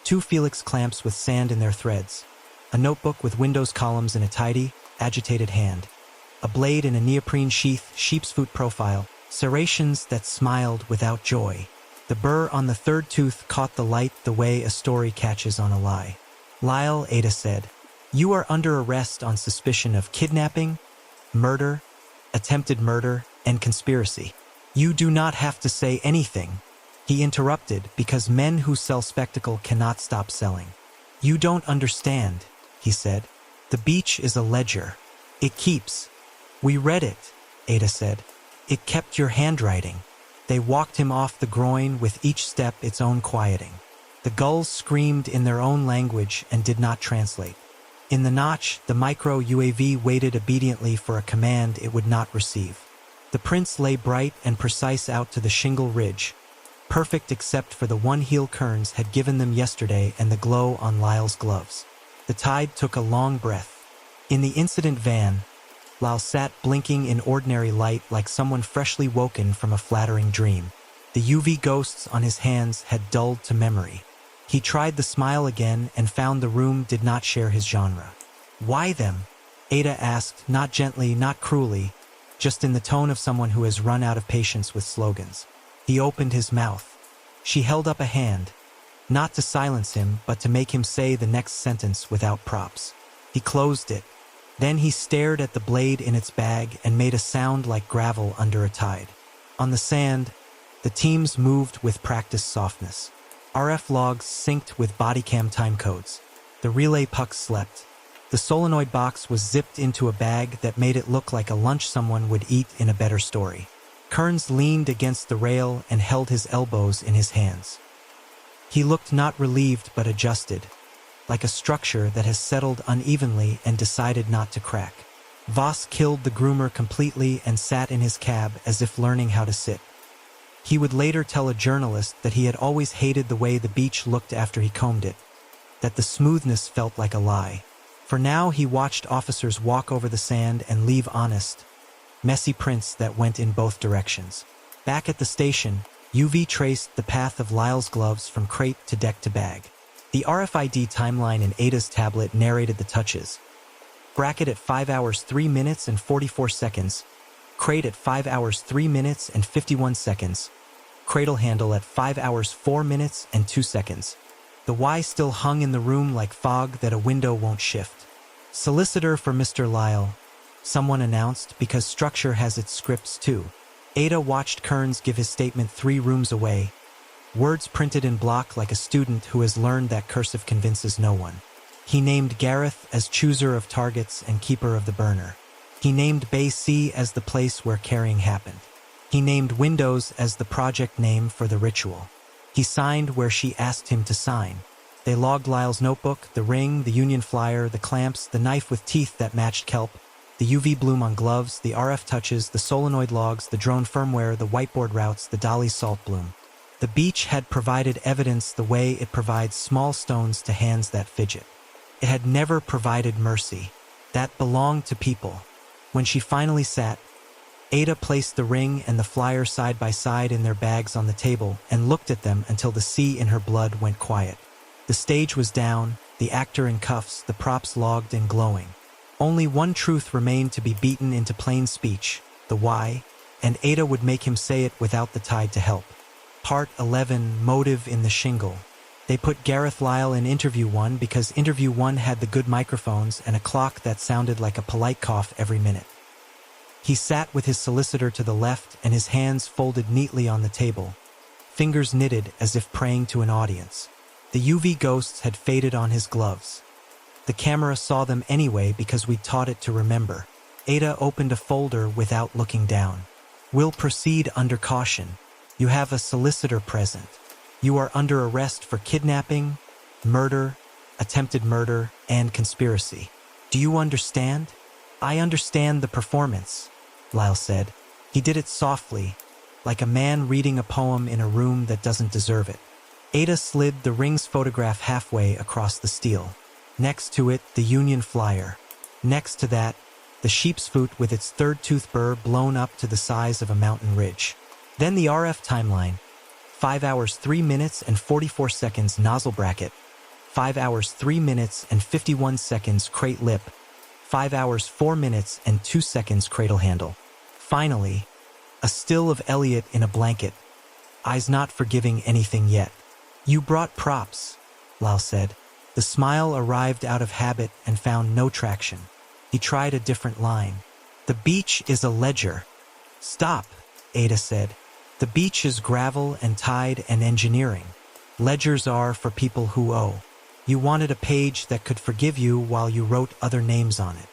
2 Felix clamps with sand in their threads. A notebook with Windows columns in a tidy, agitated hand. A blade in a neoprene sheath, sheep's foot profile. Serrations that smiled without joy. The burr on the 3rd tooth caught the light the way a story catches on a lie. "Lyle," Ada said, "you are under arrest on suspicion of kidnapping, murder, attempted murder, and conspiracy. You do not have to say anything," he interrupted, "because men who sell spectacle cannot stop selling." "You don't understand," he said. "The beach is a ledger. It keeps." "We read it," Ada said. "It kept your handwriting." They walked him off the groin with each step its own quieting. The gulls screamed in their own language and did not translate. In the notch, the micro-UAV waited obediently for a command it would not receive. The prints lay bright and precise out to the shingle ridge, perfect except for the one heel Kearns had given them yesterday and the glow on Lyle's gloves. The tide took a long breath. In the incident van, Lyle sat blinking in ordinary light like someone freshly woken from a flattering dream. The UV ghosts on his hands had dulled to memory. He tried the smile again and found the room did not share his genre. "Why them?" Ada asked, not gently, not cruelly, just in the tone of someone who has run out of patience with slogans. He opened his mouth. She held up a hand, not to silence him, but to make him say the next sentence without props. He closed it. Then he stared at the blade in its bag and made a sound like gravel under a tide. On the sand, the teams moved with practiced softness. RF logs synced with bodycam timecodes. The relay puck slept. The solenoid box was zipped into a bag that made it look like a lunch someone would eat in a better story. Kearns leaned against the rail and held his elbows in his hands. He looked not relieved but adjusted, like a structure that has settled unevenly and decided not to crack. Voss killed the groomer completely and sat in his cab as if learning how to sit. He would later tell a journalist that he had always hated the way the beach looked after he combed it, that the smoothness felt like a lie. For now he watched officers walk over the sand and leave honest, messy prints that went in both directions. Back at the station, UV traced the path of Lyle's gloves from crate to deck to bag. The RFID timeline in Ada's tablet narrated the touches. Bracket at 5 hours 3 minutes and 44 seconds, crate at 5 hours 3 minutes and 51 seconds, cradle handle at 5 hours 4 minutes and 2 seconds. The Y still hung in the room like fog that a window won't shift. "Solicitor for Mr. Lyle," someone announced, because structure has its scripts too. Ada watched Kearns give his statement 3 rooms away, words printed in block like a student who has learned that cursive convinces no one. He named Gareth as chooser of targets and keeper of the burner. He named Bay C as the place where carrying happened. He named Windows as the project name for the ritual. He signed where she asked him to sign. They logged Lyle's notebook, the ring, the Union flyer, the clamps, the knife with teeth that matched kelp, the UV bloom on gloves, the RF touches, the solenoid logs, the drone firmware, the whiteboard routes, the dolly salt bloom. The beach had provided evidence the way it provides small stones to hands that fidget. It had never provided mercy. That belonged to people. When she finally sat, Ada placed the ring and the flyer side by side in their bags on the table and looked at them until the sea in her blood went quiet. The stage was down, the actor in cuffs, the props logged and glowing. Only one truth remained to be beaten into plain speech, the why, and Ada would make him say it without the tide to help. Part 11, Motive in the Shingle. They put Gareth Lyle in Interview 1 because Interview 1 had the good microphones and a clock that sounded like a polite cough every minute. He sat with his solicitor to the left and his hands folded neatly on the table, fingers knitted as if praying to an audience. The UV ghosts had faded on his gloves. The camera saw them anyway because we taught it to remember. Ada opened a folder without looking down. We'll proceed under caution. You have a solicitor present. You are under arrest for kidnapping, murder, attempted murder, and conspiracy. Do you understand? I understand the performance, Lyle said. He did it softly, like a man reading a poem in a room that doesn't deserve it. Ada slid the ring's photograph halfway across the steel. Next to it, the Union flyer. Next to that, the sheep's foot with its third tooth burr blown up to the size of a mountain ridge. Then the RF timeline. 5 hours 3 minutes and 44 seconds nozzle bracket. 5 hours 3 minutes and 51 seconds crate lip. 5 hours 4 minutes and 2 seconds cradle handle. Finally, a still of Elliot in a blanket. Eyes not forgiving anything yet. You brought props, Lyle said. The smile arrived out of habit and found no traction. He tried a different line. The beach is a ledger. Stop, Ada said. The beach is gravel and tide and engineering. Ledgers are for people who owe. You wanted a page that could forgive you while you wrote other names on it.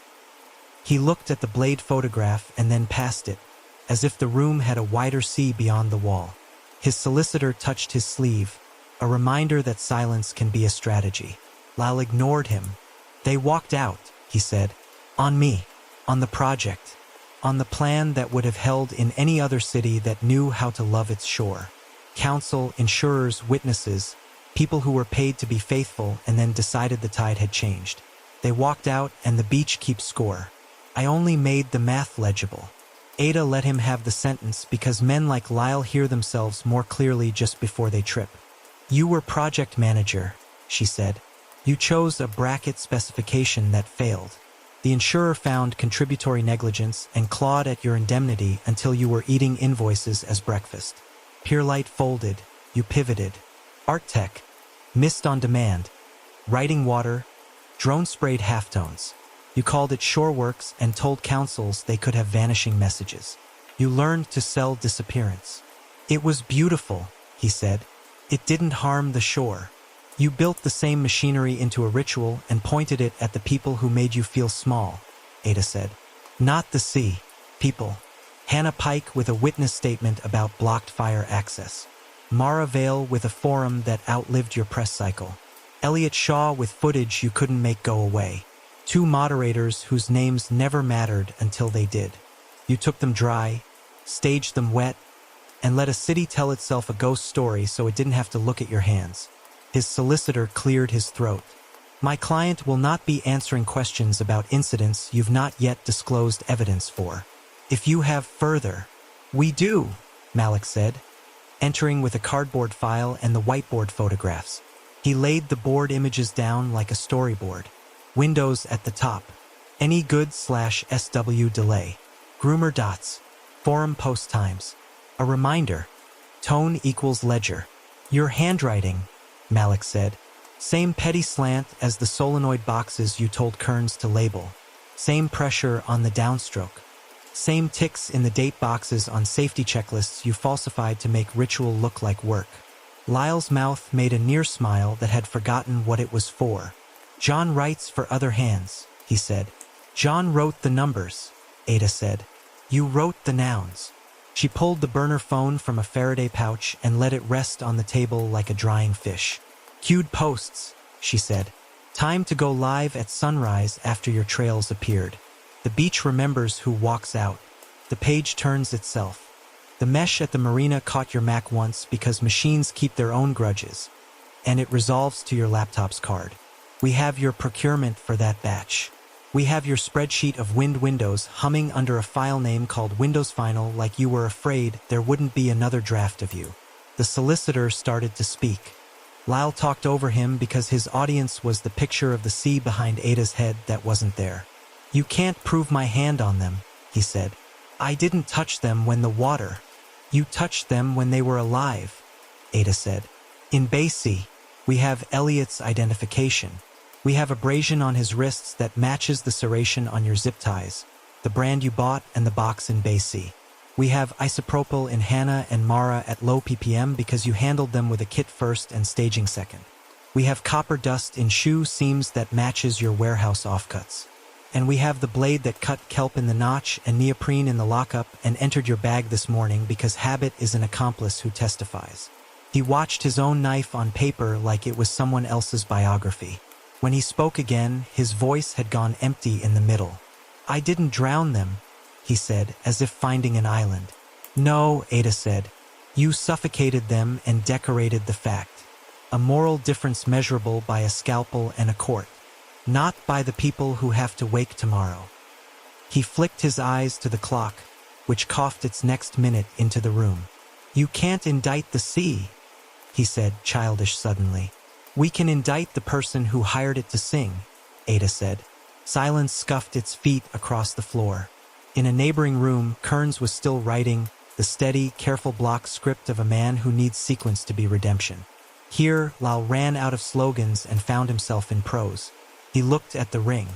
He looked at the blade photograph and then past it, as if the room had a wider sea beyond the wall. His solicitor touched his sleeve, a reminder that silence can be a strategy. Lyle ignored him. They walked out, he said. On me. On the project. On the plan that would have held in any other city that knew how to love its shore. Counsel, insurers, witnesses, people who were paid to be faithful and then decided the tide had changed. They walked out and the beach keeps score. I only made the math legible. Ada let him have the sentence because men like Lyle hear themselves more clearly just before they trip. You were project manager, she said. You chose a bracket specification that failed. The insurer found contributory negligence and clawed at your indemnity until you were eating invoices as breakfast. Pierlight folded, you pivoted. Art tech, mist on demand, writing water, drone sprayed halftones. You called it shoreworks and told councils they could have vanishing messages. You learned to sell disappearance. It was beautiful, he said. It didn't harm the shore. You built the same machinery into a ritual and pointed it at the people who made you feel small, Ada said. Not the sea. People. Hannah Pike with a witness statement about blocked fire access. Mara Vale with a forum that outlived your press cycle. Elliot Shaw with footage you couldn't make go away. 2 moderators whose names never mattered until they did. You took them dry, staged them wet, and let a city tell itself a ghost story so it didn't have to look at your hands. His solicitor cleared his throat. My client will not be answering questions about incidents you've not yet disclosed evidence for. If you have further. We do, Malik said, entering with a cardboard file and the whiteboard photographs. He laid the board images down like a storyboard. Windows at the top. Any good/SW delay. Groomer dots. Forum post times. A reminder. Tone equals ledger. Your handwriting, Malik said. Same petty slant as the solenoid boxes you told Kearns to label. Same pressure on the downstroke. Same ticks in the date boxes on safety checklists you falsified to make ritual look like work. Lyle's mouth made a near smile that had forgotten what it was for. John writes for other hands, he said. John wrote the numbers, Ada said. You wrote the nouns. She pulled the burner phone from a Faraday pouch and let it rest on the table like a drying fish. Cued posts, she said. Time to go live at sunrise after your trails appeared. The beach remembers who walks out. The page turns itself. The mesh at the marina caught your Mac once because machines keep their own grudges. And it resolves to your laptop's card. We have your procurement for that batch. We have your spreadsheet of Windows humming under a file name called Windows Final like you were afraid there wouldn't be another draft of you. The solicitor started to speak. Lyle talked over him because his audience was the picture of the sea behind Ada's head that wasn't there. You can't prove my hand on them, he said. I didn't touch them when the water. You touched them when they were alive, Ada said. In Bay Sea, we have Elliot's identification. We have abrasion on his wrists that matches the serration on your zip ties, the brand you bought and the box in Bay Sea. We have isopropyl in Hannah and Mara at low ppm because you handled them with a kit first and staging second. We have copper dust in shoe seams that matches your warehouse offcuts. And we have the blade that cut kelp in the notch and neoprene in the lockup and entered your bag this morning because habit is an accomplice who testifies. He watched his own knife on paper like it was someone else's biography. When he spoke again, his voice had gone empty in the middle. I didn't drown them, he said, as if finding an island. No, Ada said. You suffocated them and decorated the fact. A moral difference measurable by a scalpel and a court. Not by the people who have to wake tomorrow. He flicked his eyes to the clock, which coughed its next minute into the room. You can't indict the sea, he said, childish suddenly. We can indict the person who hired it to sing, Ada said. Silence scuffed its feet across the floor. In a neighboring room, Kearns was still writing the steady, careful block script of a man who needs sequence to be redemption. Here, Lal ran out of slogans and found himself in prose. He looked at the ring.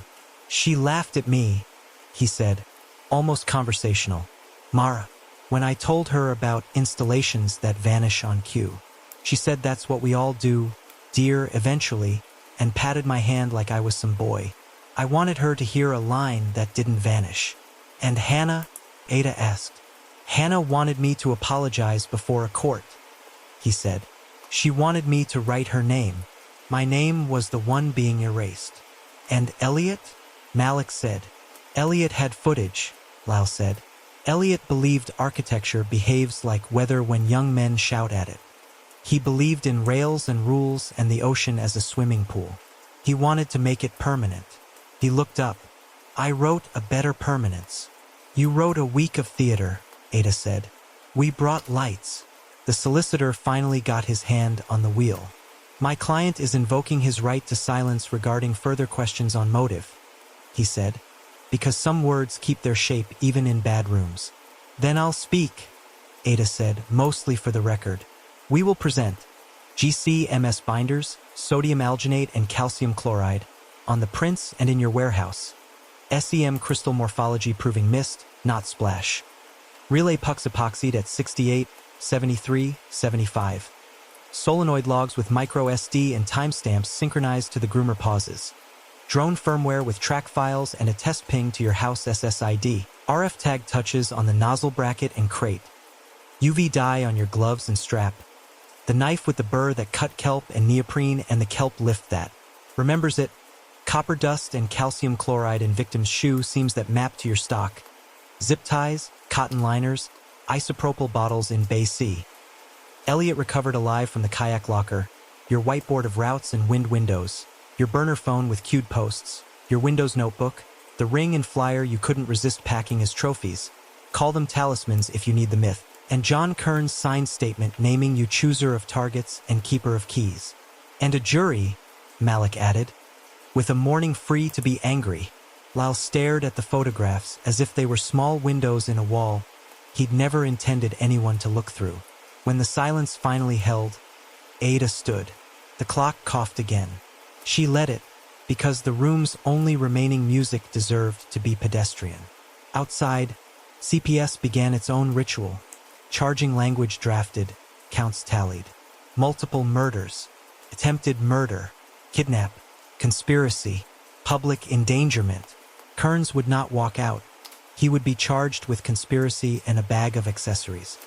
She laughed at me, he said, almost conversational. Mara, when I told her about installations that vanish on cue. She said that's what we all do, dear, eventually, and patted my hand like I was some boy. I wanted her to hear a line that didn't vanish. And Hannah? Ada asked. Hannah wanted me to apologize before a court, he said. She wanted me to write her name. My name was the one being erased. And Elliot? Malik said. Elliot had footage, Lyle said. Elliot believed architecture behaves like weather when young men shout at it. He believed in rails and rules and the ocean as a swimming pool. He wanted to make it permanent. He looked up. I wrote a better permanence. You wrote a week of theater, Ada said. We brought lights. The solicitor finally got his hand on the wheel. My client is invoking his right to silence regarding further questions on motive, he said, because some words keep their shape even in bad rooms. Then I'll speak, Ada said, mostly for the record. We will present GC-MS binders, sodium alginate and calcium chloride, on the prints and in your warehouse. SEM crystal morphology proving mist, not splash. Relay pucks epoxied at 68, 73, 75. Solenoid logs with micro SD and timestamps synchronized to the groomer pauses. Drone firmware with track files and a test ping to your house SSID. RF tag touches on the nozzle bracket and crate. UV dye on your gloves and strap. The knife with the burr that cut kelp and neoprene and the kelp lift that. Remembers it. Copper dust and calcium chloride in victim's shoe seams that map to your stock. Zip ties, cotton liners, isopropyl bottles in Bay Sea. Elliot recovered alive from the kayak locker. Your whiteboard of routes and windows. Your burner phone with cued posts. Your Windows notebook. The ring and flyer you couldn't resist packing as trophies. Call them talismans if you need the myth. And John Kearns' signed statement naming you chooser of targets and keeper of keys. And a jury, Malik added. With a morning free to be angry, Lyle stared at the photographs as if they were small windows in a wall he'd never intended anyone to look through. When the silence finally held, Ada stood. The clock coughed again. She let it, because the room's only remaining music deserved to be pedestrian. Outside, CPS began its own ritual. Charging language drafted, counts tallied. Multiple murders, attempted murder, kidnap, conspiracy, public endangerment. Kearns would not walk out. He would be charged with conspiracy and a bag of accessories.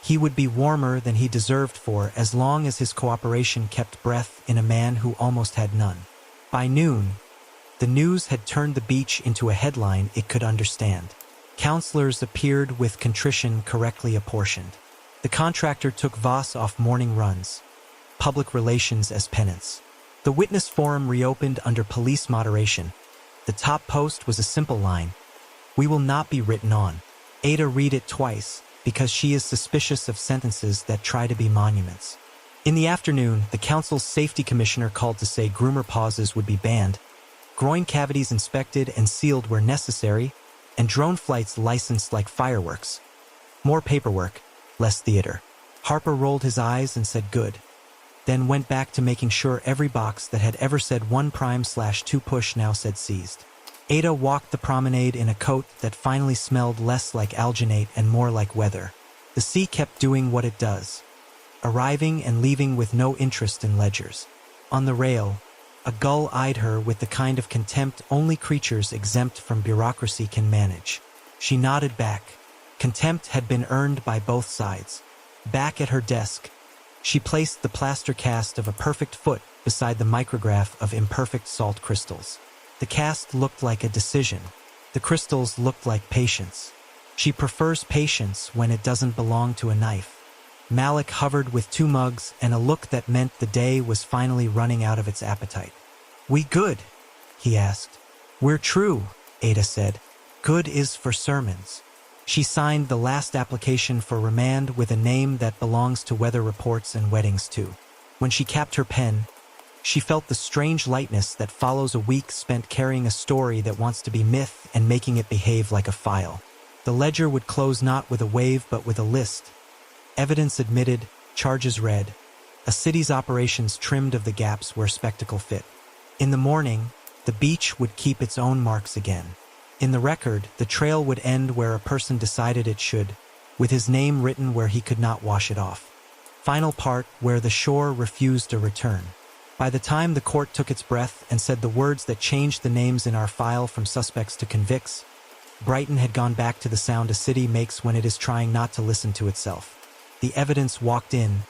He would be warmer than he deserved for as long as his cooperation kept breath in a man who almost had none. By noon, the news had turned the beach into a headline it could understand. Counselors appeared with contrition correctly apportioned. The contractor took Voss off morning runs, public relations as penance. The witness forum reopened under police moderation. The top post was a simple line: "We will not be written on." Ada read it twice, because she is suspicious of sentences that try to be monuments. In the afternoon, the council's safety commissioner called to say groomer pauses would be banned, groin cavities inspected and sealed where necessary, and drone flights licensed like fireworks. More paperwork, less theater. Harper rolled his eyes and said good, then went back to making sure every box that had ever said 1'/2 push now said seized. Ada walked the promenade in a coat that finally smelled less like alginate and more like weather. The sea kept doing what it does, arriving and leaving with no interest in ledgers. On the rail, a gull eyed her with the kind of contempt only creatures exempt from bureaucracy can manage. She nodded back. Contempt had been earned by both sides. Back at her desk, she placed the plaster cast of a perfect foot beside the micrograph of imperfect salt crystals. The cast looked like a decision. The crystals looked like patience. She prefers patience when it doesn't belong to a knife. Malik hovered with 2 mugs and a look that meant the day was finally running out of its appetite. "We good?" he asked. "We're true," Ada said. "Good is for sermons." She signed the last application for remand with a name that belongs to weather reports and weddings too. When she capped her pen, she felt the strange lightness that follows a week spent carrying a story that wants to be myth and making it behave like a file. The ledger would close not with a wave but with a list. Evidence admitted, charges read. A city's operations trimmed of the gaps where spectacle fit. In the morning, the beach would keep its own marks again. In the record, the trail would end where a person decided it should, with his name written where he could not wash it off. Final part where the shore refused a return. By the time the court took its breath and said the words that changed the names in our file from suspects to convicts, Brighton had gone back to the sound a city makes when it is trying not to listen to itself. The evidence walked in,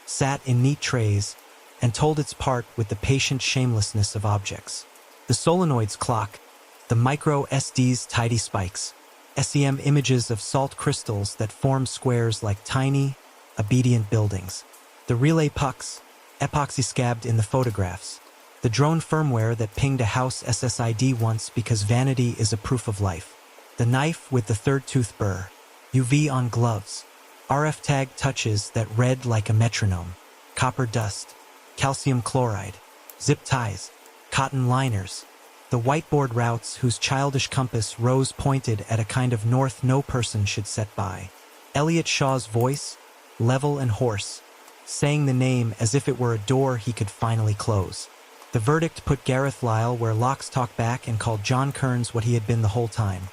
sat in neat trays, and told its part with the patient shamelessness of objects. The solenoid's clock, the micro SD's tidy spikes, SEM images of salt crystals that form squares like tiny, obedient buildings. The relay pucks, epoxy scabbed in the photographs. The drone firmware that pinged a house SSID once because vanity is a proof of life. The knife with the 3rd tooth burr. UV on gloves. RF tag touches that read like a metronome. Copper dust. Calcium chloride. Zip ties. Cotton liners. The whiteboard routes whose childish compass rose pointed at a kind of north no person should set by. Elliot Shaw's voice, level and hoarse, saying the name as if it were a door he could finally close. The verdict put Gareth Lyle where locks talked back and called John Kearns what he had been the whole time.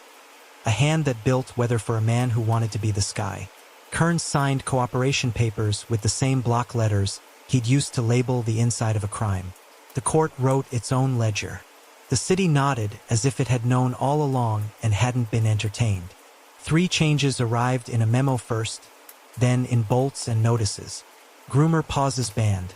A hand that built weather for a man who wanted to be the sky. Kearns signed cooperation papers with the same block letters he'd used to label the inside of a crime. The court wrote its own ledger. The city nodded as if it had known all along and hadn't been entertained. 3 changes arrived in a memo first, then in bolts and notices. Groomer pauses banned.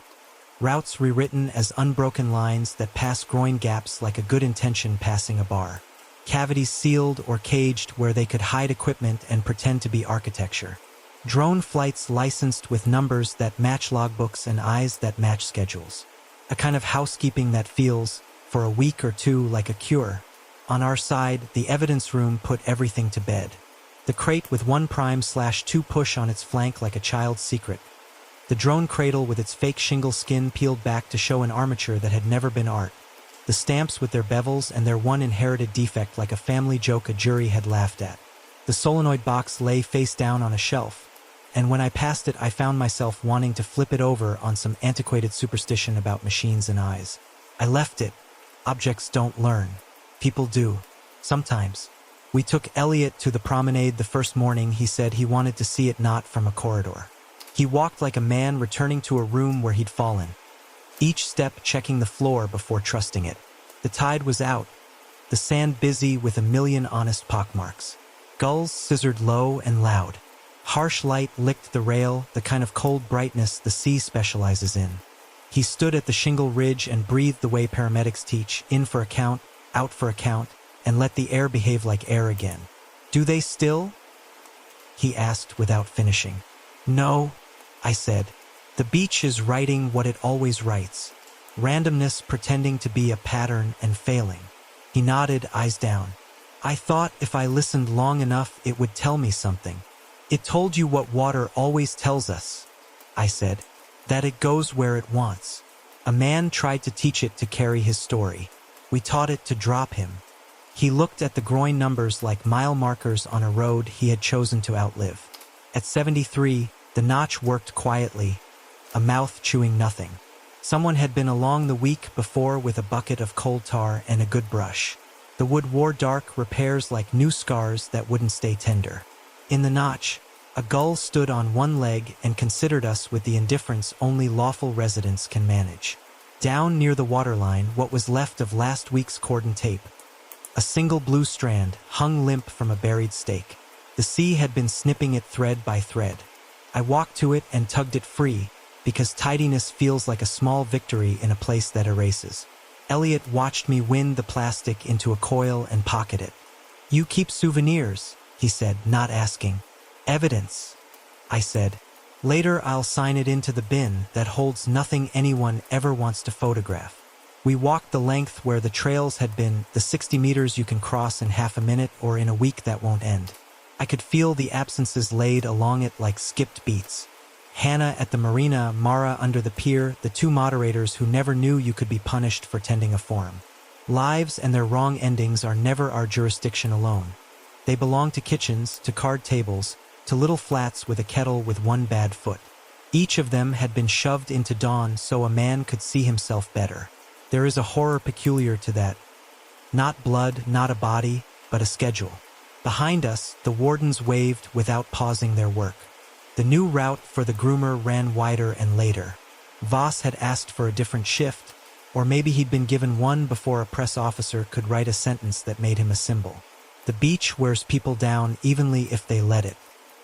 Routes rewritten as unbroken lines that pass groin gaps like a good intention passing a bar. Cavities sealed or caged where they could hide equipment and pretend to be architecture. Drone flights licensed with numbers that match logbooks and eyes that match schedules. A kind of housekeeping that feels, for a week or 2, like a cure. On our side, the evidence room put everything to bed. The crate with 1'/2 push on its flank like a child's secret. The drone cradle with its fake shingle skin peeled back to show an armature that had never been art. The stamps with their bevels and their one inherited defect like a family joke a jury had laughed at. The solenoid box lay face down on a shelf, and when I passed it I found myself wanting to flip it over on some antiquated superstition about machines and eyes. I left it. Objects don't learn. People do. Sometimes. We took Elliot to the promenade the first morning. He said he wanted to see it not from a corridor. He walked like a man returning to a room where he'd fallen. each step checking the floor before trusting it. The tide was out, the sand busy with a million honest pockmarks. Gulls scissored low and loud. Harsh light licked the rail, the kind of cold brightness the sea specializes in. He stood at the shingle ridge and breathed the way paramedics teach, in for a count, out for a count, and let the air behave like air again. "Do they still?" he asked without finishing. "No," I said. "The beach is writing what it always writes. Randomness pretending to be a pattern and failing." He nodded, eyes down. "I thought if I listened long enough it would tell me something." "It told you what water always tells us," I said, "that it goes where it wants. A man tried to teach it to carry his story. We taught it to drop him." He looked at the groin numbers like mile markers on a road he had chosen to outlive. At 73, the notch worked quietly, a mouth chewing nothing. Someone had been along the week before with a bucket of coal tar and a good brush. The wood wore dark, repairs like new scars that wouldn't stay tender. In the notch, a gull stood on one leg and considered us with the indifference only lawful residents can manage. Down near the waterline, what was left of last week's cordon tape. A single blue strand hung limp from a buried stake. The sea had been snipping it thread by thread. I walked to it and tugged it free, because tidiness feels like a small victory in a place that erases. Elliot watched me wind the plastic into a coil and pocket it. "You keep souvenirs," he said, not asking. "Evidence," I said. "Later I'll sign it into the bin that holds nothing anyone ever wants to photograph." We walked the length where the trails had been, the 60 meters you can cross in half a minute or in a week that won't end. I could feel the absences laid along it like skipped beats. Hannah at the marina, Mara under the pier, the two moderators who never knew you could be punished for tending a forum. Lives and their wrong endings are never our jurisdiction alone. They belong to kitchens, to card tables, to little flats with a kettle with one bad foot. Each of them had been shoved into dawn so a man could see himself better. There is a horror peculiar to that. Not blood, not a body, but a schedule. Behind us, the wardens waved without pausing their work. The new route for the groomer ran wider and later. Voss had asked for a different shift, or maybe he'd been given one before a press officer could write a sentence that made him a symbol. The beach wears people down evenly if they let it.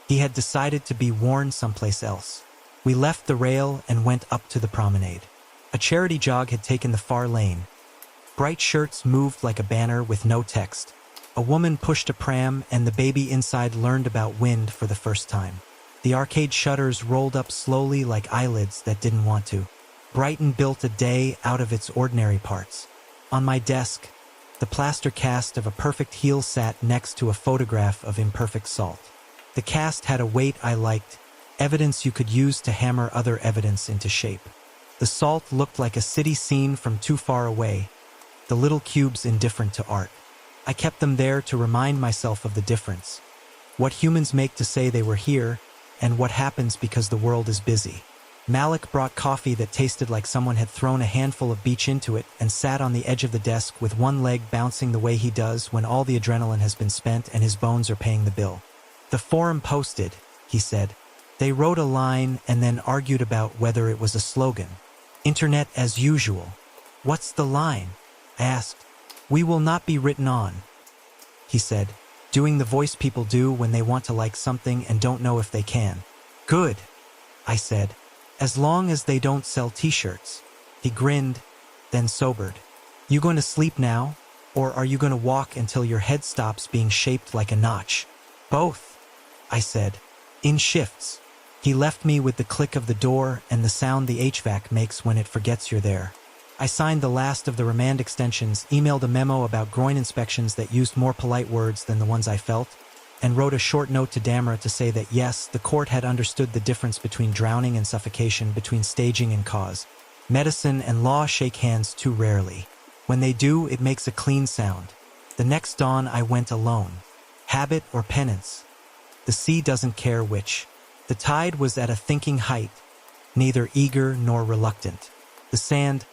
He had decided to be worn someplace else. We left the rail and went up to the promenade. A charity jog had taken the far lane. Bright shirts moved like a banner with no text. A woman pushed a pram and the baby inside learned about wind for the first time. The arcade shutters rolled up slowly like eyelids that didn't want to. Brighton built a day out of its ordinary parts. On my desk, the plaster cast of a perfect heel sat next to a photograph of imperfect salt. The cast had a weight I liked, evidence you could use to hammer other evidence into shape. The salt looked like a city scene from too far away, the little cubes indifferent to art. I kept them there to remind myself of the difference. What humans make to say they were here, and what happens because the world is busy. Malik brought coffee that tasted like someone had thrown a handful of beach into it and sat on the edge of the desk with one leg bouncing the way he does when all the adrenaline has been spent and his bones are paying the bill. "The forum posted," he said. "They wrote a line and then argued about whether it was a slogan. Internet as usual." "What's the line?" I asked. "We will not be written on," he said, doing the voice people do when they want to like something and don't know if they can. "Good," I said, "as long as they don't sell t-shirts." He grinned, then sobered. "You going to sleep now, or are you going to walk until your head stops being shaped like a notch?" "Both," I said, "in shifts." He left me with the click of the door and the sound the HVAC makes when it forgets you're there. I signed the last of the remand extensions, emailed a memo about groin inspections that used more polite words than the ones I felt, and wrote a short note to Damra to say that yes, the court had understood the difference between drowning and suffocation, between staging and cause. Medicine and law shake hands too rarely. When they do, it makes a clean sound. The next dawn I went alone. Habit or penance? The sea doesn't care which. The tide was at a thinking height, neither eager nor reluctant. The sand,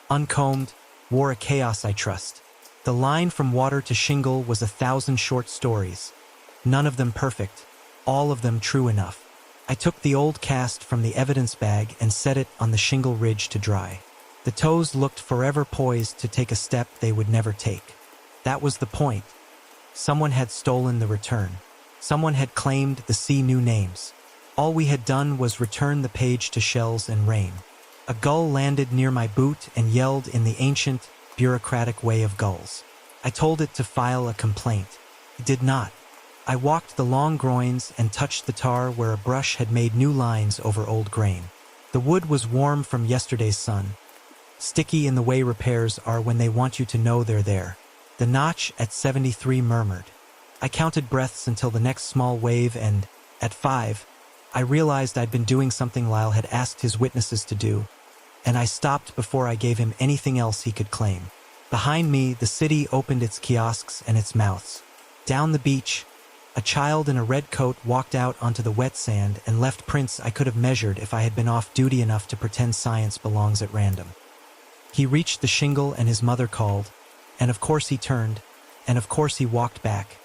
uncombed, wore a chaos I trust. The line from water to shingle was 1,000 short stories. None of them perfect, all of them true enough. I took the old cast from the evidence bag and set it on the shingle ridge to dry. The toes looked forever poised to take a step they would never take. That was the point. Someone had stolen the return. Someone had claimed the sea new names. All we had done was return the page to shells and rain. A gull landed near my boot and yelled in the ancient, bureaucratic way of gulls. I told it to file a complaint. It did not. I walked the long groins and touched the tar where a brush had made new lines over old grain. The wood was warm from yesterday's sun. Sticky in the way repairs are when they want you to know they're there. The notch at 73 murmured. I counted breaths until the next small wave and, at 5, I realized I'd been doing something Lyle had asked his witnesses to do, and I stopped before I gave him anything else he could claim. Behind me, the city opened its kiosks and its mouths. Down the beach, a child in a red coat walked out onto the wet sand and left prints I could have measured if I had been off duty enough to pretend science belongs at random. He reached the shingle and his mother called, and of course he turned, and of course he walked back,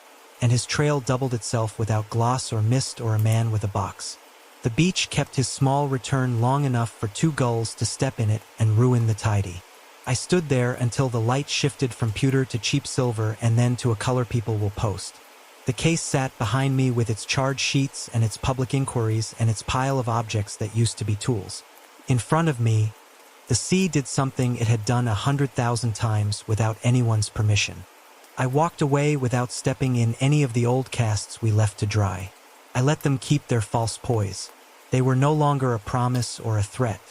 and his trail doubled itself without gloss or mist or a man with a box. The beach kept his small return long enough for 2 gulls to step in it and ruin the tidy. I stood there until the light shifted from pewter to cheap silver and then to a color people will post. The case sat behind me with its charge sheets and its public inquiries and its pile of objects that used to be tools. In front of me, the sea did something it had done 100,000 times without anyone's permission. I walked away without stepping in any of the old casts we left to dry. I let them keep their false poise. They were no longer a promise or a threat.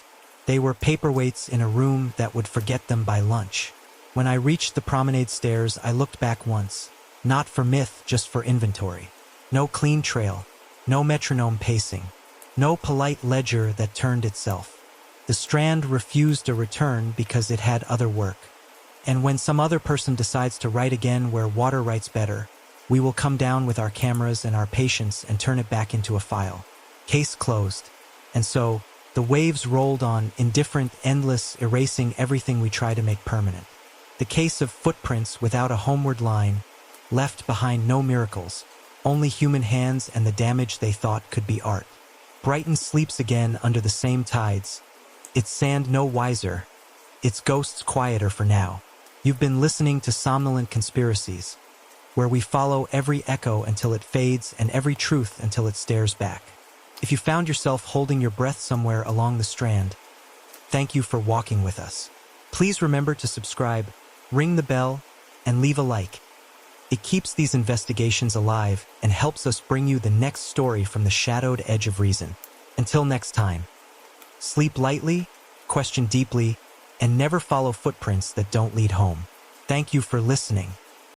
They were paperweights in a room that would forget them by lunch. When I reached the promenade stairs, I looked back once. Not for myth, just for inventory. No clean trail. No metronome pacing. No polite ledger that turned itself. The Strand refused a return because it had other work. And when some other person decides to write again where water writes better, we will come down with our cameras and our patience and turn it back into a file. Case closed. And so, the waves rolled on, indifferent, endless, erasing everything we try to make permanent. The case of footprints without a homeward line, left behind no miracles, only human hands and the damage they thought could be art. Brighton sleeps again under the same tides. Its sand no wiser, its ghosts quieter for now. You've been listening to Somnolent Conspiracies, where we follow every echo until it fades and every truth until it stares back. If you found yourself holding your breath somewhere along the Strand, thank you for walking with us. Please remember to subscribe, ring the bell, and leave a like. It keeps these investigations alive and helps us bring you the next story from the shadowed edge of reason. Until next time, sleep lightly, question deeply, and never follow footprints that don't lead home. Thank you for listening.